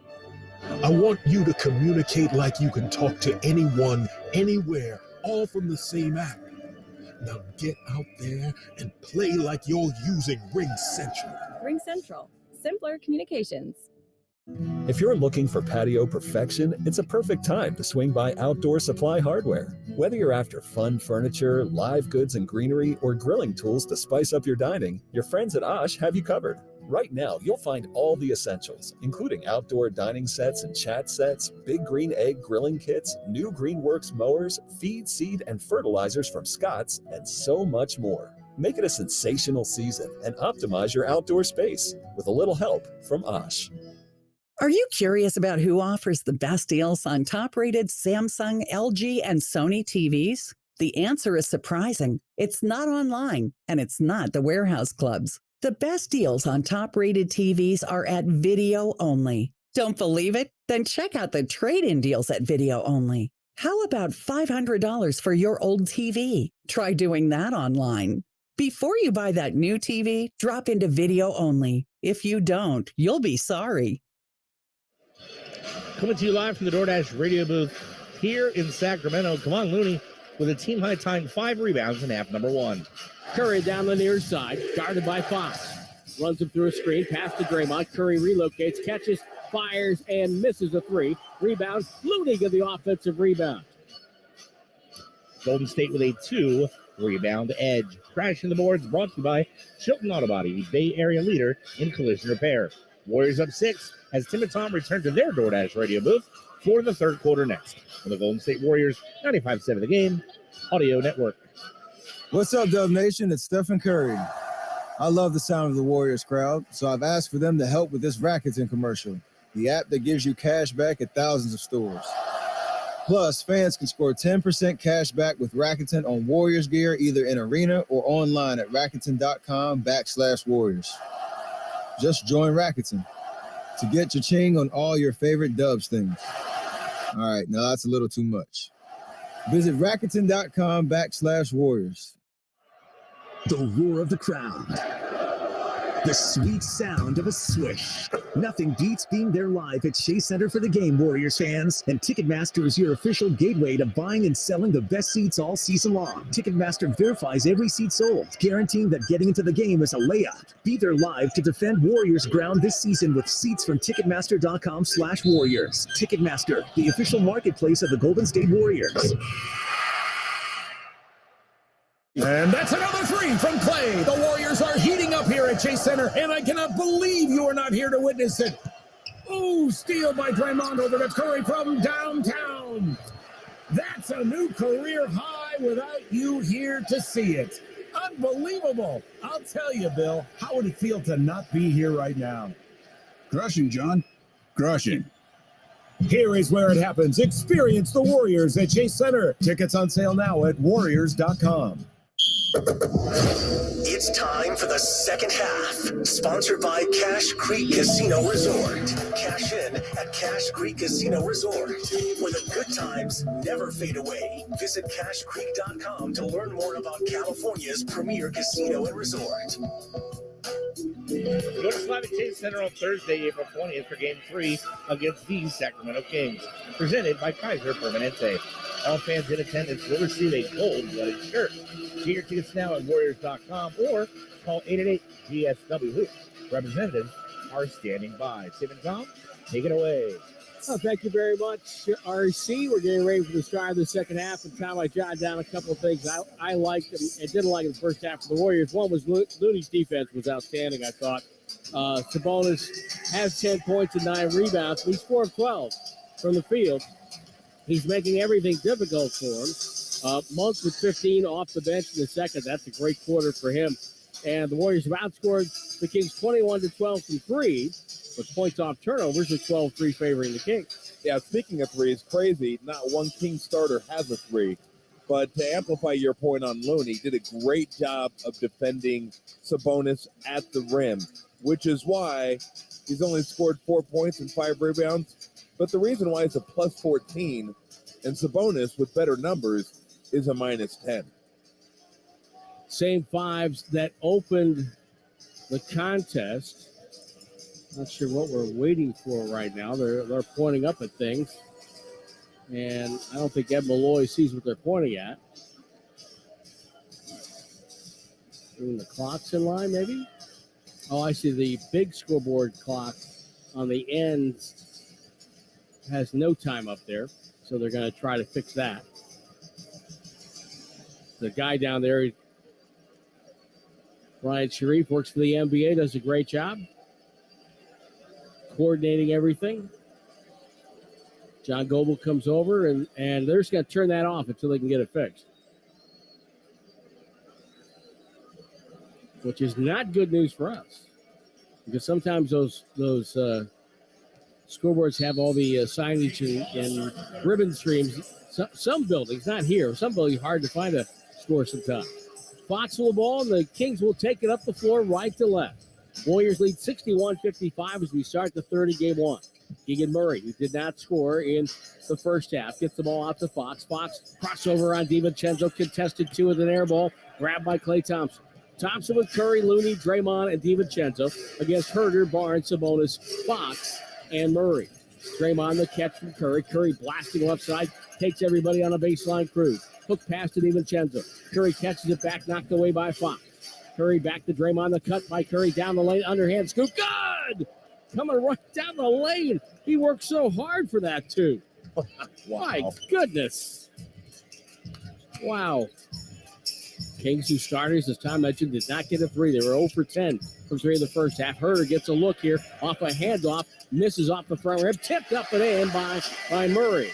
I want you to communicate like you can talk to anyone, anywhere, all from the same app. Now get out there and play like you're using Ring Central. Ring Central. Simpler communications. If you're looking for patio perfection, it's a perfect time to swing by Outdoor Supply Hardware. Whether you're after fun furniture, live goods and greenery, or grilling tools to spice up your dining, your friends at Osh have you covered. Right now, you'll find all the essentials, including outdoor dining sets and chat sets, big green egg grilling kits, new Greenworks mowers, feed, seed, and fertilizers from Scott's, and so much more. Make it a sensational season and optimize your outdoor space with a little help from Osh. Are you curious about who offers the best deals on top-rated Samsung, LG, and Sony TVs? The answer is surprising. It's not online, and it's not the warehouse clubs. The best deals on top-rated TVs are at Video Only. Don't believe it? Then check out the trade-in deals at Video Only. How about $500 for your old TV? Try doing that online. Before you buy that new TV, drop into Video Only. If you don't, you'll be sorry. Coming to you live from the DoorDash radio booth here in Sacramento. Kevon Looney with a team-high tying 5 rebounds in half number 1. Curry down the near side, guarded by Fox. Runs him through a screen, pass to Draymond. Curry relocates, catches, fires, and misses a 3. Rebound, Looney get the offensive rebound. Golden State with a 2-rebound edge. Crashing the boards brought to you by Chilton Auto Body, the Bay Area leader in collision repair. Warriors up 6 as Tim and Tom return to their DoorDash radio booth for the third quarter next. On the Golden State Warriors, 95.7 The Game Audio Network. What's up, Dub Nation? It's Stephen Curry. I love the sound of the Warriors crowd, so I've asked for them to help with this Rakuten commercial, the app that gives you cash back at thousands of stores. Plus, fans can score 10% cash back with Rakuten on Warriors gear, either in arena or online at Rakuten.com/Warriors. Just join Rakuten to get your ching on all your favorite Dubs things. All right, now that's a little too much. Visit Rakuten.com/Warriors. The roar of the crowd. The sweet sound of a swish. Nothing beats being there live at Chase Center for the game, Warriors fans. And Ticketmaster is your official gateway to buying and selling the best seats all season long. Ticketmaster verifies every seat sold, guaranteeing that getting into the game is a layup. Be there live to defend Warriors ground this season with seats from Ticketmaster.com/Warriors. Ticketmaster, the official marketplace of the Golden State Warriors. And that's another 3 from Clay. The Warriors are heating up here at Chase Center, and I cannot believe you are not here to witness it. Ooh, steal by Draymond over to Curry from downtown. That's a new career high without you here to see it. Unbelievable. I'll tell you, Bill, how would it feel to not be here right now? Crushing, John. Crushing. Here is where it happens. Experience the Warriors at Chase Center. Tickets on sale now at Warriors.com. It's time for the second half, sponsored by Cache Creek Casino Resort. Cash in at Cache Creek Casino Resort, where the good times never fade away. Visit CacheCreek.com to learn more about California's premier casino and resort. Go to Slavic Chase Center on Thursday, April 20th for Game 3 against the Sacramento Kings. Presented by Kaiser Permanente. All fans in attendance will receive a gold-blooded shirt. Get your tickets now at Warriors.com or call 888-GSW. Representatives are standing by. Tim and Tom, take it away. Oh, thank you very much, RC. We're getting ready for the start of the second half. And Tom, I jotted down a couple of things I liked and didn't like in the first half of the Warriors. One was Looney's defense was outstanding, I thought. Sabonis has 10 points and 9 rebounds. He's 4 of 12 from the field. He's making everything difficult for him. Monk with 15 off the bench in the second. That's a great quarter for him. And the Warriors have outscored the Kings 21-12 from 3, with points off turnovers with 12-3 favoring the Kings. Yeah, speaking of 3, it's crazy. Not one Kings starter has a 3. But to amplify your point on Looney, did a great job of defending Sabonis at the rim, which is why he's only scored 4 points and 5 rebounds. But the reason why it's a plus 14 and Sabonis with better numbers is a minus 10. Same 5s that opened the contest. Not sure what we're waiting for right now. They're pointing up at things. And I don't think Ed Malloy sees what they're pointing at. The clock's in line, maybe? Oh, I see. The big scoreboard clock on the end has no time up there, so they're going to try to fix that. The guy down there, Ryan Sharif, works for the NBA, does a great job coordinating everything. John Goble comes over, and they're just going to turn that off until they can get it fixed, which is not good news for us, because sometimes those scoreboards have all the signage and ribbon streams. Some buildings, not here, some buildings hard to find a score sometimes. Fox will ball, and the Kings will take it up the floor right to left. Warriors lead 61-55 as we start the third of game one. Keegan Murray, who did not score in the first half, gets the ball out to Fox. Fox crossover on DiVincenzo, contested two with an air ball, grabbed by Klay Thompson. Thompson with Curry, Looney, Draymond, and DiVincenzo against Herter, Barnes, Sabonis, Fox, and Murray. Draymond the catch from Curry. Curry blasting left side, takes everybody on a baseline cruise. Hook pass to DiVincenzo. Curry catches it back, knocked away by Fox. Curry back to Draymond, the cut by Curry down the lane, underhand scoop. Good! Coming right down the lane. He worked so hard for that, too. Wow. My goodness. Wow. Kings, who starters, as Tom mentioned, did not get a three. They were 0 for 10 from three in the first half. Herter gets a look here off a handoff, misses off the front rim, tipped up and in by Murray.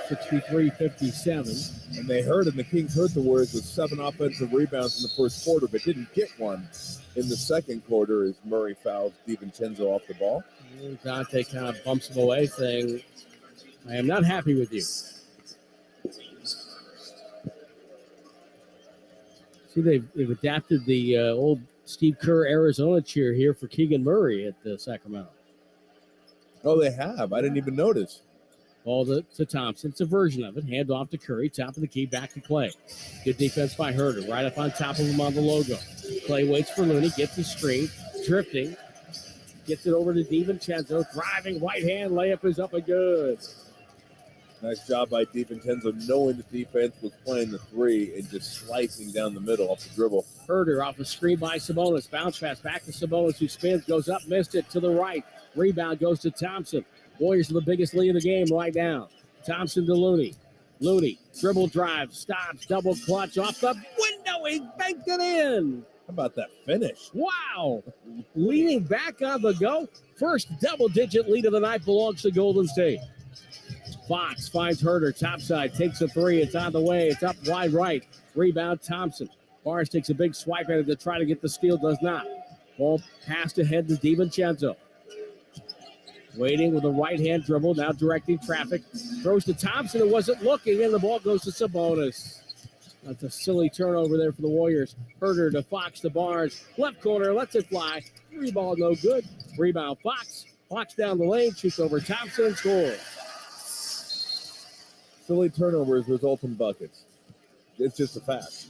63-57. And they heard, and the Kings heard the Warriors with 7 offensive rebounds in the first quarter, but didn't get one in the second quarter as Murray fouls DiVincenzo off the ball. Dante kind of bumps him away, saying, I am not happy with you. See, they've adapted the old Steve Kerr Arizona cheer here for Keegan Murray at Sacramento. Oh, they have? I didn't even notice. Ball to Thompson. It's a version of it. Hand off to Curry. Top of the key. Back to Klay. Good defense by Herter. Right up on top of him on the logo. Klay waits for Looney. Gets the screen. Drifting. Gets it over to DiVincenzo. Driving right hand. Layup is up and good. Nice job by DiVincenzo, knowing the defense was playing the three and just slicing down the middle off the dribble. Herter off a screen by Sabonis. Bounce pass back to Sabonis, who spins. Goes up. Missed it to the right. Rebound goes to Thompson. Warriors are the biggest lead of the game right now. Thompson to Looney. Looney, dribble drive, stops, double clutch off the window. He banked it in. How about that finish? Wow. Leaning back on the go. First double-digit lead of the night belongs to Golden State. Fox finds Herter, topside, takes a three. It's on the way. It's up wide right. Rebound, Thompson. Barnes takes a big swipe at it to try to get the steal, does not. Ball passed ahead to DiVincenzo. Waiting with a right-hand dribble, now directing traffic. Throws to Thompson, who wasn't looking, and the ball goes to Sabonis. That's a silly turnover there for the Warriors. Herter to Fox to Barnes. Left corner, lets it fly. Three ball, no good. Rebound, Fox. Fox down the lane, shoots over Thompson and scores. Silly turnovers result in buckets. It's just a fact.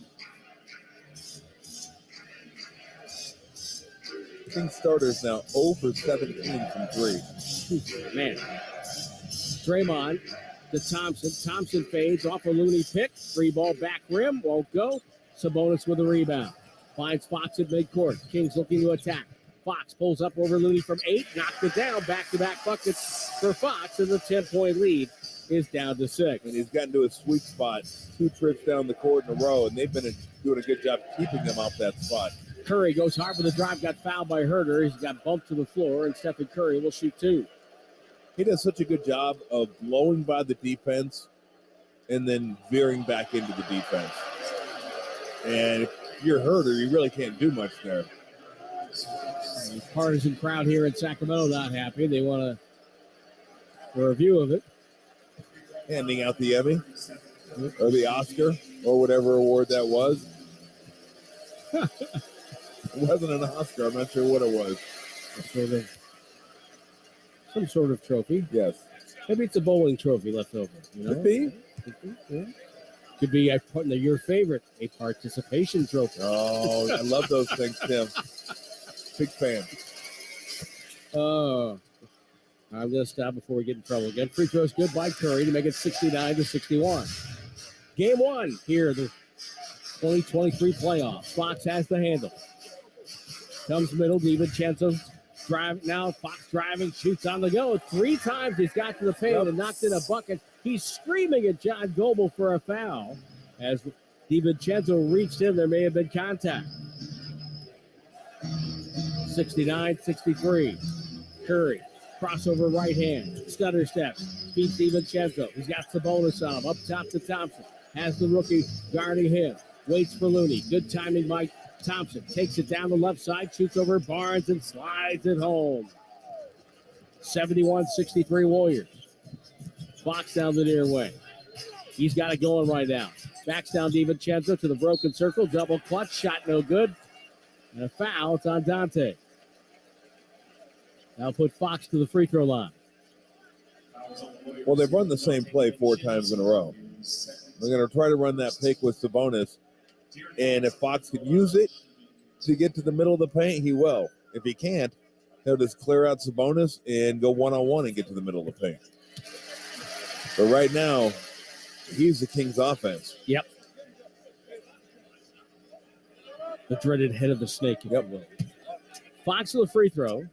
Kings starters now 0 for 17 from three. Man. Draymond to Thompson. Thompson fades off a Looney pick. Free ball back rim. Won't go. Sabonis with a rebound. Finds Fox at midcourt. Kings looking to attack. Fox pulls up over Looney from 8. Knocked it down. Back-to-back buckets for Fox. And the 10-point lead is down to 6. And he's gotten to a sweet spot. 2 trips down the court in a row. And they've been doing a good job keeping him off that spot. Curry goes hard for the drive, got fouled by Herter. He's got bumped to the floor, and Stephen Curry will shoot 2. He does such a good job of blowing by the defense and then veering back into the defense. And if you're Herter, you really can't do much there. The partisan crowd here in Sacramento not happy. They want a review of it. Handing out the Emmy or the Oscar or whatever award that was. It wasn't an Oscar. I'm not sure what it was. Some sort of trophy. Yes. Maybe it's a bowling trophy left over. You know? Could be. Yeah. Could be your favorite, a participation trophy. Oh, I love those things, Tim. Big fan. Oh. I'm going to stop before we get in trouble again. Free throws good by Curry to make it 69-61. Game one here. The 2023 playoffs. Fox has the handle. Comes middle, DiVincenzo drive now. Fox driving, shoots on the go. 3 times he's got to the paint and knocked in a bucket. He's screaming at John Goble for a foul. As DiVincenzo reached in, there may have been contact. 69-63. Curry, crossover right hand, stutter steps, beats DiVincenzo. He's got Sabonis on him, up top to Thompson. Has the rookie guarding him. Waits for Looney. Good timing by Thompson. Takes it down the left side, shoots over Barnes and slides it home. 71-63 Warriors. Fox down the near wing. He's got it going right now. Backs down DiVincenzo to the broken circle. Double clutch. Shot no good. And a foul. It's on Dante. Now put Fox to the free throw line. Well, they've run the same play 4 times in a row. They're going to try to run that pick with Sabonis. And if Fox can use it to get to the middle of the paint, he will. If he can't, he'll just clear out Sabonis and go one-on-one and get to the middle of the paint. But right now, he's the Kings' offense. Yep. The dreaded head of the snake. Yep. Fox with the free throw.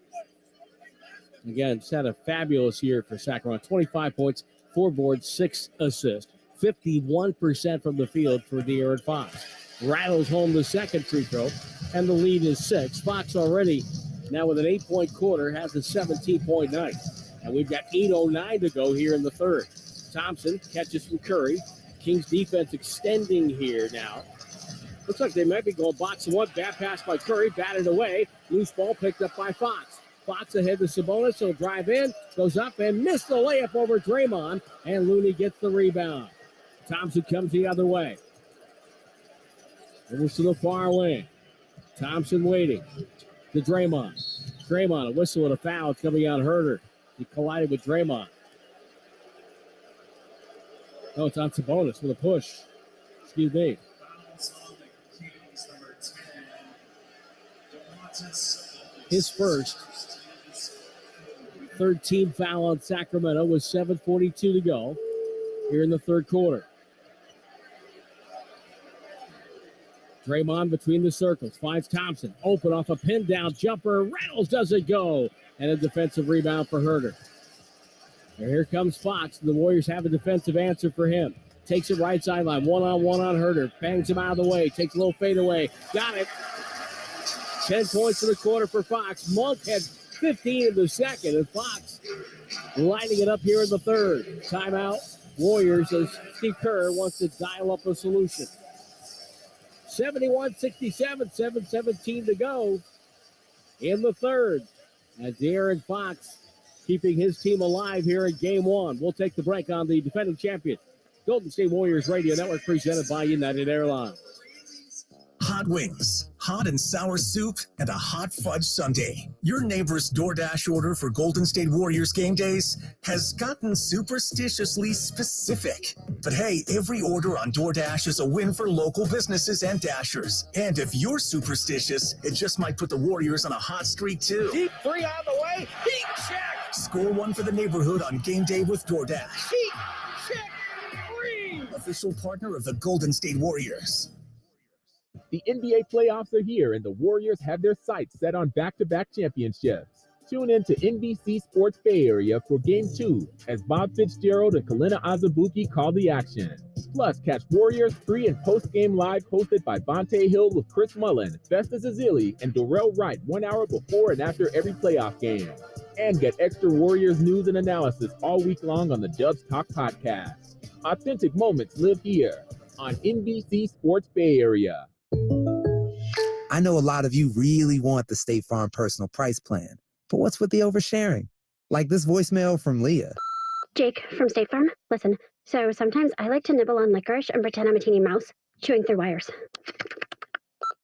Again, it's had a fabulous year for Sacramento. 25 points, 4 boards, 6 assists. 51% from the field for De'Aaron Fox. Rattles home the second free throw, and the lead is 6. Fox already, now with an 8-point quarter, has a 17-point night. And we've got 8:09 to go here in the third. Thompson catches from Curry. Kings defense extending here now. Looks like they might be going box and one. Bad pass by Curry, batted away. Loose ball picked up by Fox. Fox ahead to Sabonis. He'll drive in, goes up and missed the layup over Draymond. And Looney gets the rebound. Thompson comes the other way. Moves to the far wing. Thompson waiting to Draymond. Draymond, a whistle and a foul coming on Herter. He collided with Draymond. Oh, it's on Sabonis with a push. Excuse me. His first. Third team foul on Sacramento with 7:42 to go here in the third quarter. Draymond between the circles, finds Thompson. Open off a pin down jumper. Reynolds doesn't go. And a defensive rebound for Herter. And here comes Fox. The Warriors have a defensive answer for him. Takes it right sideline. One-on-one on Herter. Bangs him out of the way. Takes a little fadeaway. Got it. 10 points in the quarter for Fox. Monk had 15 in the second. And Fox lighting it up here in the third. Timeout. Warriors as Steve Kerr wants to dial up a solution. 71-67, 7:17 to go in the third. And De'Aaron Fox keeping his team alive here in game one. We'll take the break on the defending champion, Golden State Warriors Radio Network, presented by United Airlines. Hot wings, hot and sour soup, and a hot fudge sundae. Your neighbor's DoorDash order for Golden State Warriors game days has gotten superstitiously specific. But hey, every order on DoorDash is a win for local businesses and Dashers. And if you're superstitious, it just might put the Warriors on a hot streak too. Deep three on the way. Heat check. Score one for the neighborhood on game day with DoorDash. Heat check. Three. Official partner of the Golden State Warriors. The NBA playoffs are here, and the Warriors have their sights set on back-to-back championships. Tune in to NBC Sports Bay Area for Game 2 as Bob Fitzgerald and Kalina Azubuike call the action. Plus, catch Warriors pre- and post-game live hosted by Vontae Hill with Chris Mullin, Festus Ezeli, and Darrell Wright 1 hour before and after every playoff game. And get extra Warriors news and analysis all week long on the Dubs Talk podcast. Authentic moments live here on NBC Sports Bay Area. I know a lot of you really want the State Farm personal price plan, but what's with the oversharing? Like this voicemail from Leah. Jake from State Farm. Listen, so sometimes I like to nibble on licorice and pretend I'm a teeny mouse, chewing through wires.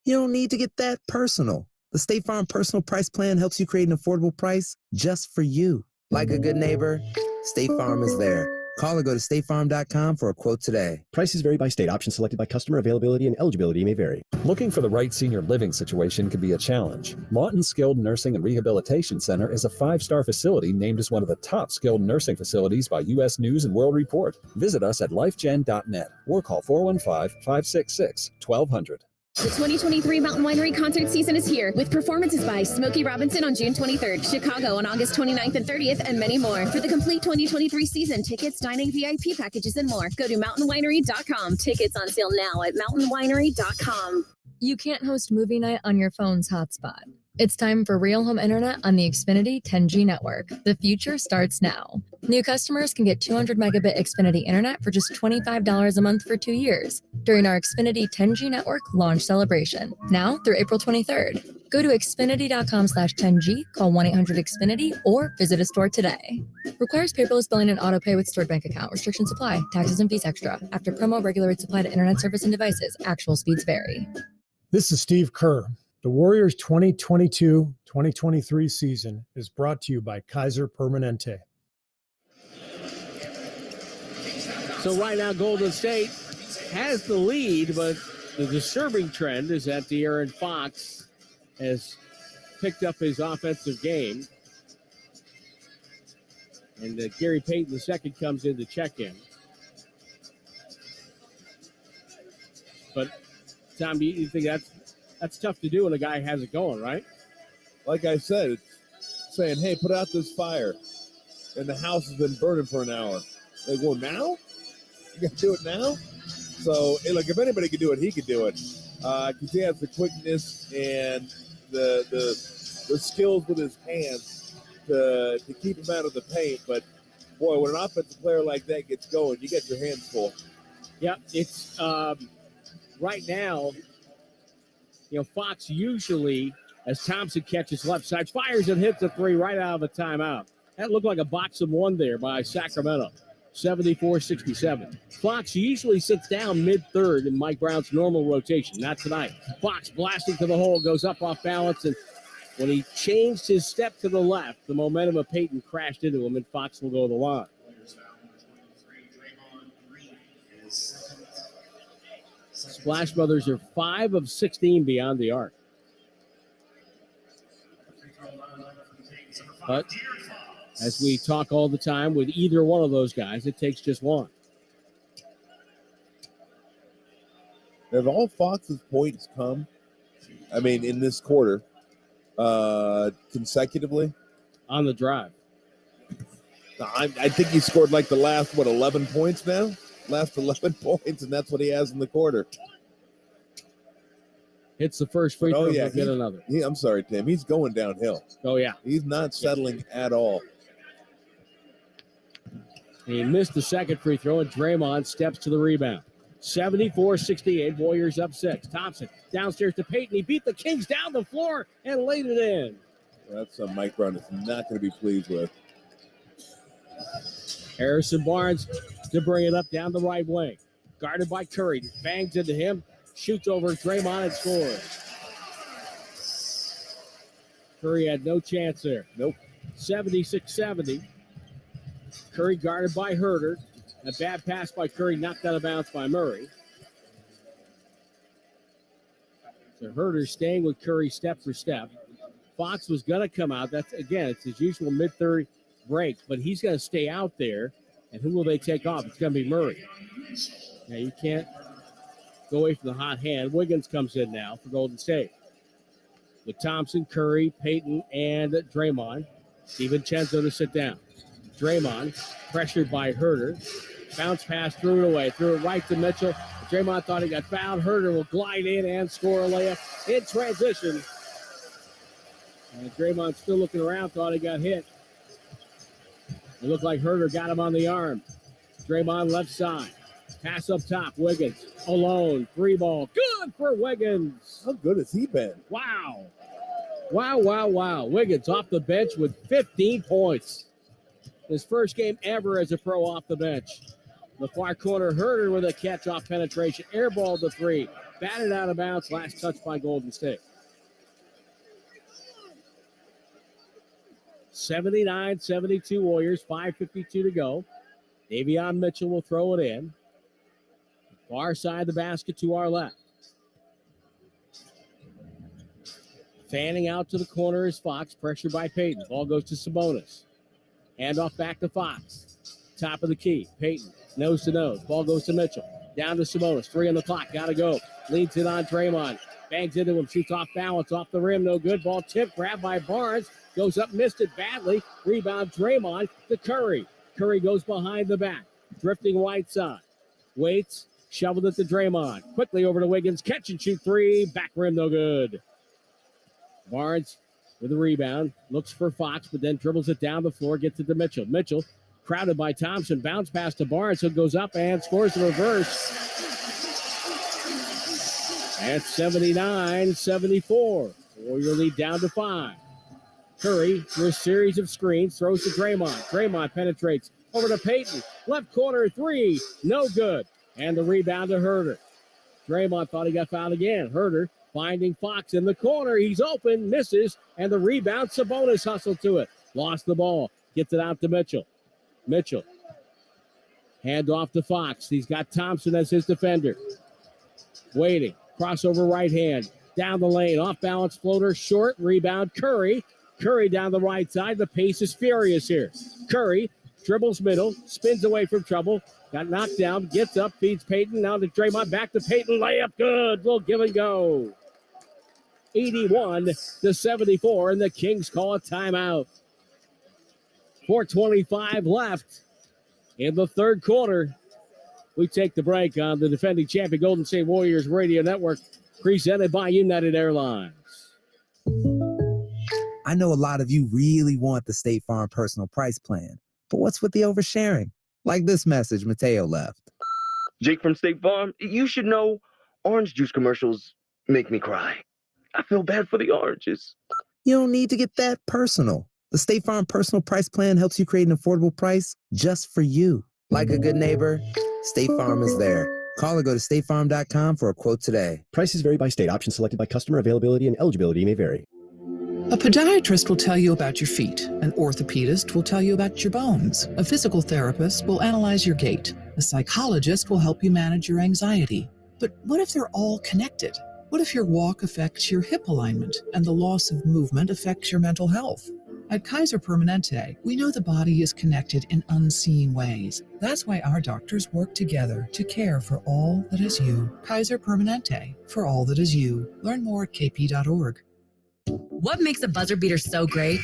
You don't need to get that personal. The State Farm personal price plan helps you create an affordable price just for you. Like a good neighbor, State Farm is there. Call or go to statefarm.com for a quote today. Prices vary by state. Options selected by customer. Availability and eligibility may vary. Looking for the right senior living situation can be a challenge. Lawton Skilled Nursing and Rehabilitation Center is a 5-star facility named as one of the top skilled nursing facilities by U.S. News and World Report. Visit us at lifegen.net or call 415-566-1200. The 2023 Mountain Winery concert season is here with performances by Smokey Robinson on June 23rd, Chicago on August 29th and 30th, and many more. For the complete 2023 season, tickets, dining, VIP packages, and more, go to mountainwinery.com. Tickets on sale now at mountainwinery.com. You can't host movie night on your phone's hotspot. It's time for real home internet on the Xfinity 10G network. The future starts now. New customers can get 200 megabit Xfinity internet for just $25 a month for 2 years during our Xfinity 10G network launch celebration, now through April 23rd. Go to xfinity.com/10G, call 1-800-XFINITY, or visit a store today. Requires paperless billing and auto pay with stored bank account. Restrictions apply. Taxes and fees extra. After promo, regular rates apply to internet service and devices. Actual speeds vary. This is Steve Kerr. The Warriors 2022-2023 season is brought to you by Kaiser Permanente. So right now, Golden State has the lead, but the disturbing trend is that De'Aaron Fox has picked up his offensive game. And Gary Payton II comes in to check in. But, Tom, you think that's tough to do when a guy has it going, right? Like I said, it's saying, hey, put out this fire. And the house has been burning for an hour. They go, now? You got to do it now? So, hey, look, if anybody could do it, he could do it. Because he has the quickness and the skills with his hands to keep him out of the paint. But, boy, when an offensive player like that gets going, you get your hands full. Yep, it's right now, Fox usually, as Thompson catches left side, fires and hits a three right out of a timeout. That looked like a box of one there by Sacramento, 74-67. Fox usually sits down mid-third in Mike Brown's normal rotation. Not tonight. Fox blasting to the hole, goes up off balance, and when he changed his step to the left, the momentum of Payton crashed into him, and Fox will go to the line. Splash Brothers are 5 of 16 beyond the arc. But as we talk all the time with either one of those guys, it takes just one. Have all Fox's points come, in this quarter, consecutively? On the drive. I think he scored like the last, 11 points now? Last 11 points, and that's what he has in the quarter. Hits the first free throw, get another. I'm sorry, Tim. He's going downhill. Oh, yeah. He's not settling at all. He missed the second free throw, and Draymond steps to the rebound. 74-68, Warriors up 6. Thompson downstairs to Payton. He beat the Kings down the floor and laid it in. That's something Mike Brown is not going to be pleased with. Harrison Barnes to bring it up down the right wing. Guarded by Curry. Bangs into him. Shoots over Draymond and scores. Curry had no chance there. Nope. 76-70. Curry guarded by Herter. A bad pass by Curry, knocked out of bounds by Murray. So Herter staying with Curry step for step. Fox was going to come out. That's, again, it's his usual mid-30 break, but he's going to stay out there. And who will they take off? It's going to be Murray. Now, you can't go away from the hot hand. Wiggins comes in now for Golden State. With Thompson, Curry, Payton, and Draymond. DiVincenzo to sit down. Draymond, pressured by Herter. Bounce pass, threw it away. Threw it right to Mitchell. Draymond thought he got fouled. Herter will glide in and score a layup in transition. And Draymond still looking around, thought he got hit. It looked like Herter got him on the arm. Draymond left side. Pass up top. Wiggins alone. Three ball. Good for Wiggins. How good has he been? Wow. Wow. Wiggins off the bench with 15 points. His first game ever as a pro off the bench. The far corner, Herter with a catch off penetration. Airball to three. Batted out of bounds. Last touch by Golden State. 79-72 Warriors. 5:52 to go. Davion Mitchell will throw it in. Far side of the basket to our left. Fanning out to the corner is Fox, pressured by Payton. Ball goes to Sabonis. Handoff back to Fox. Top of the key. Payton, nose to nose. Ball goes to Mitchell. Down to Sabonis. 3 on the clock. Got to go. Leads it on Draymond. Bangs into him. Shoots off balance. Off the rim. No good. Ball tipped. Grabbed by Barnes. Goes up. Missed it badly. Rebound Draymond to Curry. Curry goes behind the back. Drifting right side. Waits. Shoveled it to Draymond. Quickly over to Wiggins. Catch and shoot 3. Back rim. No good. Barnes with a rebound. Looks for Fox, but then dribbles it down the floor. Gets it to Mitchell. Mitchell crowded by Thompson. Bounce pass to Barnes, who goes up and scores the reverse. At 79-74. Warrior lead down to 5. Curry, through a series of screens, throws to Draymond. Draymond penetrates over to Payton. Left corner 3. No good. And the rebound to Herter. Draymond thought he got fouled again. Herter finding Fox in the corner. He's open, misses, and the rebound. Sabonis hustled to it. Lost the ball. Gets it out to Mitchell. Mitchell. Hand off to Fox. He's got Thompson as his defender. Waiting. Crossover right hand. Down the lane. Off balance floater. Short. Rebound. Curry. Curry down the right side. The pace is furious here. Curry dribbles middle. Spins away from trouble. Got knocked down. Gets up. Feeds Payton. Now to Draymond. Back to Payton. Layup. Good. Little give and go. 81-74. And the Kings call a timeout. 4:25 left in the third quarter. We take the break on the defending champion Golden State Warriors Radio Network, presented by United Airlines. I know a lot of you really want the State Farm personal price plan, but what's with the oversharing? Like this message Mateo left. Jake from State Farm, you should know orange juice commercials make me cry. I feel bad for the oranges. You don't need to get that personal. The State Farm personal price plan helps you create an affordable price just for you. Like a good neighbor, State Farm is there. Call or go to statefarm.com for a quote today. Prices vary by state. Options selected by customer. Availability and eligibility may vary. A podiatrist will tell you about your feet. An orthopedist will tell you about your bones. A physical therapist will analyze your gait. A psychologist will help you manage your anxiety. But what if they're all connected? What if your walk affects your hip alignment and the loss of movement affects your mental health? At Kaiser Permanente, we know the body is connected in unseen ways. That's why our doctors work together to care for all that is you. Kaiser Permanente, for all that is you. Learn more at kp.org. What makes a buzzer beater so great?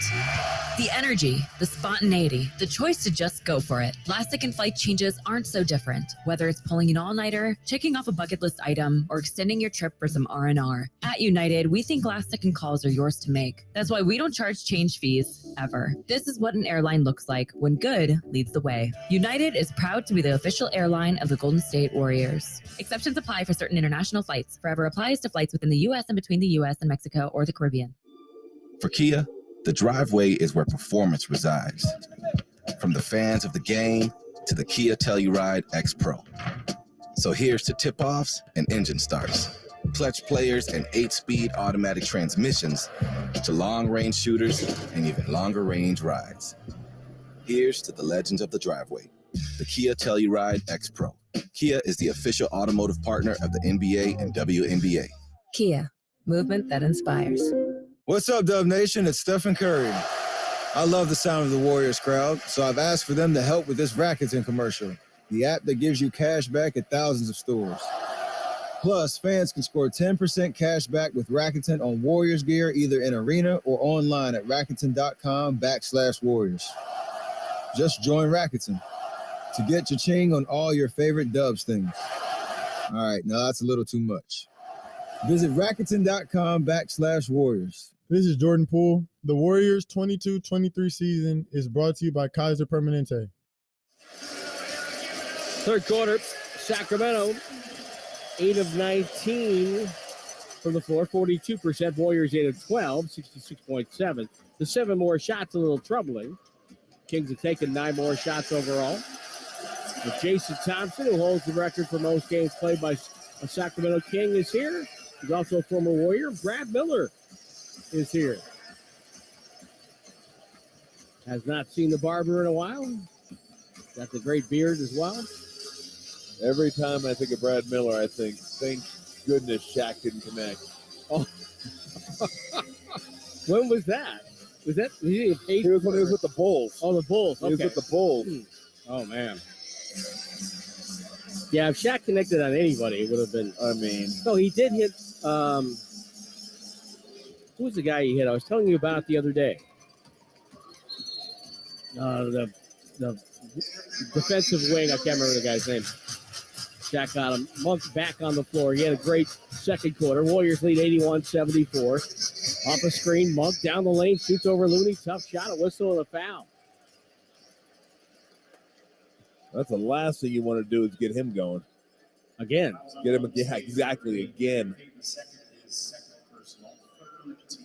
The energy, the spontaneity, the choice to just go for it. Lastic and flight changes aren't so different. Whether it's pulling an all-nighter, checking off a bucket list item, or extending your trip for some R&R. At United, we think Lastic and calls are yours to make. That's why we don't charge change fees, ever. This is what an airline looks like when good leads the way. United is proud to be the official airline of the Golden State Warriors. Exceptions apply for certain international flights. Forever applies to flights within the U.S. and between the U.S. and Mexico or the Caribbean. For Kia, the driveway is where performance resides. From the fans of the game to the Kia Telluride X Pro. So here's to tip-offs and engine starts, clutch players and 8-speed automatic transmissions, to long-range shooters and even longer-range rides. Here's to the legends of the driveway, the Kia Telluride X Pro. Kia is the official automotive partner of the NBA and WNBA. Kia, movement that inspires. What's up, Dub Nation? It's Stephen Curry. I love the sound of the Warriors crowd, so I've asked for them to help with this Rakuten commercial, the app that gives you cash back at thousands of stores. Plus, fans can score 10% cash back with Rakuten on Warriors gear, either in arena or online at Rakuten.com/Warriors. Just join Rakuten to get cha-ching on all your favorite Dubs things. All right, now that's a little too much. Visit Rakuten.com/Warriors. This is Jordan Poole. The Warriors 22-23 season is brought to you by Kaiser Permanente. Third quarter, Sacramento, 8 of 19 from the floor, 42%. Warriors 8 of 12, 66.7. The 7 more shots, a little troubling. Kings have taken 9 more shots overall. With Jason Thompson, who holds the record for most games played by a Sacramento King, is here. He's also a former Warrior. Brad Miller is here. Has not seen the barber in a while. Got the great beard as well. Every time I think of Brad Miller, I think, thank goodness Shaq didn't connect. Oh. When was that? Was he He was when he was with the Bulls. Oh, the Bulls. He was with the Bulls. Oh, man. Yeah, if Shaq connected on anybody, it would have been. I mean. No, he did hit. Who was the guy he hit? I was telling you about it the other day. The defensive wing. I can't remember the guy's name. Shaq got him. Monk back on the floor. He had a great second quarter. Warriors lead 81-74. Off a screen, Monk down the lane, shoots over Looney. Tough shot, a whistle and a foul. That's the last thing you want to do is get him going. Again. Get him, yeah, exactly, again.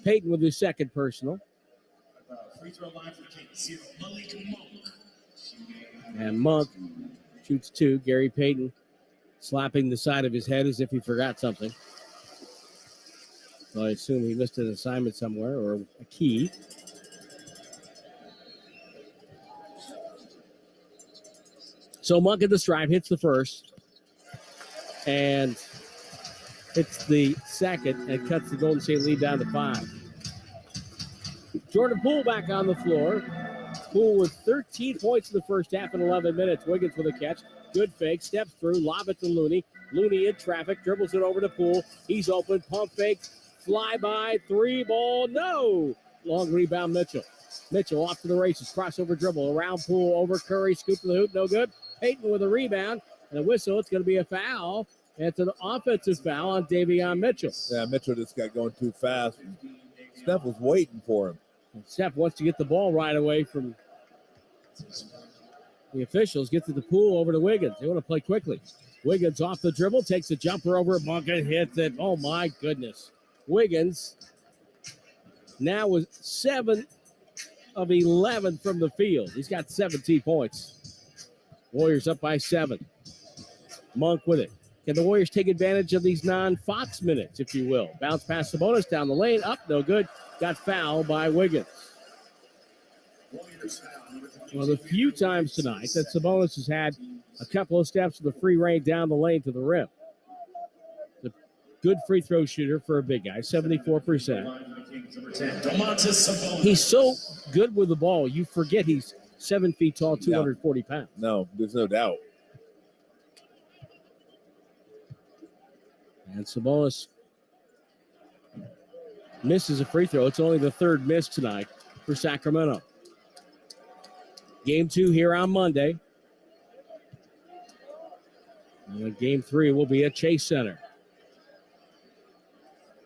Payton with his second personal. And Monk shoots two. Gary Payton slapping the side of his head as if he forgot something. So I assume he missed an assignment somewhere or a key. So Monk at the stripe hits the first and hits the second and cuts the Golden State lead down to 5. Jordan Poole back on the floor. Poole with 13 points in the first half in 11 minutes. Wiggins with a catch. Good fake. Steps through. Lob it to Looney. Looney in traffic. Dribbles it over to Poole. He's open. Pump fake. Fly by. 3 ball. No. Long rebound Mitchell. Mitchell off to the races. Crossover dribble. Around Poole. Over Curry. Scoop to the hoop. No good. Payton with a rebound. And a whistle. It's going to be a foul. And it's an offensive foul on Davion Mitchell. Yeah, Mitchell just got going too fast. Steph was waiting for him. Steph wants to get the ball right away from the officials. Gets to the Pool over to Wiggins. They want to play quickly. Wiggins off the dribble, takes a jumper over Monk and hits it. Oh, my goodness. Wiggins now with 7 of 11 from the field. He's got 17 points. Warriors up by 7. Monk with it. Can the Warriors take advantage of these non-Fox minutes, if you will? Bounce past Sabonis down the lane. Up, no good. Got fouled by Wiggins. One of the few times tonight that Sabonis has had a couple of steps with a free reign down the lane to the rim. The good free throw shooter for a big guy, 74%. He's so good with the ball, you forget he's 7 feet tall, 240 pounds. No, there's no doubt. And Sabonis misses a free throw. It's only the third miss tonight for Sacramento. Game 2 here on Monday. And game 3 will be at Chase Center.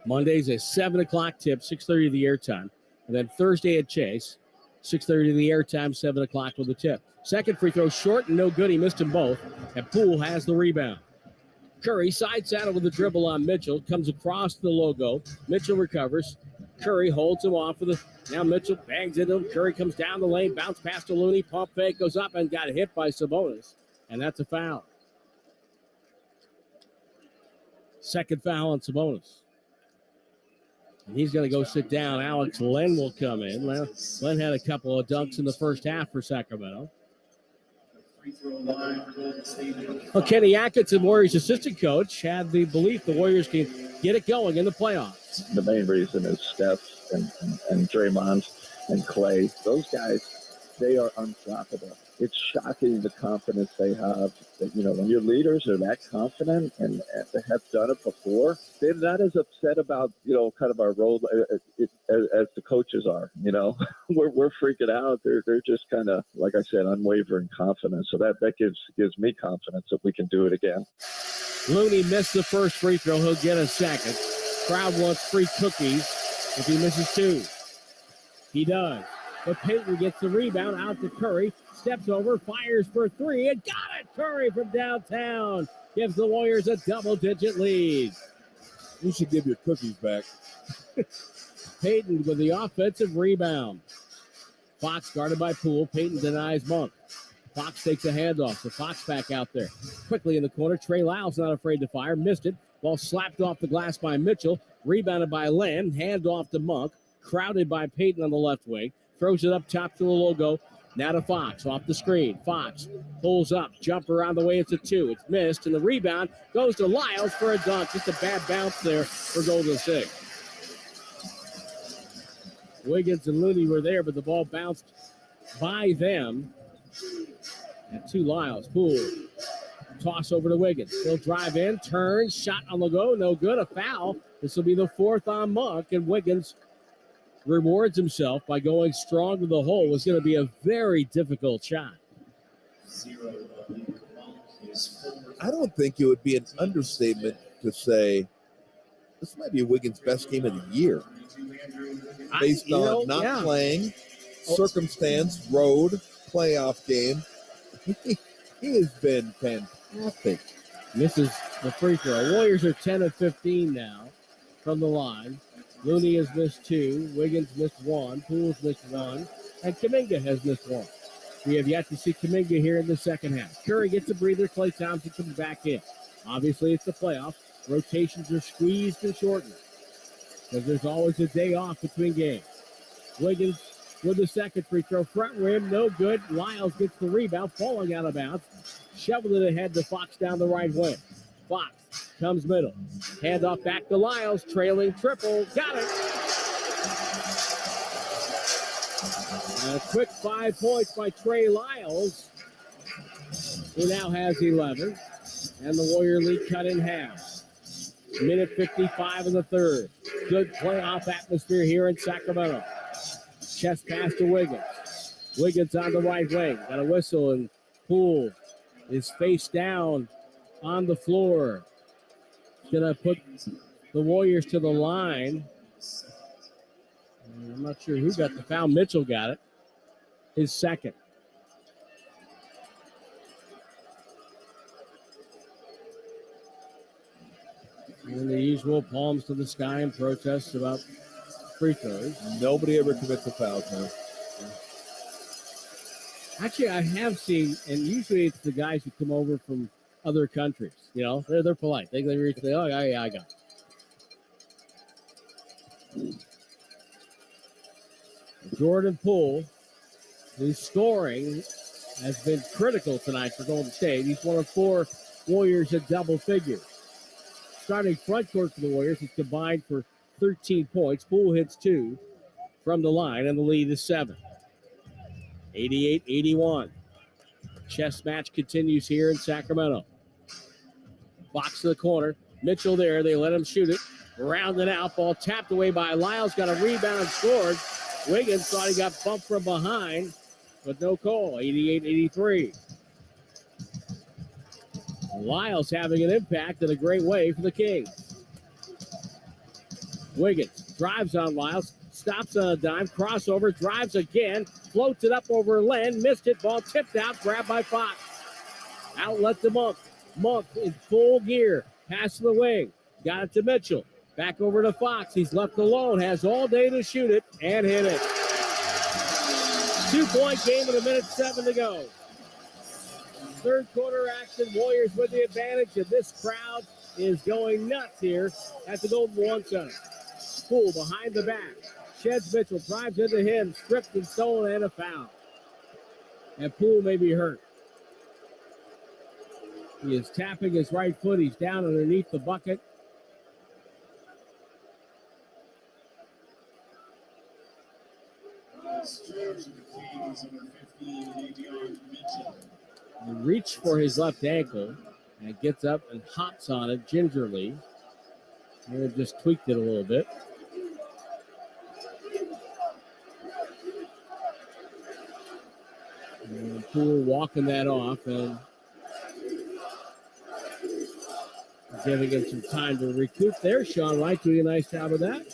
Monday's a 7 o'clock tip, 6:30 the airtime. And then Thursday at Chase, 6:30 the airtime, 7 o'clock with the tip. Second free throw short and no good. He missed them both. And Poole has the rebound. Curry side saddle with the dribble on Mitchell. Comes across the logo. Mitchell recovers. Curry holds him off with the. Now Mitchell bangs into him. Curry comes down the lane. Bounce past to Looney. Pump fake goes up and got hit by Sabonis. And that's a foul. Second foul on Sabonis. And he's going to go sit down. Alex Len will come in. Len had a couple of dunks in the first half for Sacramento. Well, Kenny Atkinson, Warriors assistant coach, had the belief the Warriors can get it going in the playoffs. The main reason is Steph and Draymond and Clay. Those guys, they are unstoppable. It's shocking the confidence they have. That, you know, when your leaders are that confident and they have done it before, they're not as upset about, you know, kind of our role as the coaches are. You know, we're freaking out. They're just kind of, like I said, unwavering confidence. So that gives me confidence that we can do it again. Looney missed the first free throw. He'll get a second. Crowd wants free cookies if he misses 2. He does. But Payton gets the rebound out to Curry. Steps over, fires for 3, and got it! Curry from downtown gives the Warriors a double-digit lead. You should give your cookies back. Payton with the offensive rebound. Fox guarded by Poole. Payton denies Monk. Fox takes a handoff. So Fox back out there. Quickly in the corner. Trey Lyles not afraid to fire. Missed it. Ball slapped off the glass by Mitchell. Rebounded by Len. Hand off to Monk. Crowded by Payton on the left wing. Throws it up top to the logo. Now to Fox, off the screen. Fox pulls up, jumper on the way. It's a 2. It's missed, and the rebound goes to Lyles for a dunk. Just a bad bounce there for Golden State. Wiggins and Looney were there, but the ball bounced by them. And to Lyles. Poole. Toss over to Wiggins. He'll drive in, turns, shot on the go, no good, a foul. This will be the 4th on Monk, and Wiggins rewards himself by going strong to the hole. It's going to be a very difficult shot. I don't think it would be an understatement to say this might be Wiggins' best game of the year. Based on not playing, circumstance, road, playoff game. He has been fantastic. Misses the free throw. Warriors are 10 of 15 now from the line. Looney has missed 2. Wiggins missed 1. Poole's missed 1. And Kuminga has missed 1. We have yet to see Kuminga here in the second half. Curry gets a breather. Klay Thompson comes back in. Obviously, it's the playoffs. Rotations are squeezed and shortened because there's always a day off between games. Wiggins with the second free throw. Front rim, no good. Lyles gets the rebound, falling out of bounds. Shoveled it ahead to Fox down the right wing. Fox comes middle. Handoff back to Lyles, trailing triple. Got it. A quick 5 points by Trey Lyles, who now has 11. And the Warrior lead cut in half. Minute 55 in the third. Good playoff atmosphere here in Sacramento. Chest pass to Wiggins. Wiggins on the right wing. Got a whistle, and Poole is face down on the floor. Going to put the Warriors to the line. I'm not sure who got the foul. Mitchell got it. His second. And the usual palms to the sky and protests about free throws. Nobody ever commits a foul, man. Actually, I have seen, and usually it's the guys who come over from other countries. You know, they're polite. They reach, oh, yeah, I got it. Jordan Poole, whose scoring has been critical tonight for Golden State. He's one of 4 Warriors at double figures. Starting front court for the Warriors, he's combined for 13 points. Poole hits 2 from the line, and the lead is 7. 88-81. Chess match continues here in Sacramento. Fox to the corner. Mitchell there. They let him shoot it. Rounded out. Ball tapped away by Lyles. Got a rebound and scored. Wiggins thought he got bumped from behind, but no call. 88-83. Lyles having an impact in a great way for the Kings. Wiggins drives on Lyles, stops on a dime, crossover, drives again, floats it up over Len, missed it, ball tipped out, grabbed by Fox. Outlet to Monk. Monk in full gear, pass to the wing, got it to Mitchell. Back over to Fox. He's left alone, has all day to shoot it, and hit it. 2-point game with 1:07 to go. Third quarter action, Warriors with the advantage, and this crowd is going nuts here at the Golden One Center. Poole behind the back. Sheds Mitchell, drives into him, stripped and stolen, and a foul. And Poole may be hurt. He is tapping his right foot. He's down underneath the bucket. He reached for his left ankle and gets up and hops on it gingerly. And just tweaked it a little bit. And Poole walking that off and giving him some time to recoup there. Sean Wright doing a nice job of that.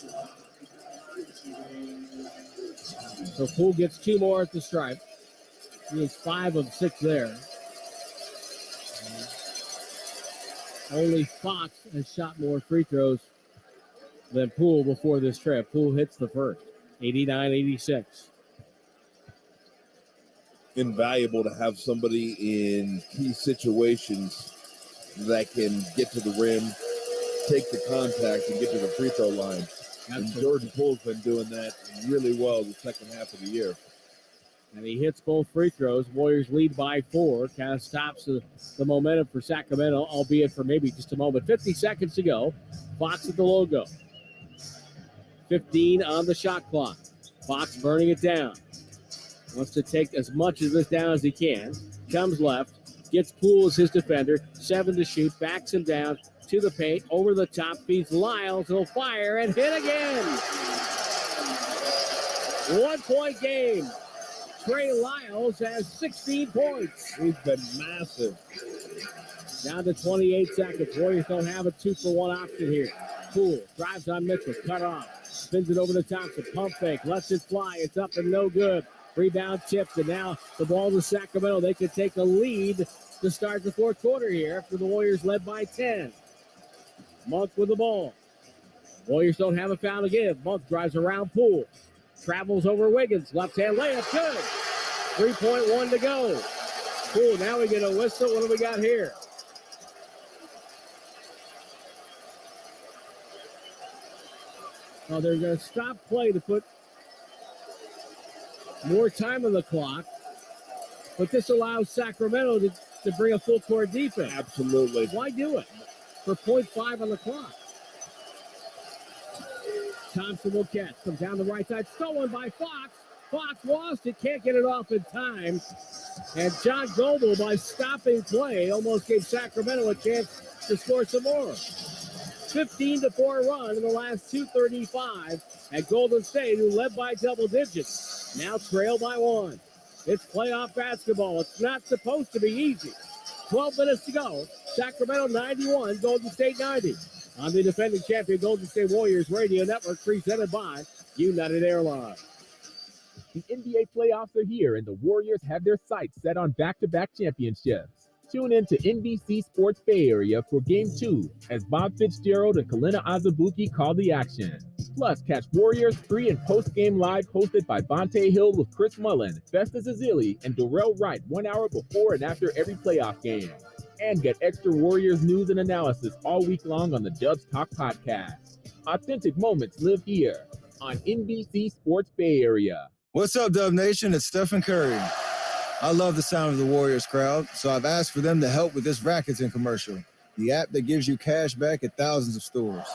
So Poole gets 2 more at the stripe. He is 5 of 6 there. Only Fox has shot more free throws than Poole before this trip. Poole hits the first, 89-86. Invaluable to have somebody in key situations that can get to the rim, take the contact, and get to the free throw line. And Jordan Poole's been doing that really well the second half of the year. And he hits both free throws. Warriors lead by 4. Kind of stops the momentum for Sacramento, albeit for maybe just a moment. 50 seconds to go. Fox at the logo. 15 on the shot clock. Fox burning it down. Wants to take as much of this down as he can. Comes left. Gets Poole as his defender. 7 to shoot. Backs him down to the paint. Over the top. Feeds Lyles. He'll fire and hit again. 1-point game. Trey Lyles has 16 points. He's been massive. Down to 28 seconds. Warriors don't have a 2-for-1 option here. Poole drives on Mitchell. Cut off. Spins it over the top. The pump fake. Lets it fly. It's up and no good. Rebound tipped. And now the ball to Sacramento. They could take a lead to start the fourth quarter here after the Warriors led by 10. Monk with the ball. Warriors don't have a foul to give. Monk drives around Poole. Travels over Wiggins. Left-hand layup. Good. 3.1 to go. Poole, now we get a whistle. What do we got here? Well, they're going to stop play to put more time on the clock. But this allows Sacramento to bring a full court defense. Absolutely. Why do it? For 0.5 on the clock. Thompson will catch. Comes down the right side. Stolen by Fox. Fox lost it. Can't get it off in time. And John Goebel, by stopping play, almost gave Sacramento a chance to score some more. 15-4 run in the last 2:35 at Golden State, who led by double digits. Now trail by 1. It's playoff basketball. It's not supposed to be easy. 12 minutes to go. Sacramento 91, Golden State 90. On the defending champion Golden State Warriors Radio Network, presented by United Airlines. The NBA playoffs are here, and the Warriors have their sights set on back-to-back championships. Tune in to NBC Sports Bay Area for Game 2 as Bob Fitzgerald and Kalina Azubuike call the action. Plus, catch Warriors pre- and post-game live hosted by Vontae Hill with Chris Mullen, Festus Ezeli, and Darrell Wright 1 hour before and after every playoff game. And get extra Warriors news and analysis all week long on the Dubs Talk podcast. Authentic moments live here on NBC Sports Bay Area. What's up, Dub Nation? It's Stephen Curry. I love the sound of the Warriors crowd, so I've asked for them to help with this Rakuten commercial, the app that gives you cash back at thousands of stores.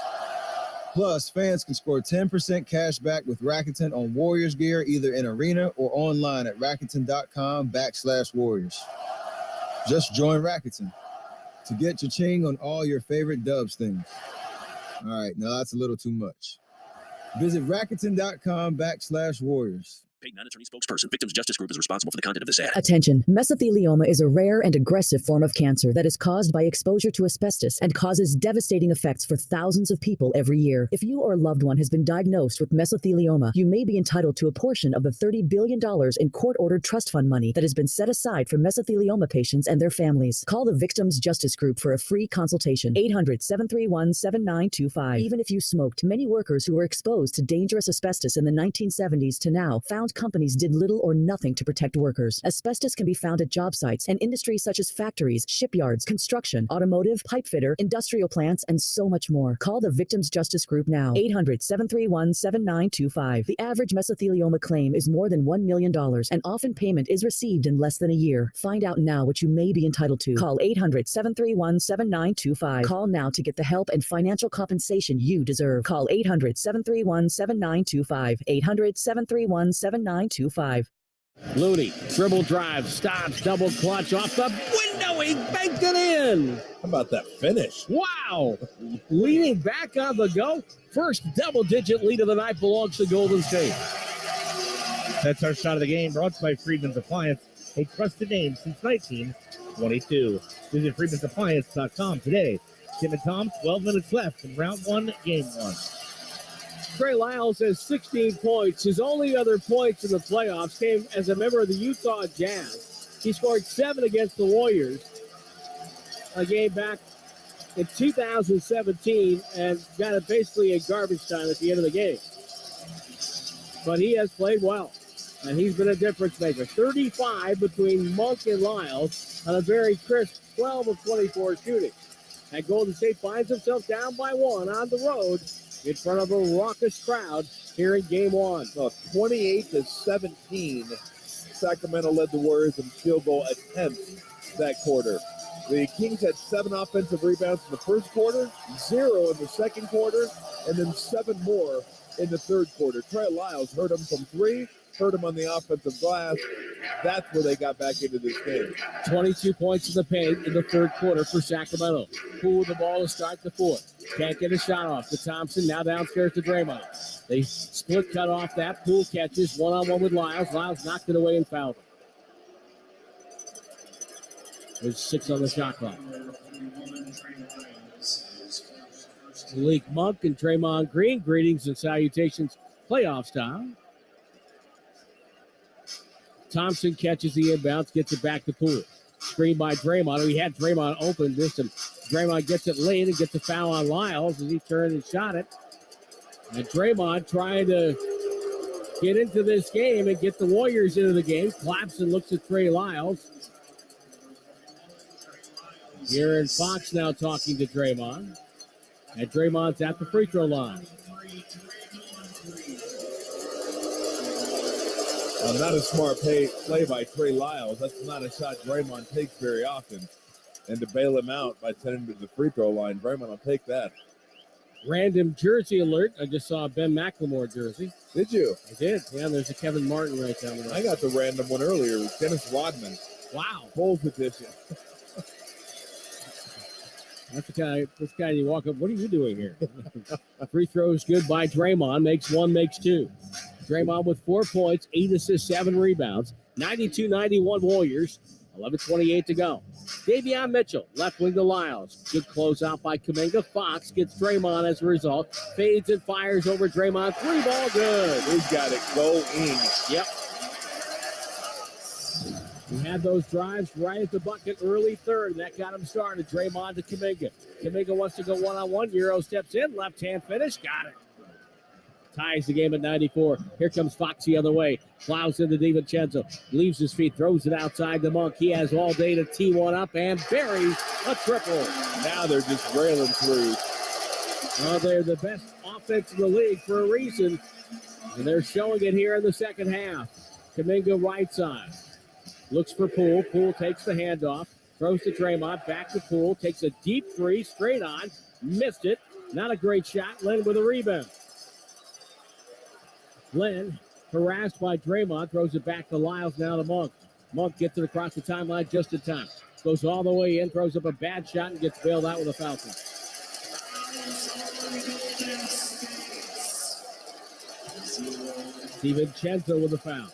Plus, fans can score 10% cash back with Rakuten on Warriors gear, either in arena or online at Rakuten.com/Warriors. Just join Rakuten to get cha-ching on all your favorite Dubs things. All right, now that's a little too much. Visit Rakuten.com/Warriors. Paid non-attorney spokesperson. Victims Justice Group is responsible for the content of this ad. Attention. Mesothelioma is a rare and aggressive form of cancer that is caused by exposure to asbestos and causes devastating effects for thousands of people every year. If you or a loved one has been diagnosed with mesothelioma, you may be entitled to a portion of the $30 billion in court-ordered trust fund money that has been set aside for mesothelioma patients and their families. Call the Victims Justice Group for a free consultation. 800-731-7925. Even if you smoked, many workers who were exposed to dangerous asbestos in the 1970s to now found companies did little or nothing to protect workers. Asbestos can be found at job sites and industries such as factories, shipyards, construction, automotive, pipe fitter, industrial plants, and so much more. Call the Victims Justice Group now. 800-731-7925. The average mesothelioma claim is more than $1 million, and often payment is received in less than a year. Find out now what you may be entitled to. Call 800-731-7925. Call now to get the help and financial compensation you deserve. Call 800-731-7925. 800-731-7925. Looney, dribble drive, stops, double clutch off the window. He banked it in. How about that finish? Wow. Leaning back on the go. First double-digit lead of the night belongs to Golden State. That's our shot of the game, brought to you by Friedman's Appliance, a trusted name since 1922. Visit Friedman'sAppliance.com today. Tim and Tom, 12 minutes left in round 1, game 1. Trey Lyles has 16 points. His only other points in the playoffs came as a member of the Utah Jazz. He scored 7 against the Warriors a game back in 2017 and got basically a garbage time at the end of the game. But he has played well, and he's been a difference maker. 35 between Monk and Lyles on a very crisp 12 of 24 shooting. And Golden State finds himself down by 1 on the road in front of a raucous crowd here in game 1. So 28-17 Sacramento led the Warriors in field goal attempts that quarter. The Kings had 7 offensive rebounds in the first quarter, 0 in the second quarter, and then 7 more in the third quarter. Trey Lyles hurt him from 3, hurt him on the offensive glass. That's where they got back into this game. 22 points in the paint in the third quarter for Sacramento. Poole with the ball to start the fourth. Can't get a shot off to Thompson. Now downstairs to Draymond. They split cut off that. Poole catches one-on-one with Lyles. Lyles knocked it away and fouled him. There's 6 on the shot clock. Malik Monk and Draymond Green. Greetings and salutations, playoff style. Thompson catches the inbounds, gets it back to Poole. Screen by Draymond. He had Draymond open this, and Draymond gets it late and gets a foul on Lyles as he turned and shot it. And Draymond trying to get into this game and get the Warriors into the game. Claps and looks at Trey Lyles. Aaron Fox now talking to Draymond. And Draymond's at the free throw line. Not a smart play by Trey Lyles. That's not a shot Draymond takes very often. And to bail him out by sending him to the free throw line, Draymond will take that. Random jersey alert. I just saw a Ben McLemore jersey. Did you? I did. Yeah, there's a Kevin Martin right down there. I got the random one earlier. It was Dennis Rodman. Wow. Bulls edition. That's the guy. This guy, you walk up. What are you doing here? Free throws good by Draymond. Makes 1, makes 2. Draymond with 4 points, 8 assists, 7 rebounds. 92-91 Warriors. 11:28 to go. Davion Mitchell, left wing to Lyles. Good closeout by Kuminga. Fox gets Draymond as a result. Fades and fires over Draymond. 3 ball good. He's got it going. Yep. He had those drives right at the bucket early third, and that got him started. Draymond to Kuminga. Kuminga wants to go one-on-one. Euro steps in. Left-hand finish. Got it. Ties the game at 94. Here comes Fox the other way. Plows into DiVincenzo. Leaves his feet. Throws it outside the Monk. He has all day to tee one up and buries a triple. Now they're just railing through. Well, they're the best offense in the league for a reason. And they're showing it here in the second half. Kuminga right side. Looks for Poole. Poole takes the handoff. Throws to Draymond. Back to Poole. Takes a deep 3. Straight on. Missed it. Not a great shot. Len with a rebound. Len, harassed by Draymond, throws it back to Lyles, now to Monk. Monk gets it across the timeline just in time. Goes all the way in, throws up a bad shot, and gets bailed out with a foul. DiVincenzo with a foul.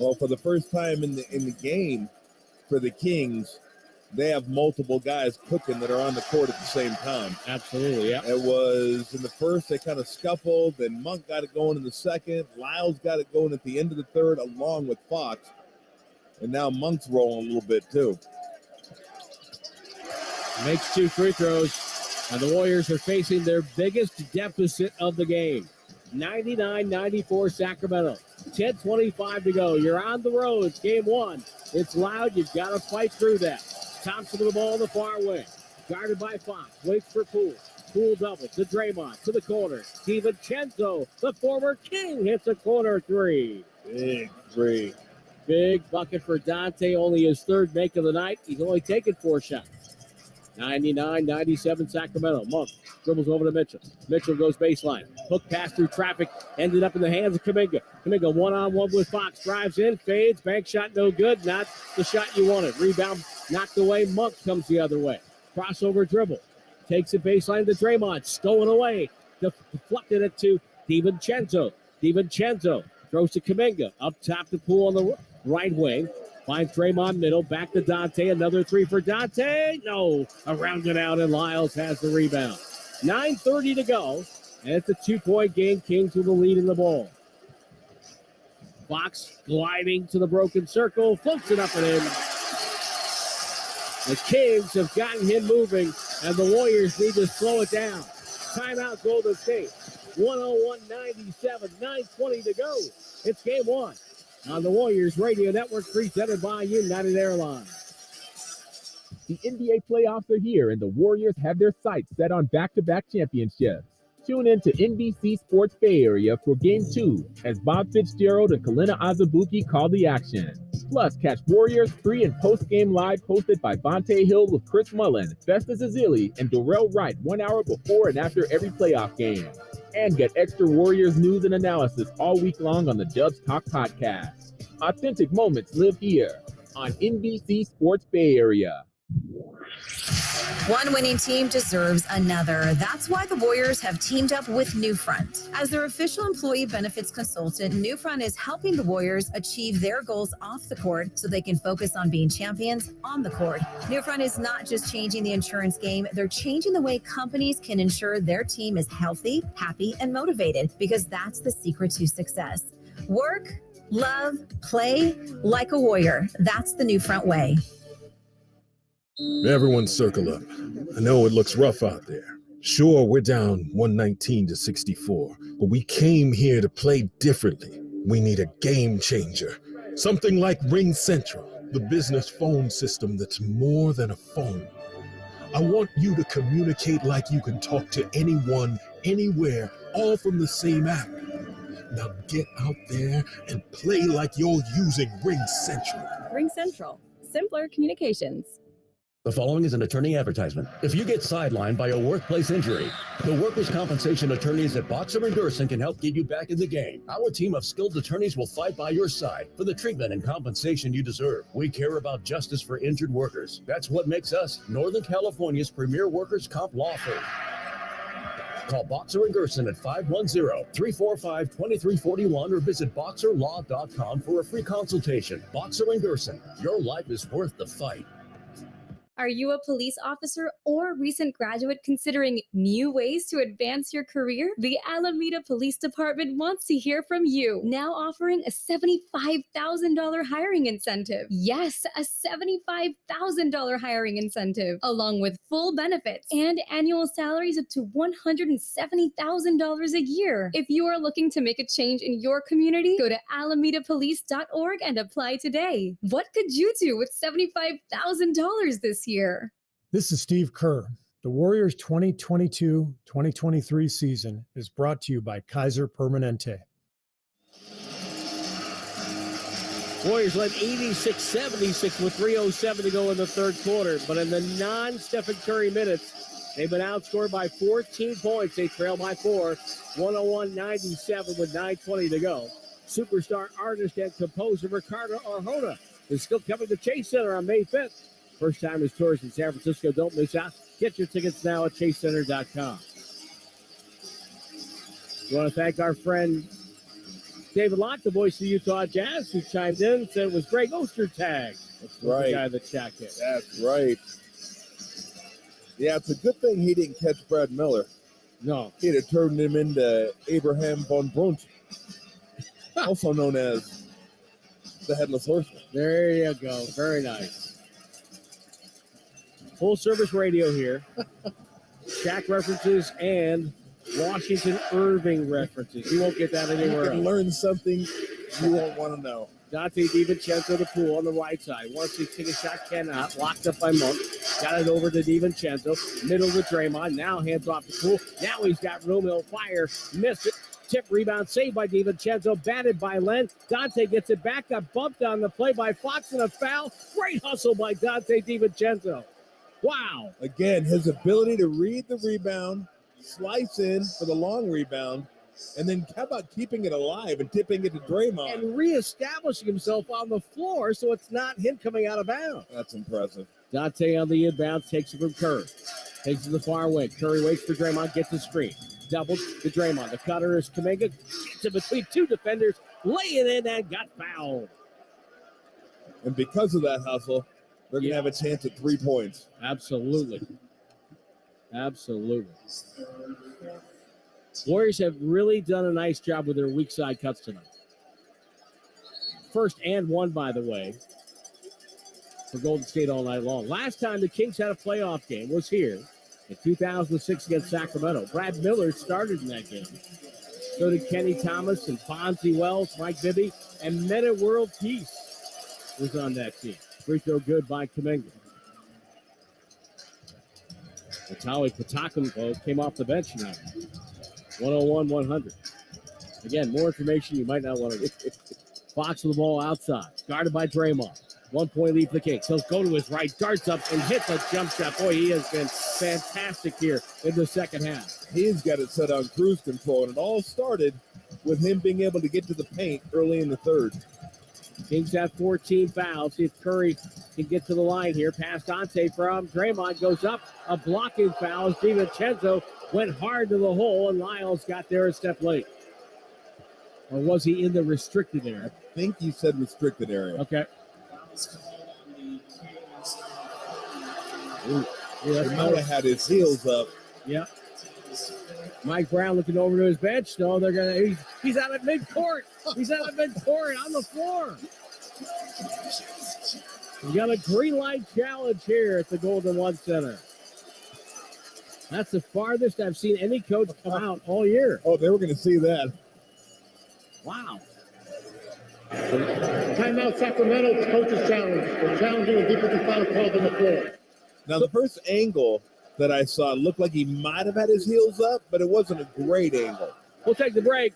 Well, for the first time in the game for the Kings, they have multiple guys cooking that are on the court at the same time. Absolutely, yeah. It was in the first, they kind of scuffled, then Monk got it going in the second. Lyles got it going at the end of the third, along with Fox. And now Monk's rolling a little bit, too. Makes 2 free throws, and the Warriors are facing their biggest deficit of the game. 99-94 Sacramento. 10:25 to go. You're on the road. It's game 1. It's loud. You've got to fight through that. Thompson with the ball on the far wing. Guarded by Fox. Waits for Poole. Poole double to Draymond. To the corner. DiVincenzo, the former King, hits a corner 3. Big 3. Big bucket for Dante. Only his 3rd make of the night. He's only taken 4 shots. 99-97 Sacramento. Monk dribbles over to Mitchell. Mitchell goes baseline. Hook pass through traffic. Ended up in the hands of Kuminga. Kuminga one-on-one with Fox. Drives in. Fades. Bank shot no good. Not the shot you wanted. Rebound knocked away. Monk comes the other way. Crossover dribble. Takes it baseline to Draymond. Stolen away. Deflected it to DiVincenzo. DiVincenzo throws to Kuminga. Up top to Poole on the right wing. Finds Draymond middle, back to Dante. Another 3 for Dante. No, around it out, and Lyles has the rebound. 9:30 to go, and it's a 2-point game. Kings with the lead in the ball. Fox gliding to the broken circle, floats it up and in. The Kings have gotten him moving, and the Warriors need to slow it down. Timeout, Golden State. 101-97, 9:20 to go. It's game 1. On the Warriors Radio Network, presented by United Airlines. The NBA playoffs are here, and the Warriors have their sights set on back-to-back championships. Tune in to NBC Sports Bay Area for Game 2 as Bob Fitzgerald and Kalina Azubuike call the action. Plus, catch Warriors pre- and post-game live hosted by Vontae Hill with Chris Mullen, Festus Ezeli, and Darrell Wright 1 hour before and after every playoff game. And get extra Warriors news and analysis all week long on the Dubs Talk podcast. Authentic moments live here on NBC Sports Bay Area. One winning team deserves another. That's why the Warriors have teamed up with Newfront. As their official employee benefits consultant, Newfront is helping the Warriors achieve their goals off the court so they can focus on being champions on the court. Newfront is not just changing the insurance game, they're changing the way companies can ensure their team is healthy, happy, and motivated, because that's the secret to success. Work, love, play like a Warrior. That's the Newfront way. Everyone circle up. I know it looks rough out there. Sure, we're down 119-64, but we came here to play differently. We need a game changer. Something like Ring Central, the business phone system that's more than a phone. I want you to communicate like you can talk to anyone, anywhere, all from the same app. Now get out there and play like you're using Ring Central. Ring Central. Simpler communications. The following is an attorney advertisement. If you get sidelined by a workplace injury, the workers' compensation attorneys at Boxer & Gerson can help get you back in the game. Our team of skilled attorneys will fight by your side for the treatment and compensation you deserve. We care about justice for injured workers. That's what makes us Northern California's premier workers' comp law firm. Call Boxer & Gerson at 510-345-2341 or visit boxerlaw.com for a free consultation. Boxer & Gerson, your life is worth the fight. Are you a police officer or recent graduate considering new ways to advance your career? The Alameda Police Department wants to hear from you, now offering a $75,000 hiring incentive. Yes, a $75,000 hiring incentive, along with full benefits and annual salaries up to $170,000 a year. If you are looking to make a change in your community, go to alamedapolice.org and apply today. What could you do with $75,000 this year? This is Steve Kerr. The Warriors 2022-2023 season is brought to you by Kaiser Permanente. Warriors led 86-76 with 3:07 to go in the third quarter, but in the non-Stephen Curry minutes, they've been outscored by 14 points. They trail by 4, 101-97 with 9:20 to go. Superstar artist and composer Ricardo Arjona is still coming to Chase Center on May 5th. First time as tours in San Francisco. Don't miss out. Get your tickets now at chasecenter.com. We want to thank our friend David Locke, the voice of the Utah Jazz, who chimed in and said it was Greg Ostertag. That's right. The guy that checked it. That's right. Yeah, it's a good thing he didn't catch Brad Miller. No. He'd have turned him into Abraham von Brunt, also known as the Headless Horseman. There you go. Very nice. Full service radio here. Shaq references and Washington Irving references. You won't get that anywhere You can else. learn something you won't want to know. Dante DiVincenzo, the pool on the right side. Wants to take a shot, cannot. Locked up by Monk. Got it over to DiVincenzo. Middle to Draymond. Now hands off the pool. Now he's got room. He'll fire. Missed it. Tip rebound saved by DiVincenzo. Batted by Len. Dante gets it back. Got bumped on the play by Fox and a foul. Great hustle by Dante DiVincenzo. Wow. Again, his ability to read the rebound, slice in for the long rebound, and then how about keeping it alive and tipping it to Draymond? And reestablishing himself on the floor so it's not him coming out of bounds. That's impressive. Dante on the inbound takes it from Curry. Takes it to the far wing. Curry waits for Draymond, gets the screen. Doubled to Draymond. The cutter is Kuminga. Gets it between two defenders. Lay it in and got fouled. And because of that hustle, they're going to have a chance at 3 points. Absolutely. Absolutely. Warriors have really done a nice job with their weak side cuts tonight. First and one, by the way, for Golden State all night long. Last time the Kings had a playoff game was here in 2006 against Sacramento. Brad Miller started in that game. So did Kenny Thomas and Fonzie Wells, Mike Bibby, and Meta World Peace was on that team. Free throw good by Kuminga. Natalie Patakumbo came off the bench tonight. 101-100. Again, more information you might not want to. Fox with the ball outside, guarded by Draymond. 1 point lead for the Kings. He'll go to his right, darts up, and hits a jump shot. Boy, he has been fantastic here in the second half. He's got it set on cruise control, and it all started with him being able to get to the paint early in the third. Kings have 14 fouls. See if Curry can get to the line here. Pass Dante from Draymond, goes up. A blocking foul. DiVincenzo went hard to the hole, and Lyles got there a step late. Or was he in the restricted area? I think you said restricted area. Okay. Ooh, he might have had his heels up. Yeah. Mike Brown looking over to his bench. No, they're gonna. He's out at midcourt. He's out at midcourt on the floor. We got a green light challenge here at the Golden One Center. That's the farthest I've seen any coach come out all year. Oh, they were going to see that. Wow. Timeout Sacramento, coach's challenge. They're challenging a defensive foul called on the floor. Now, the first angle that I saw looked like he might have had his heels up, but it wasn't a great angle. We'll take the break.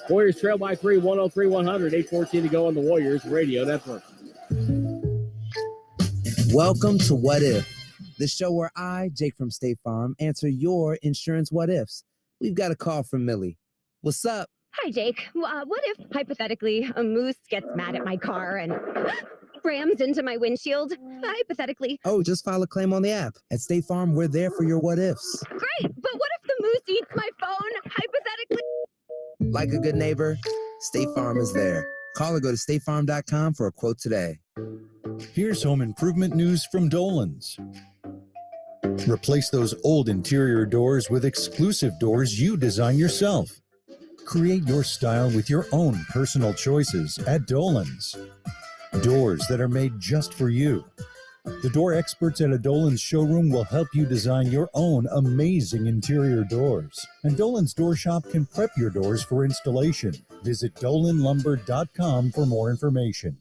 Warriors trail by 3, 103-100. 8:14 to go on the Warriors Radio Network. Welcome to What If, the show where I, Jake from State Farm, answer your insurance what ifs. We've got a call from Millie. What's up? Hi, Jake. What if, hypothetically, a moose gets mad at my car and rams into my windshield? Hypothetically. Oh, just file a claim on the app. At State Farm, we're there for your what ifs. Great, but what if the moose eats my phone? Hypothetically. Like a good neighbor, State Farm is there. Call or go to statefarm.com for a quote today. Here's home improvement news from Dolan's. Replace those old interior doors with exclusive doors you design yourself. Create your style with your own personal choices at Dolan's. Doors that are made just for you. The door experts at a Dolan's showroom will help you design your own amazing interior doors. And Dolan's Door Shop can prep your doors for installation. Visit dolanlumber.com for more information.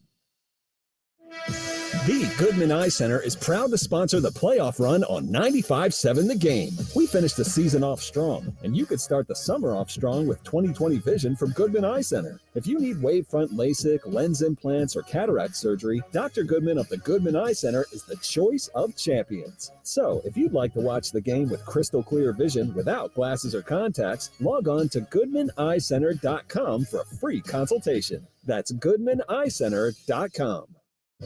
The Goodman Eye Center is proud to sponsor the playoff run on 95.7 The Game. We finished the season off strong, and you could start the summer off strong with 20/20 vision from Goodman Eye Center. If you need wavefront LASIK, lens implants, or cataract surgery, Dr. Goodman of the Goodman Eye Center is the choice of champions. So, if you'd like to watch the game with crystal clear vision without glasses or contacts, log on to GoodmanEyeCenter.com for a free consultation. That's GoodmanEyeCenter.com.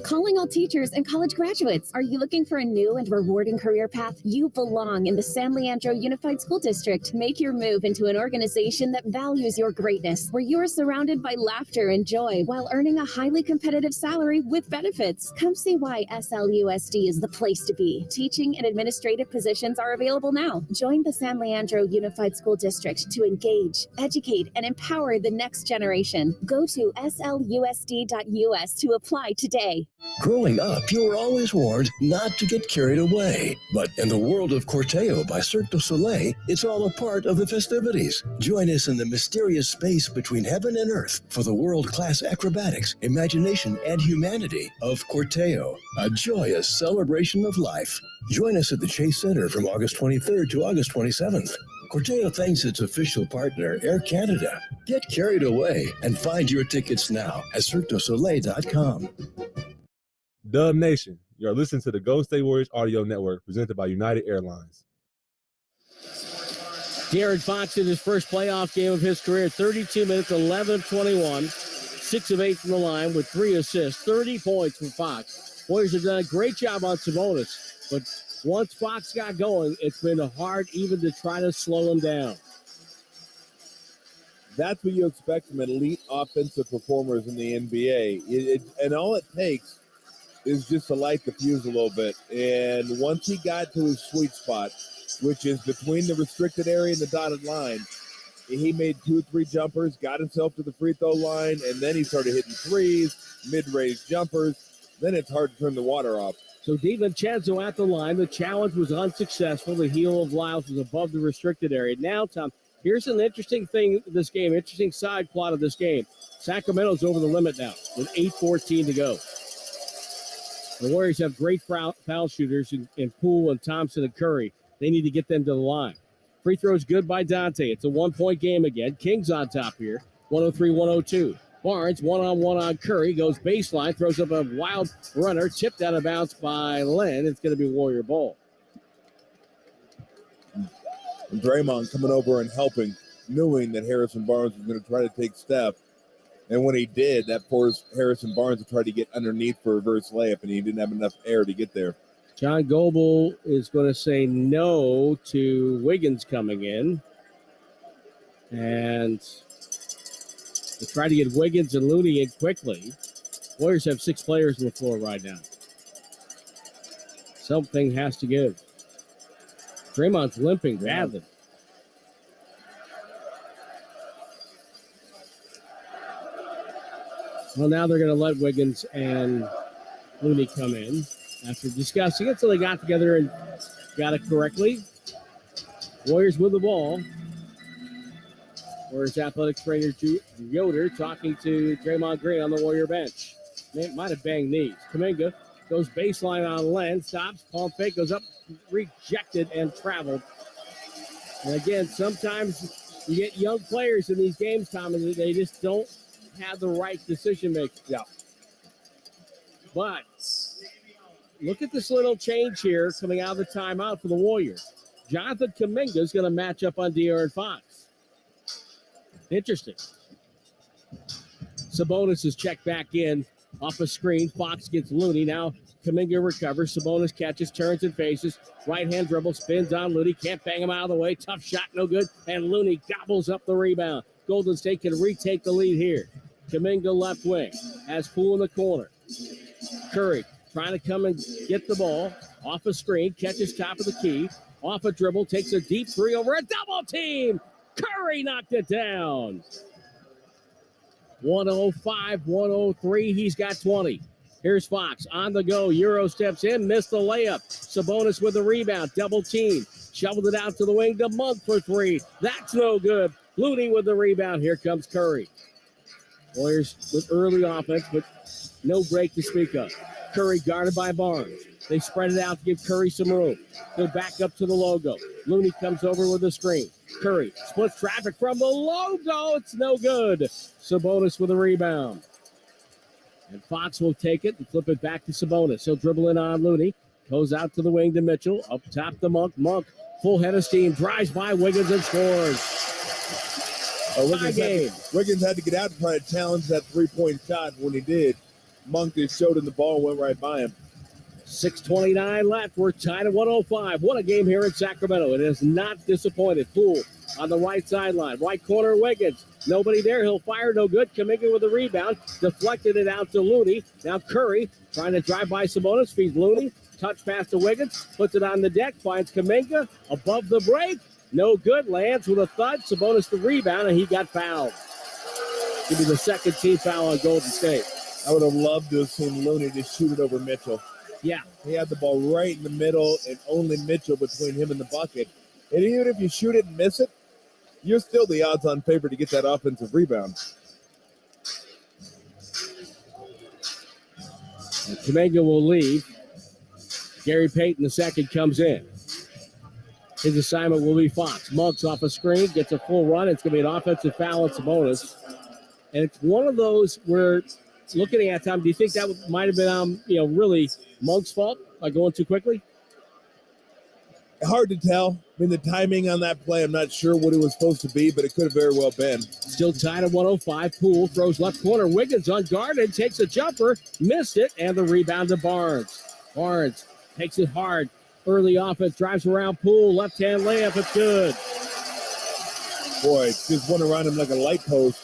Calling all teachers and college graduates. Are you looking for a new and rewarding career path? You belong in the San Leandro Unified School District. Make your move into an organization that values your greatness, where you are surrounded by laughter and joy while earning a highly competitive salary with benefits. Come see why SLUSD is the place to be. Teaching and administrative positions are available now. Join the San Leandro Unified School District to engage, educate, and empower the next generation. Go to SLUSD.us to apply today. Growing up, you were always warned not to get carried away. But in the world of Corteo by Cirque du Soleil, it's all a part of the festivities. Join us in the mysterious space between heaven and earth for the world-class acrobatics, imagination, and humanity of Corteo, a joyous celebration of life. Join us at the Chase Center from August 23rd to August 27th. Corteo thanks its official partner, Air Canada. Get carried away and find your tickets now at CirqueDuSoleil.com. Dub Nation, you're listening to the Golden State Warriors Audio Network presented by United Airlines. De'Aaron Fox in his first playoff game of his career, 32 minutes, 11 of 21, 6 of 8 from the line with 3 assists, 30 points from Fox. Warriors have done a great job on Sabonis, but once Fox got going, it's been hard even to try to slow him down. That's what you expect from elite offensive performers in the NBA. And all it takes is just to light the fuse a little bit. And once he got to his sweet spot, which is between the restricted area and the dotted line, he made 2-3 jumpers, got himself to the free throw line, and then he started hitting threes, mid-range jumpers. Then it's hard to turn the water off. So DiVincenzo at the line. The challenge was unsuccessful. The heel of Lyles was above the restricted area. Now, Tom, here's an interesting thing this game, interesting side plot of this game. Sacramento's over the limit now with 8:14 to go. The Warriors have great foul shooters in Poole and Thompson and Curry. They need to get them to the line. Free throw's good by Dante. It's a 1-point game again. Kings on top here, 103-102. Barnes, one-on-one on Curry, goes baseline, throws up a wild runner, tipped out of bounds by Len. It's going to be Warrior ball. And Draymond coming over and helping, knowing that Harrison Barnes was going to try to take Steph. And when he did, that forced Harrison Barnes to try to get underneath for a reverse layup, and he didn't have enough air to get there. John Goebel is going to say no to Wiggins coming in. And they try to get Wiggins and Looney in quickly. Warriors have 6 players on the floor right now. Something has to give. Draymond's limping badly. Well, now they're going to let Wiggins and Looney come in after discussing it. So they got together and got it correctly. Warriors with the ball. Warriors athletic trainer Yoder talking to Draymond Green on the Warrior bench. Might have banged knees. Kuminga goes baseline on Len, stops, palm fake, goes up, rejected, and traveled. And again, sometimes you get young players in these games, Tom, and they just don't have the right decision making. Yeah. But look at this little change here coming out of the timeout for the Warriors. Jonathan Kuminga is going to match up on De'Aaron Fox. Interesting. Sabonis is checked back in off a screen. Fox gets Looney. Now Kuminga recovers. Sabonis catches, turns and faces. Right-hand dribble, spins on Looney. Can't bang him out of the way. Tough shot, no good. And Looney gobbles up the rebound. Golden State can retake the lead here. Kuminga left wing. Has Poole in the corner. Curry trying to come and get the ball. Off a screen. Catches top of the key. Off a dribble. Takes a deep three over a double team. Curry knocked it down. 105-103. He's got 20. Here's Fox on the go. Euro steps in. Missed the layup. Sabonis with the rebound. Double team. Shoveled it out to the wing to Monk for 3. That's no good. Looney with the rebound. Here comes Curry. Warriors with early offense, but no break to speak of. Curry guarded by Barnes. They spread it out to give Curry some room. Go back up to the logo. Looney comes over with a screen. Curry splits traffic from the logo. It's no good. Sabonis with a rebound. And Fox will take it and flip it back to Sabonis. He'll dribble in on Looney. Goes out to the wing to Mitchell. Up top to Monk. Monk, full head of steam. Drives by Wiggins and scores. Wiggins had to get out and try to challenge that three-point shot. When he did, Monk just showed him the ball and went right by him. 6:29 left. We're tied at 105. What a game here in Sacramento. It has not disappointed. Poole on the right sideline. Right corner, Wiggins. Nobody there. He'll fire. No good. Kuminga with a rebound. Deflected it out to Looney. Now Curry trying to drive by Sabonis. Feeds Looney. Touch pass to Wiggins. Puts it on the deck. Finds Kuminga. Above the break. No good. Lands with a thud. Sabonis the rebound, and he got fouled. Give me the second team foul on Golden State. I would have loved to have seen Looney just shoot it over Mitchell. Yeah. He had the ball right in the middle and only Mitchell between him and the bucket. And even if you shoot it and miss it, you're still the odds-on favorite to get that offensive rebound. Kuminga will leave. Gary Payton II comes in. His assignment will be Fox. Muggs off a screen, gets a full run. It's going to be an offensive foul on Sabonis. And it's one of those where, looking at time, do you think that might have been, really Muggs' fault by going too quickly? Hard to tell. I mean, the timing on that play, I'm not sure what it was supposed to be, but it could have very well been. Still tied at 105. Poole throws left corner. Wiggins unguarded, takes a jumper, missed it, and the rebound to Barnes. Barnes takes it hard. Early offense, drives around Poole, left-hand layup, it's good. Boy, just went around him like a light post.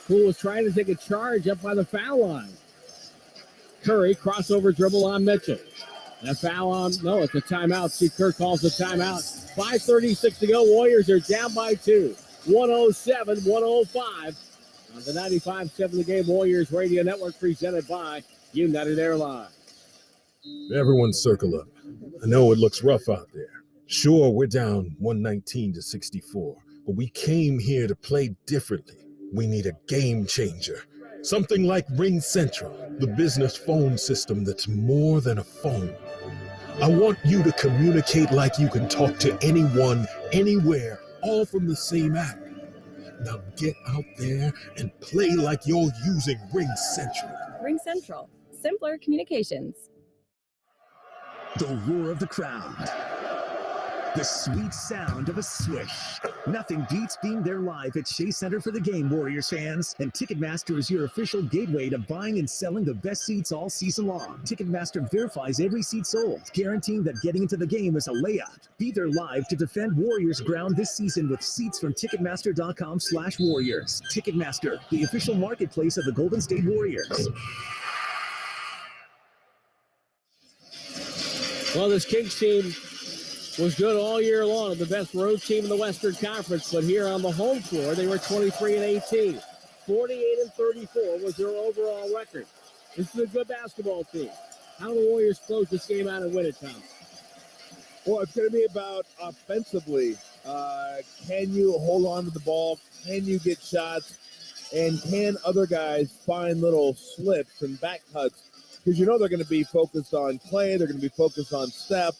Poole was trying to take a charge up by the foul line. Curry, crossover dribble on Mitchell. And a foul on, no, it's a timeout. Steve Kerr calls the timeout. 5:36 to go. Warriors are down by 2. 107-105 on the 95.7 The Game Warriors Radio Network, presented by United Airlines. Everyone circle up. I know it looks rough out there. Sure, we're down 119-64, but we came here to play differently. We need a game changer. Something like Ring Central, the business phone system that's more than a phone. I want you to communicate like you can talk to anyone, anywhere, all from the same app. Now get out there and play like you're using Ring Central. Ring Central. Simpler communications. The roar of the crowd. The sweet sound of a swish. Nothing beats being there live at Shea Center for the game, Warriors fans. And Ticketmaster is your official gateway to buying and selling the best seats all season long. Ticketmaster verifies every seat sold, guaranteeing that getting into the game is a layup. Be there live to defend Warriors ground this season with seats from Ticketmaster.com/Warriors. Ticketmaster, the official marketplace of the Golden State Warriors. Well, this Kings team was good all year long, the best road team in the Western Conference, but here on the home floor, they were 23-18. 48-34 was their overall record. This is a good basketball team. How do the Warriors close this game out and win it, Tom? Well, it's going to be about offensively. Can you hold on to the ball? Can you get shots? And can other guys find little slips and back cuts? Because you know they're going to be focused on Clay. They're going to be focused on Steph.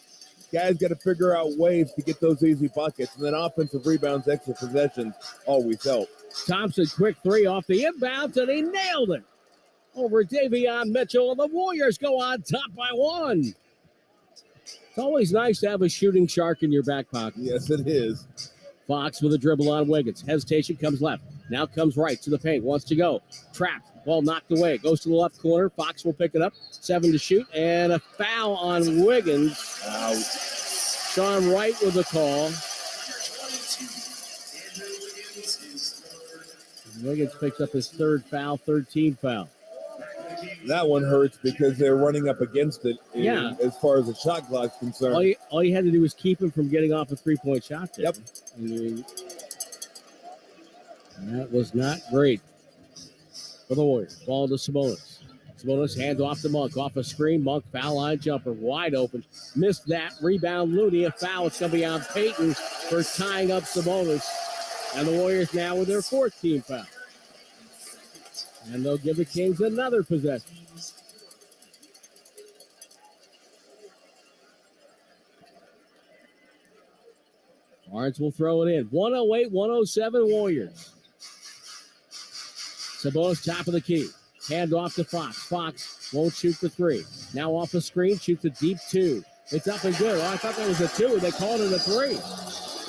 Guys got to figure out ways to get those easy buckets. And then offensive rebounds, extra possessions always help. Thompson, quick three off the inbounds, and he nailed it over Davion Mitchell. And the Warriors go on top by one. It's always nice to have a shooting shark in your back pocket. Yes, it is. Fox with a dribble on Wiggins. Hesitation, comes left. Now comes right to the paint. Wants to go. Trapped. Ball knocked away. Goes to the left corner. Fox will pick it up. 7 to shoot. And a foul on Wiggins. Out. Sean Wright with the call. Wiggins picks up his third foul, 13 foul. That one hurts because they're running up against it as far as the shot clock's concerned. All you had to do was keep him from getting off a three-point shot there. Yep. That was not great for the Warriors. Ball to Sabonis. Sabonis hands off to Monk. Off a screen. Monk foul line jumper. Wide open. Missed that. Rebound Looney. A foul. It's going to be on Payton for tying up Sabonis. And the Warriors now with their fourth team foul. And they'll give the Kings another possession. Barnes will throw it in. 108-107 Warriors. Sabonis top of the key. Hand off to Fox. Fox won't shoot the three. Now off the screen, shoots a deep two. It's up and good. Oh, I thought that was a two. They called it a three.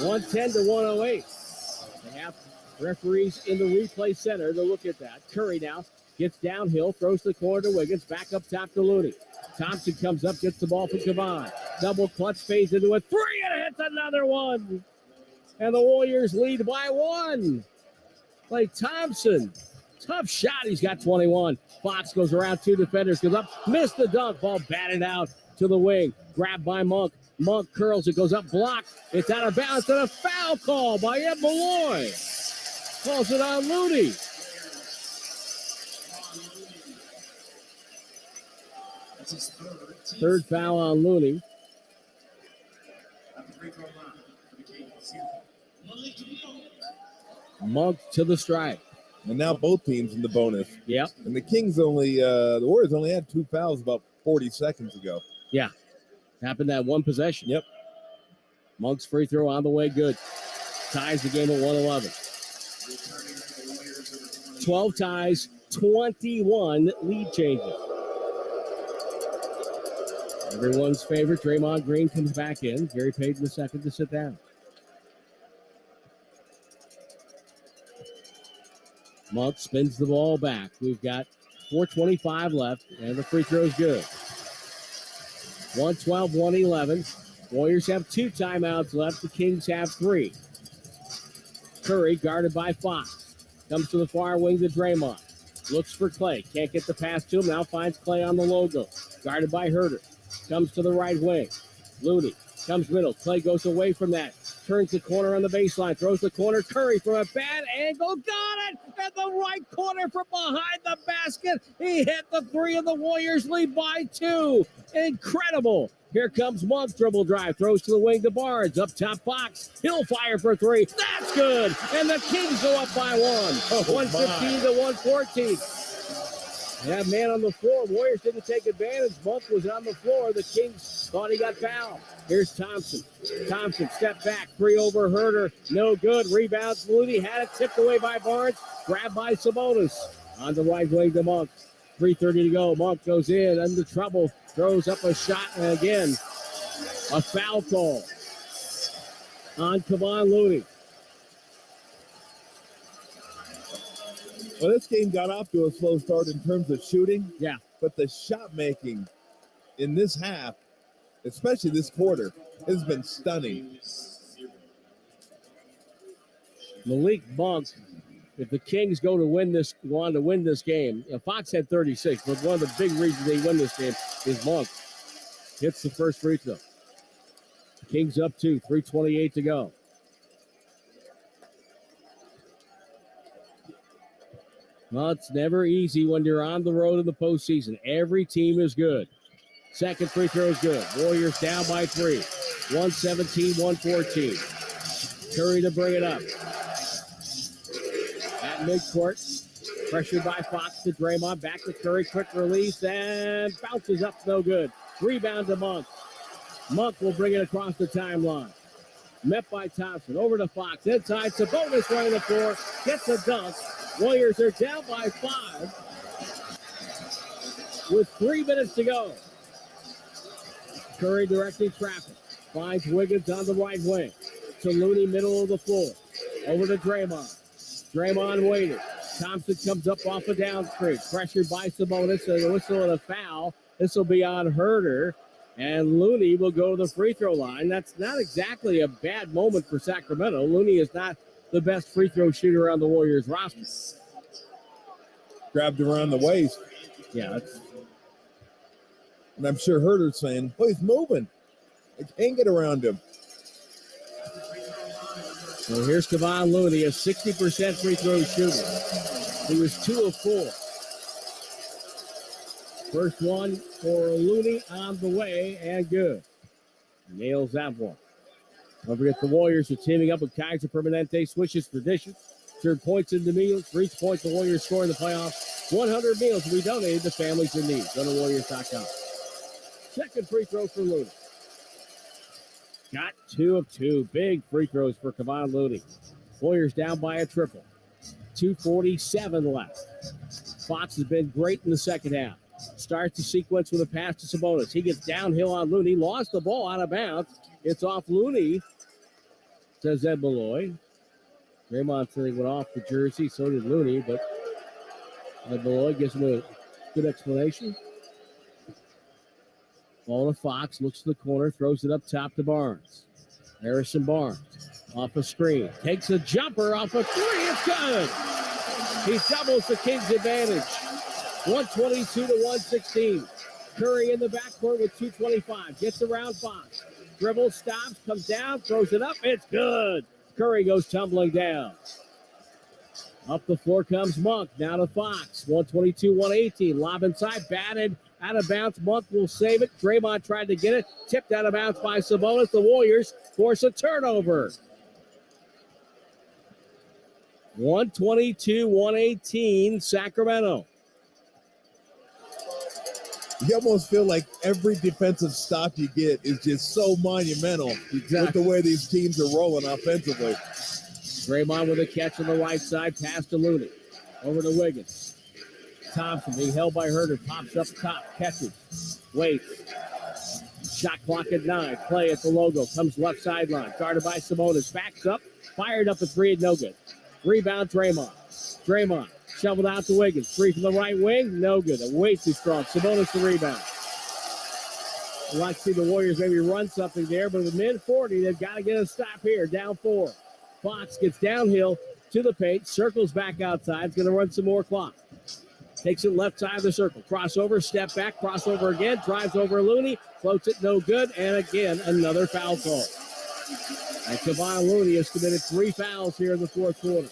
110-108. They have referees in the replay center to look at that. Curry now gets downhill, throws the corner to Wiggins. Back up top to Looney. Thompson comes up, gets the ball from Kavan. Double clutch, fades into a three, and hits another one. And the Warriors lead by one. Klay Thompson. Tough shot. He's got 21. Fox goes around two defenders, goes up, missed the dunk. Ball batted out to the wing. Grabbed by Monk. Monk curls. It goes up, blocked. It's out of bounds, and a foul call by Ed Malloy. Calls it on Looney. Third foul on Looney. Monk to the strike. And now both teams in the bonus. Yep. And the Kings the Warriors only had 2 fouls about 40 seconds ago. Yeah. Happened that one possession. Yep. Monk's free throw on the way, good. Ties the game at 111. 12 ties, 21 lead changes. Everyone's favorite, Draymond Green, comes back in. Gary Payton the second to sit down. Monk spins the ball back. We've got 4:25 left, and the free throw is good. 112-111. Warriors have 2 timeouts left. The Kings have 3. Curry guarded by Fox. Comes to the far wing to Draymond. Looks for Clay. Can't get the pass to him. Now finds Clay on the logo. Guarded by Herter. Comes to the right wing. Looney comes middle. Clay goes away from that. Turns the corner on the baseline. Throws the corner. Curry from a bad angle. Got it! At the right corner from behind the basket. He hit the three, and the Warriors lead by 2. Incredible. Here comes Monk. Dribble drive. Throws to the wing to Barnes. Up top Fox. He'll fire for 3. That's good. And the Kings go up by 1. 115-114. They have man on the floor. Warriors didn't take advantage. Monk was on the floor. The Kings thought he got fouled. Here's Thompson. Thompson, step back, three over Herder. No good. Rebounds, Looney had it tipped away by Barnes. Grabbed by Sabonis. On the right wing to Monk. 3:30 to go. Monk goes in under trouble. Throws up a shot, and again, a foul call on Kevon Looney. Well, this game got off to a slow start in terms of shooting. Yeah. But the shot making in this half, especially this quarter, has been stunning. Malik Monk, if the Kings go on to win this game, Fox had 36, but one of the big reasons they win this game is Monk hits the first free throw. Kings up 2, 3:28 to go. Well, it's never easy when you're on the road in the postseason. Every team is good. Second free throw is good. Warriors down by 3. 117-114. Curry to bring it up. At midcourt, pressured by Fox to Draymond. Back to Curry. Quick release and bounces up. No good. Rebound to Monk. Monk will bring it across the timeline. Met by Thompson. Over to Fox. Inside. Sabonis running the floor. Gets a dunk. Warriors are down by 5 with 3 minutes to go. Curry directing traffic. Finds Wiggins on the right wing. To Looney, middle of the floor. Over to Draymond. Draymond waited. Thompson comes up off a down screen. Pressured by Sabonis. A whistle and a foul. This will be on Herder. And Looney will go to the free throw line. That's not exactly a bad moment for Sacramento. Looney is not the best free throw shooter on the Warriors roster. Grabbed around the waist. Yeah. And I'm sure Herder's saying, oh, he's moving. I can't get around him. So here's Kevon Looney, a 60% free throw shooter. He was 2 of 4. First one for Looney on the way and good. Nails that one. Don't forget the Warriors are teaming up with Kaiser Permanente. Swishes tradition. Turn points into meals. For each point the Warriors score in the playoffs, 100 meals will be donated to families in need. Go to Warriors.com. Second free throw for Looney. Got 2 of 2. Big free throws for Kevon Looney. Warriors down by a triple. 2:47 left. Fox has been great in the second half. Starts the sequence with a pass to Sabonis. He gets downhill on Looney. Lost the ball out of bounds. It's off Looney, says Ed Malloy. Draymond said he went off the jersey. So did Looney, but Ed Malloy gives him a good explanation. Ball to Fox. Looks to the corner. Throws it up top to Barnes. Harrison Barnes off a screen. Takes a jumper off a 3. It's good. He doubles the Kings' advantage. 122 to 116. Curry in the backcourt with 2:25. Gets around Fox. Dribbles, stops, comes down, throws it up. It's good. Curry goes tumbling down. Up the floor comes Monk. Now to Fox. 122-118. Lob inside. Batted. Out of bounds. Monk will save it. Draymond tried to get it. Tipped out of bounds by Sabonis. The Warriors force a turnover. 122-118. Sacramento. You almost feel like every defensive stop you get is just so monumental with the way these teams are rolling offensively. Draymond with a catch on the right side. Pass to Looney. Over to Wiggins. Thompson being held by Herder. Pops up top. Catches. Waits. Shot clock at 9. Play at the logo. Comes left sideline. Guarded by Sabonis. Backs up. Fired up a 3. No good. Rebound Draymond. Draymond. Shoveled out to Wiggins. 3 from the right wing. No good. Way too strong. Sabonis the rebound. I'd like to see the Warriors maybe run something there, but with mid-40, they've got to get a stop here. Down 4. Fox gets downhill to the paint. Circles back outside. It's going to run some more clock. Takes it left side of the circle. Crossover. Step back. Crossover again. Drives over Looney. Floats it. No good. And again, another foul call. And Kevon Looney has committed 3 fouls here in the fourth quarter.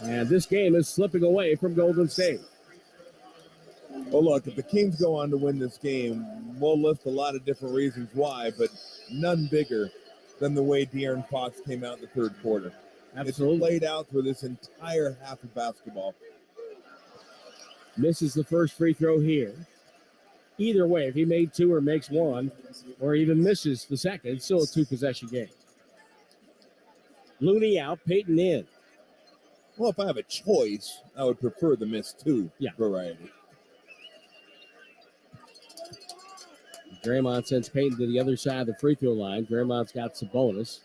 And this game is slipping away from Golden State. Well, look, if the Kings go on to win this game, we'll list a lot of different reasons why, but none bigger than the way De'Aaron Fox came out in the third quarter. Absolutely. It's played out through this entire half of basketball. misses the first free throw here. Either way, if he made two or makes one, or even misses the second, it's still a two-possession game. Looney out, Payton in. Well, if I have a choice, I would prefer the miss two variety. Draymond sends Payton to the other side of the free throw line. Draymond's got Sabonis.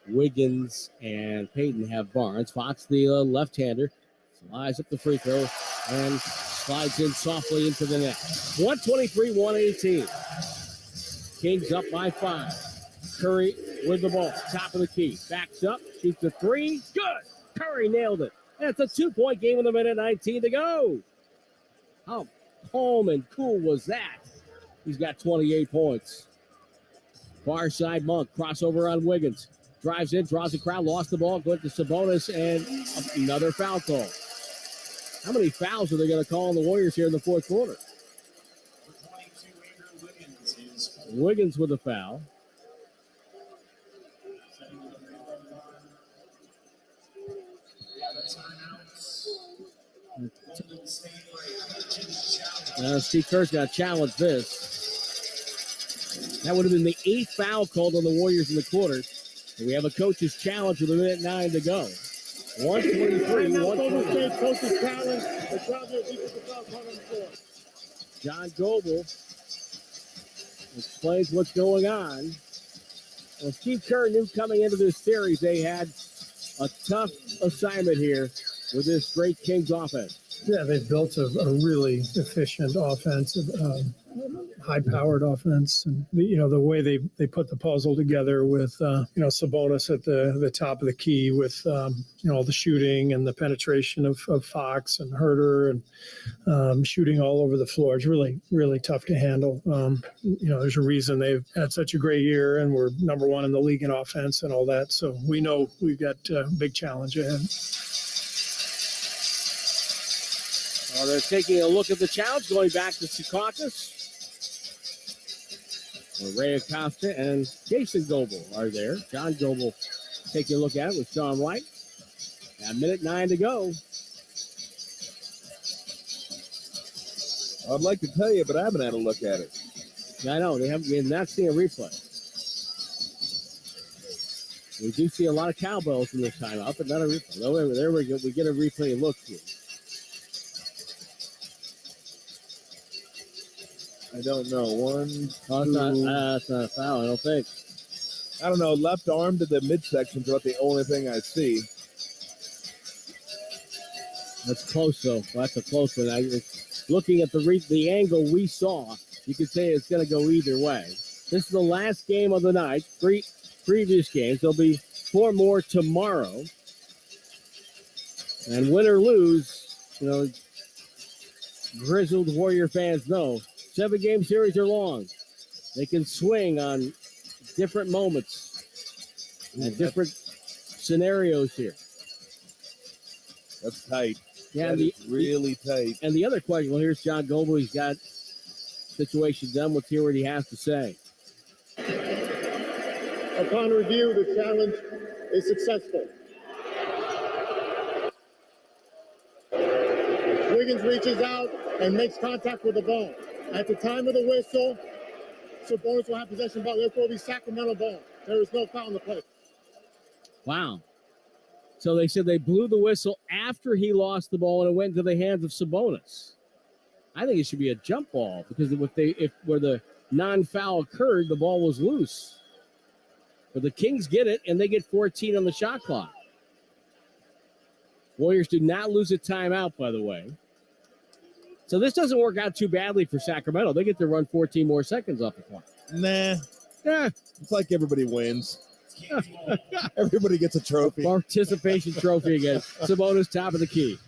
Wiggins and Payton have Barnes. Fox, the left-hander, flies up the free throw and slides in softly into the net. 123-118. Kings up by 5. Curry with the ball, top of the key. Backs up, shoots a three. Good! Curry nailed it. That's a 2-point game with a minute 19 to go. How calm and cool was that? He's got 28 points. Far side Monk, crossover on Wiggins. Drives in, draws the crowd, lost the ball, going to Sabonis, and another foul call. How many fouls are they going to call on the Warriors here in the fourth quarter? Wiggins with a foul. Steve Kerr's got to challenge this. That would have been the 8th foul called on the Warriors in the quarter. And we have a coach's challenge with a minute 9 to go. 123. Coach's challenge. The crowd here deep the foul call on the floor. John Goebel explains what's going on. Well, Steve Kerr knew coming into this series they had a tough assignment here with this great Kings offense. Yeah, they've built a really efficient offense, high-powered offense, and the way they put the puzzle together with Sabonis at the top of the key with all the shooting and the penetration of Fox and Herter and shooting all over the floor. It's really, really tough to handle. There's a reason they've had such a great year and we're number one in the league in offense and all that. So we know we've got a big challenge ahead. They're taking a look at the challenge, going back to Secaucus. Ray Acosta and Jason Goebel are there. John Goebel taking a look at it with Sean White. A minute 9 to go. I'd like to tell you, but I haven't had a look at it. I know, we have not seen a replay. We do see a lot of cowbells in this timeout, but not a replay. No, there we go. We get a replay look here. I don't know. It's not a foul, I don't think. I don't know. Left arm to the midsection is about the only thing I see. That's close, though. That's a close one. Looking at the angle we saw, you could say it's going to go either way. This is the last game of the night. 3 previous games. There'll be 4 more tomorrow. And win or lose, grizzled Warrior fans know 7-game series are long. They can swing on different moments and different scenarios here. That's tight. Yeah, that is really tight. And the other question, well, here's John Goebel. He's got situation done. Let's hear what he has to say. Upon review, the challenge is successful. Wiggins reaches out and makes contact with the ball. At the time of the whistle, Sabonis will have possession ball. Therefore, will be Sacramento ball. There is no foul in the play. Wow. So they said they blew the whistle after he lost the ball and it went into the hands of Sabonis. I think it should be a jump ball because if where the non-foul occurred, the ball was loose. But the Kings get it and they get 14 on the shot clock. Warriors do not lose a timeout, by the way. So this doesn't work out too badly for Sacramento. They get to run 14 more seconds off the clock. Nah. Yeah. It's like everybody wins. Everybody gets a trophy. Participation trophy again. Sabonis top of the key.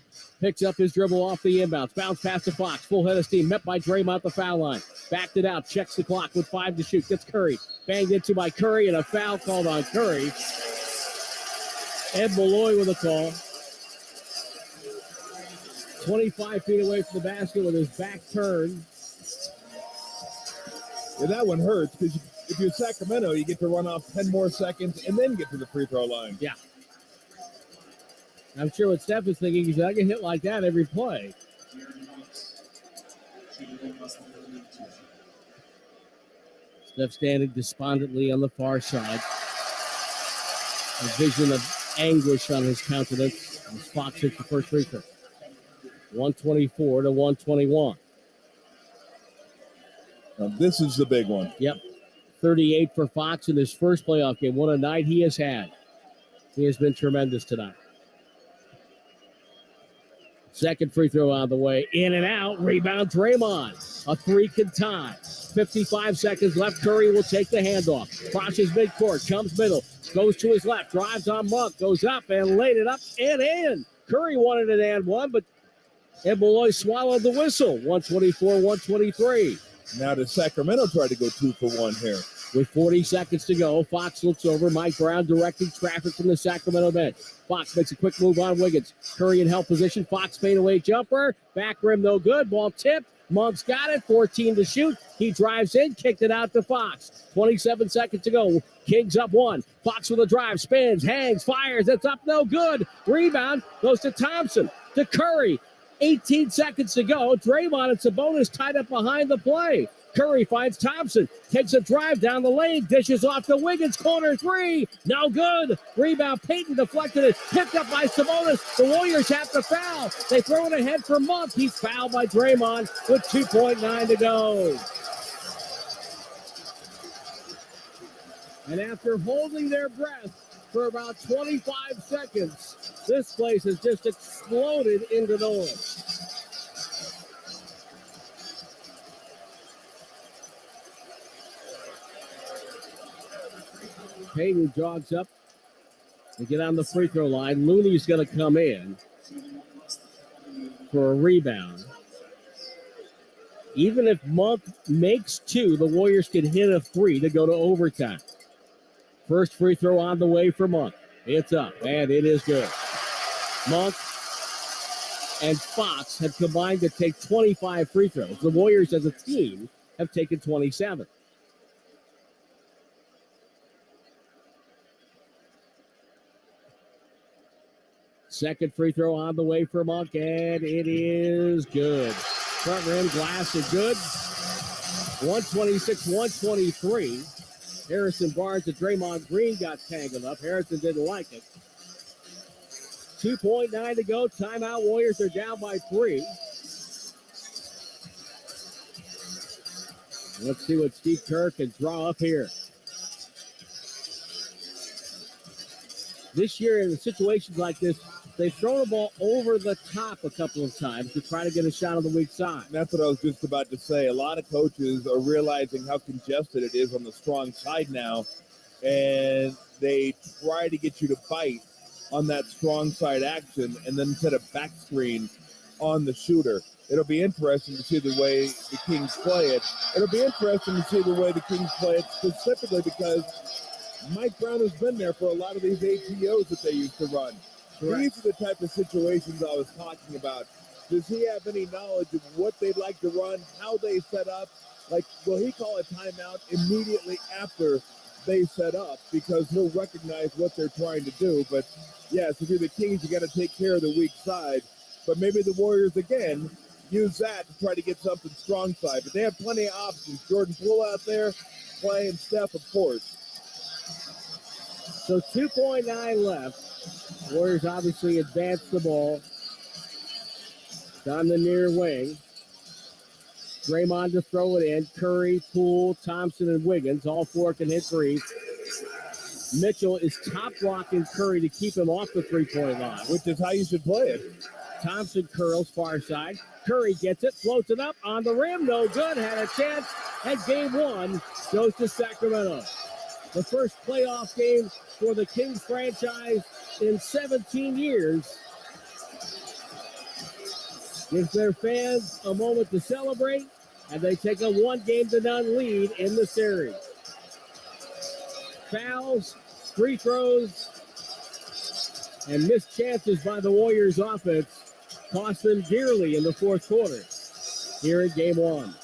Picks up his dribble off the inbounds. Bounce past the Fox. Full head of steam. Met by Draymond at the foul line. Backed it out. Checks the clock with 5 to shoot. Gets Curry. Banged into by Curry and a foul called on Curry. Ed Malloy with a call. 25 feet away from the basket with his back turned. Yeah, that one hurts because if you're Sacramento, you get to run off 10 more seconds and then get to the free throw line. Yeah. I'm sure what Steph is thinking is I can hit like that every play. Steph standing despondently on the far side. A vision of anguish on his countenance as Fox hits the first free throw. 124 to 121. Now this is the big one. Yep. 38 for Fox in his first playoff game. What a night he has had. He has been tremendous tonight. Second free throw on the way. In and out. Rebound Draymond. A three can tie. 55 seconds left. Curry will take the handoff. Crosses midcourt. Comes middle. Goes to his left. Drives on Monk. Goes up and laid it up and in. Curry wanted an and one, but Ed Malloy swallowed the whistle. 124-123. Now does Sacramento try to go 2 for 1 here? With 40 seconds to go, Fox looks over. Mike Brown directing traffic from the Sacramento bench. Fox makes a quick move on Wiggins. Curry in help position. Fox fadeaway jumper. Back rim no good. Ball tipped. Monk's got it. 14 to shoot. He drives in. Kicked it out to Fox. 27 seconds to go. Kings up one. Fox with a drive. Spins. Hangs. Fires. It's up. No good. Rebound goes to Thompson. To Curry. 18 seconds to go. Draymond and Sabonis tied up behind the play. Curry finds Thompson, takes a drive down the lane, dishes off to Wiggins, corner three, no good. Rebound, Payton deflected it, picked up by Sabonis. The Warriors have to foul. They throw it ahead for Monk. He's fouled by Draymond with 2.9 to go. And after holding their breath for about 25 seconds, this place has just exploded into noise. Payton jogs up to get on the free throw line. Looney's going to come in for a rebound. Even if Monk makes two, the Warriors can hit a three to go to overtime. First free throw on the way for Monk. It's up, and it is good. Monk and Fox have combined to take 25 free throws. The Warriors as a team have taken 27. Second free throw on the way for Monk, and it is good. Front rim glass is good. 126-123. Harrison Barnes and Draymond Green got tangled up. Harrison didn't like it. 2.9 to go. Timeout. Warriors are down by 3. Let's see what Steve Kerr can draw up here. This year, in situations like this, they've thrown the ball over the top a couple of times to try to get a shot on the weak side. That's what I was just about to say. A lot of coaches are realizing how congested it is on the strong side now, and they try to get you to bite on that strong side action and then set a back screen on the shooter. It'll be interesting to see the way the Kings play it. It'll be interesting to see the way the Kings play it specifically because Mike Brown has been there for a lot of these ATOs that they used to run. Correct. These are the type of situations I was talking about. Does he have any knowledge of what they'd like to run, how they set up? Like, will he call a timeout immediately after they set up because he'll recognize what they're trying to do? But, yes, if you're the Kings, you got to take care of the weak side. But maybe the Warriors, again, use that to try to get something strong side. But they have plenty of options. Jordan Poole out there, Clay and Steph, of course. So 2.9 left. Warriors obviously advance the ball. Down the near wing. Draymond to throw it in. Curry, Poole, Thompson, and Wiggins. All four can hit threes. Mitchell is top blocking Curry to keep him off the three-point line. Which is how you should play it. Thompson curls far side. Curry gets it, floats it up on the rim. No good. Had a chance. And game one goes to Sacramento. The first playoff game for the Kings franchise in 17 years. Gives their fans a moment to celebrate, and they take a 1-0 lead in the series. Fouls, free throws, and missed chances by the Warriors offense cost them dearly in the fourth quarter here in game one.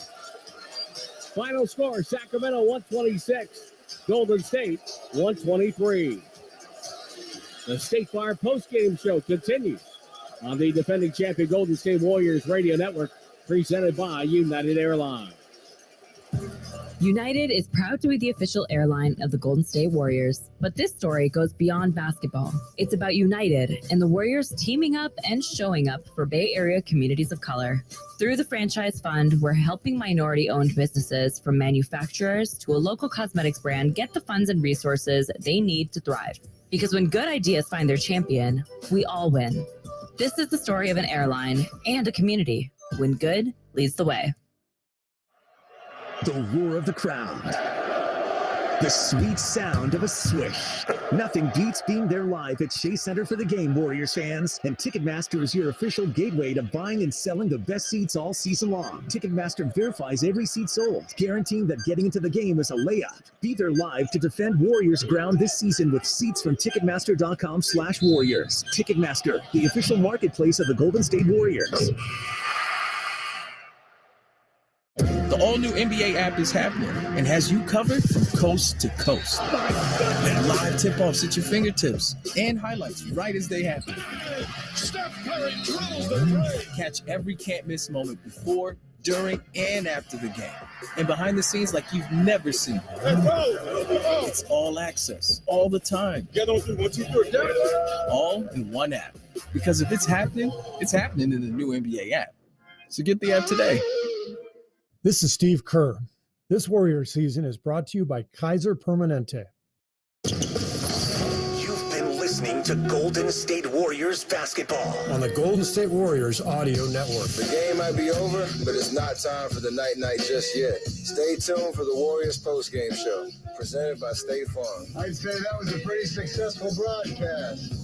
Final score, Sacramento 126, Golden State 123. The State Farm postgame show continues on the defending champion Golden State Warriors radio network. presented by United Airlines. United is proud to be the official airline of the Golden State Warriors, but this story goes beyond basketball. It's about United and the Warriors teaming up and showing up for Bay Area communities of color. Through the franchise fund, we're helping minority-owned businesses, from manufacturers to a local cosmetics brand, get the funds and resources they need to thrive. Because when good ideas find their champion, we all win. This is the story of an airline and a community. When good leads the way. The roar of the crowd. The sweet sound of a swish. Nothing beats being there live at Shea Center for the game, Warriors fans. And Ticketmaster is your official gateway to buying and selling the best seats all season long. Ticketmaster verifies every seat sold, guaranteeing that getting into the game is a layup. Be there live to defend Warriors ground this season with seats from Ticketmaster.com/Warriors. Ticketmaster, the official marketplace of the Golden State Warriors. The all-new NBA app is happening and has you covered from coast to coast. With live tip-offs at your fingertips and highlights right as they happen. Catch every can't-miss moment before, during, and after the game. And behind the scenes like you've never seen. It's all access, all the time. All in one app. Because if it's happening in the new NBA app. So get the app today. This is Steve Kerr. This Warrior season is brought to you by Kaiser Permanente. You've been listening to Golden State Warriors basketball on the Golden State Warriors audio network. The game might be over, but it's not time for the night-night just yet. Stay tuned for the Warriors post-game show, presented by State Farm. I'd say that was a pretty successful broadcast.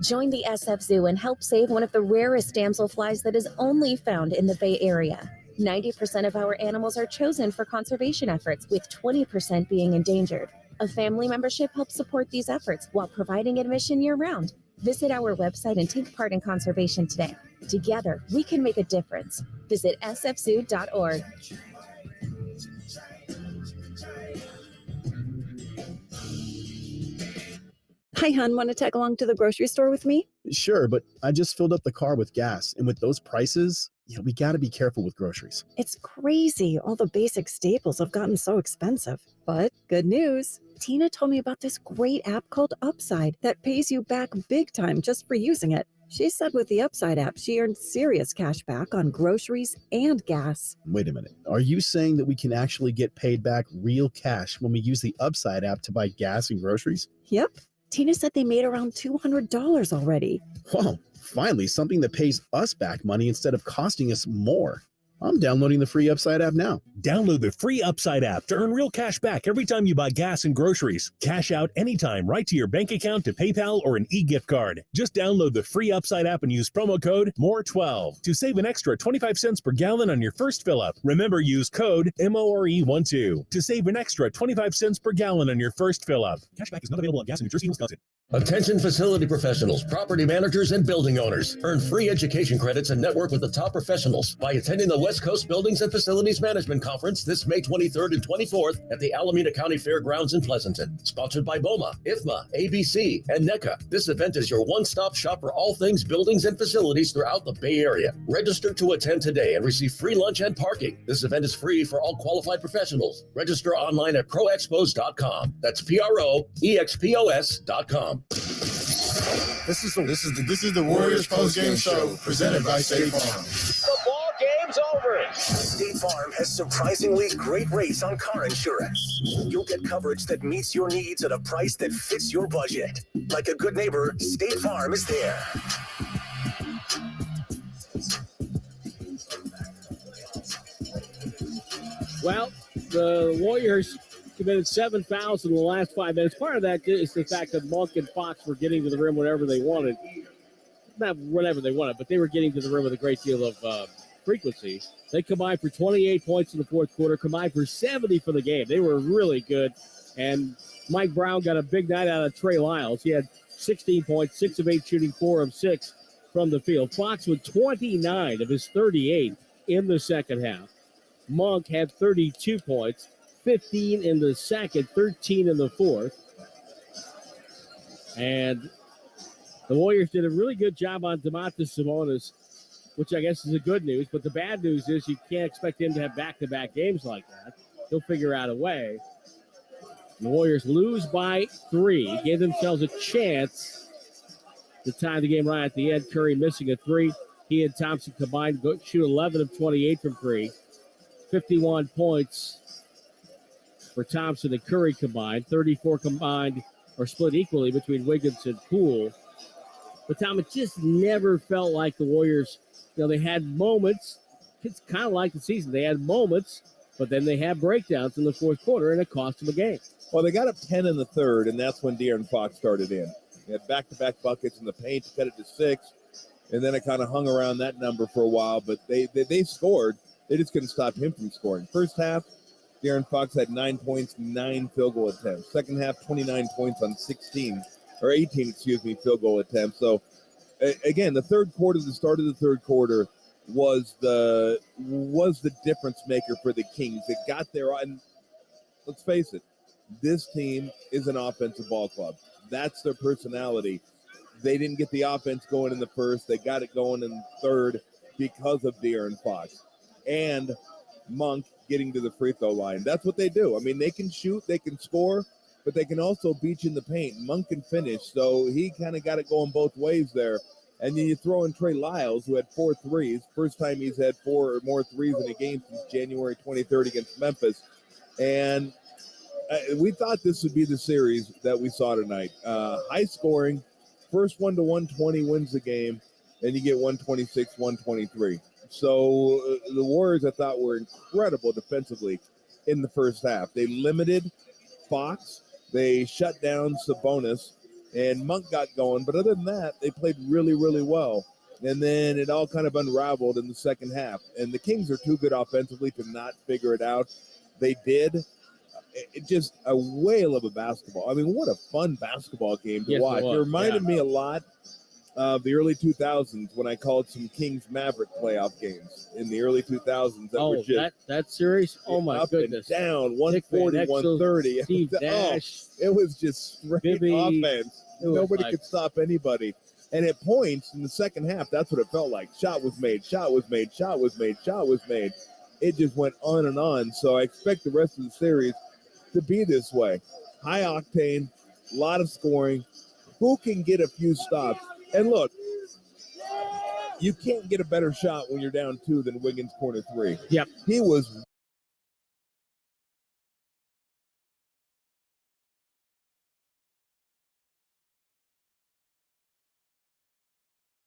Join the SF Zoo and help save one of the rarest damselflies that is only found in the Bay Area. 90% of our animals are chosen for conservation efforts, with 20% being endangered. A family membership helps support these efforts while providing admission year-round. Visit our website and take part in conservation today. Together, we can make a difference. Visit sfzoo.org. Hi, hon. Want to tag along to the grocery store with me? Sure, but I just filled up the car with gas, and with those prices, we got to be careful with groceries. It's crazy. All the basic staples have gotten so expensive. But good news. Tina told me about this great app called Upside that pays you back big time just for using it. She said with the Upside app, she earned serious cash back on groceries and gas. Wait a minute. Are you saying that we can actually get paid back real cash when we use the Upside app to buy gas and groceries? Yep. Tina said they made around $200 already. Wow, finally something that pays us back money instead of costing us more. I'm downloading the free Upside app now. Download the free Upside app to earn real cash back every time you buy gas and groceries. Cash out anytime right to your bank account, to PayPal, or an e-gift card. Just download the free Upside app and use promo code MORE12 to save an extra 25 cents per gallon on your first fill-up. Remember, use code MORE12 to save an extra 25 cents per gallon on your first fill-up. Cashback is not available on gas in New Jersey and Wisconsin. Attention facility professionals, property managers, and building owners. Earn free education credits and network with the top professionals by attending the West Coast Buildings and Facilities Management Conference this May 23rd and 24th at the Alameda County Fairgrounds in Pleasanton. Sponsored by BOMA, IFMA, ABC, and NECA. This event is your one-stop shop for all things buildings and facilities throughout the Bay Area. Register to attend today and receive free lunch and parking. This event is free for all qualified professionals. Register online at proexpos.com. That's PROEXPOS.com. This is the Warriors post-game show presented by State Farm. The ball game's over. State Farm has surprisingly great rates on car insurance. You'll get coverage that meets your needs at a price that fits your budget. Like a good neighbor, State Farm is there. Well, the Warriors committed 7 fouls in the last 5 minutes. Part of that is the fact that Monk and Fox were getting to the rim whenever they wanted. Not whenever they wanted, but they were getting to the rim with a great deal of frequency. They combined for 28 points in the fourth quarter, combined for 70 for the game. They were really good. And Mike Brown got a big night out of Trey Lyles. He had 16 points, 6 of 8 shooting, 4 of 6 from the field. Fox with 29 of his 38 in the second half. Monk had 32 points, 15 in the second, 13 in the fourth. And the Warriors did a really good job on Domantas Sabonis, which I guess is the good news. But the bad news is you can't expect him to have back-to-back games like that. He'll figure out a way. The Warriors lose by 3, gave themselves a chance to tie the game right at the end. Curry missing a 3. He and Thompson combined shoot 11 of 28 from 3. 51 points for Thompson and Curry combined. 34 combined or split equally between Wiggins and Poole. But Tom, it just never felt like the Warriors, they had moments. It's kind of like the season. They had moments, but then they had breakdowns in the fourth quarter, and it cost them a game. Well, they got up 10 in the third, and that's when De'Aaron Fox started in. They had back-to-back buckets in the paint to cut it to 6, and then it kind of hung around that number for a while. But they scored. They just couldn't stop him from scoring. First half, De'Aaron Fox had 9 points, 9 field goal attempts. Second half, 29 points on 18 field goal attempts. So, again, the third quarter, the start of the third quarter was the difference maker for the Kings. It got there, and let's face it, this team is an offensive ball club. That's their personality. They didn't get the offense going in the first. They got it going in the third because of De'Aaron Fox and Monk getting to the free throw line. That's what they do. I mean, they can shoot, they can score, but they can also beat you in the paint. Monk can finish, so he kind of got it going both ways there. And then you throw in Trey Lyles, who had 4 threes. First time he's had 4 or more threes in a game since January 23rd against Memphis. And we thought this would be the series that we saw tonight. High scoring, first one to 120 wins the game, and you get 126, 123. So the Warriors, I thought, were incredible defensively in the first half. They limited Fox. They shut down Sabonis, and Monk got going. But other than that, they played really, really well. And then it all kind of unraveled in the second half. And the Kings are too good offensively to not figure it out. They did. It just a whale of a basketball. I mean, what a fun basketball game to watch. It reminded me a lot of the early 2000s when I called some Kings Maverick playoff games in the early 2000s. That series? Oh, my up goodness. And down, 140, 130. Steve Nash. It was just straight offense. Nobody could stop anybody. And at points in the second half, that's what it felt like. Shot was made, shot was made, shot was made, shot was made. It just went on and on. So I expect the rest of the series to be this way. High octane, a lot of scoring. Who can get a few stops? And look, you can't get a better shot when you're down 2 than Wiggins' corner 3. Yep. He was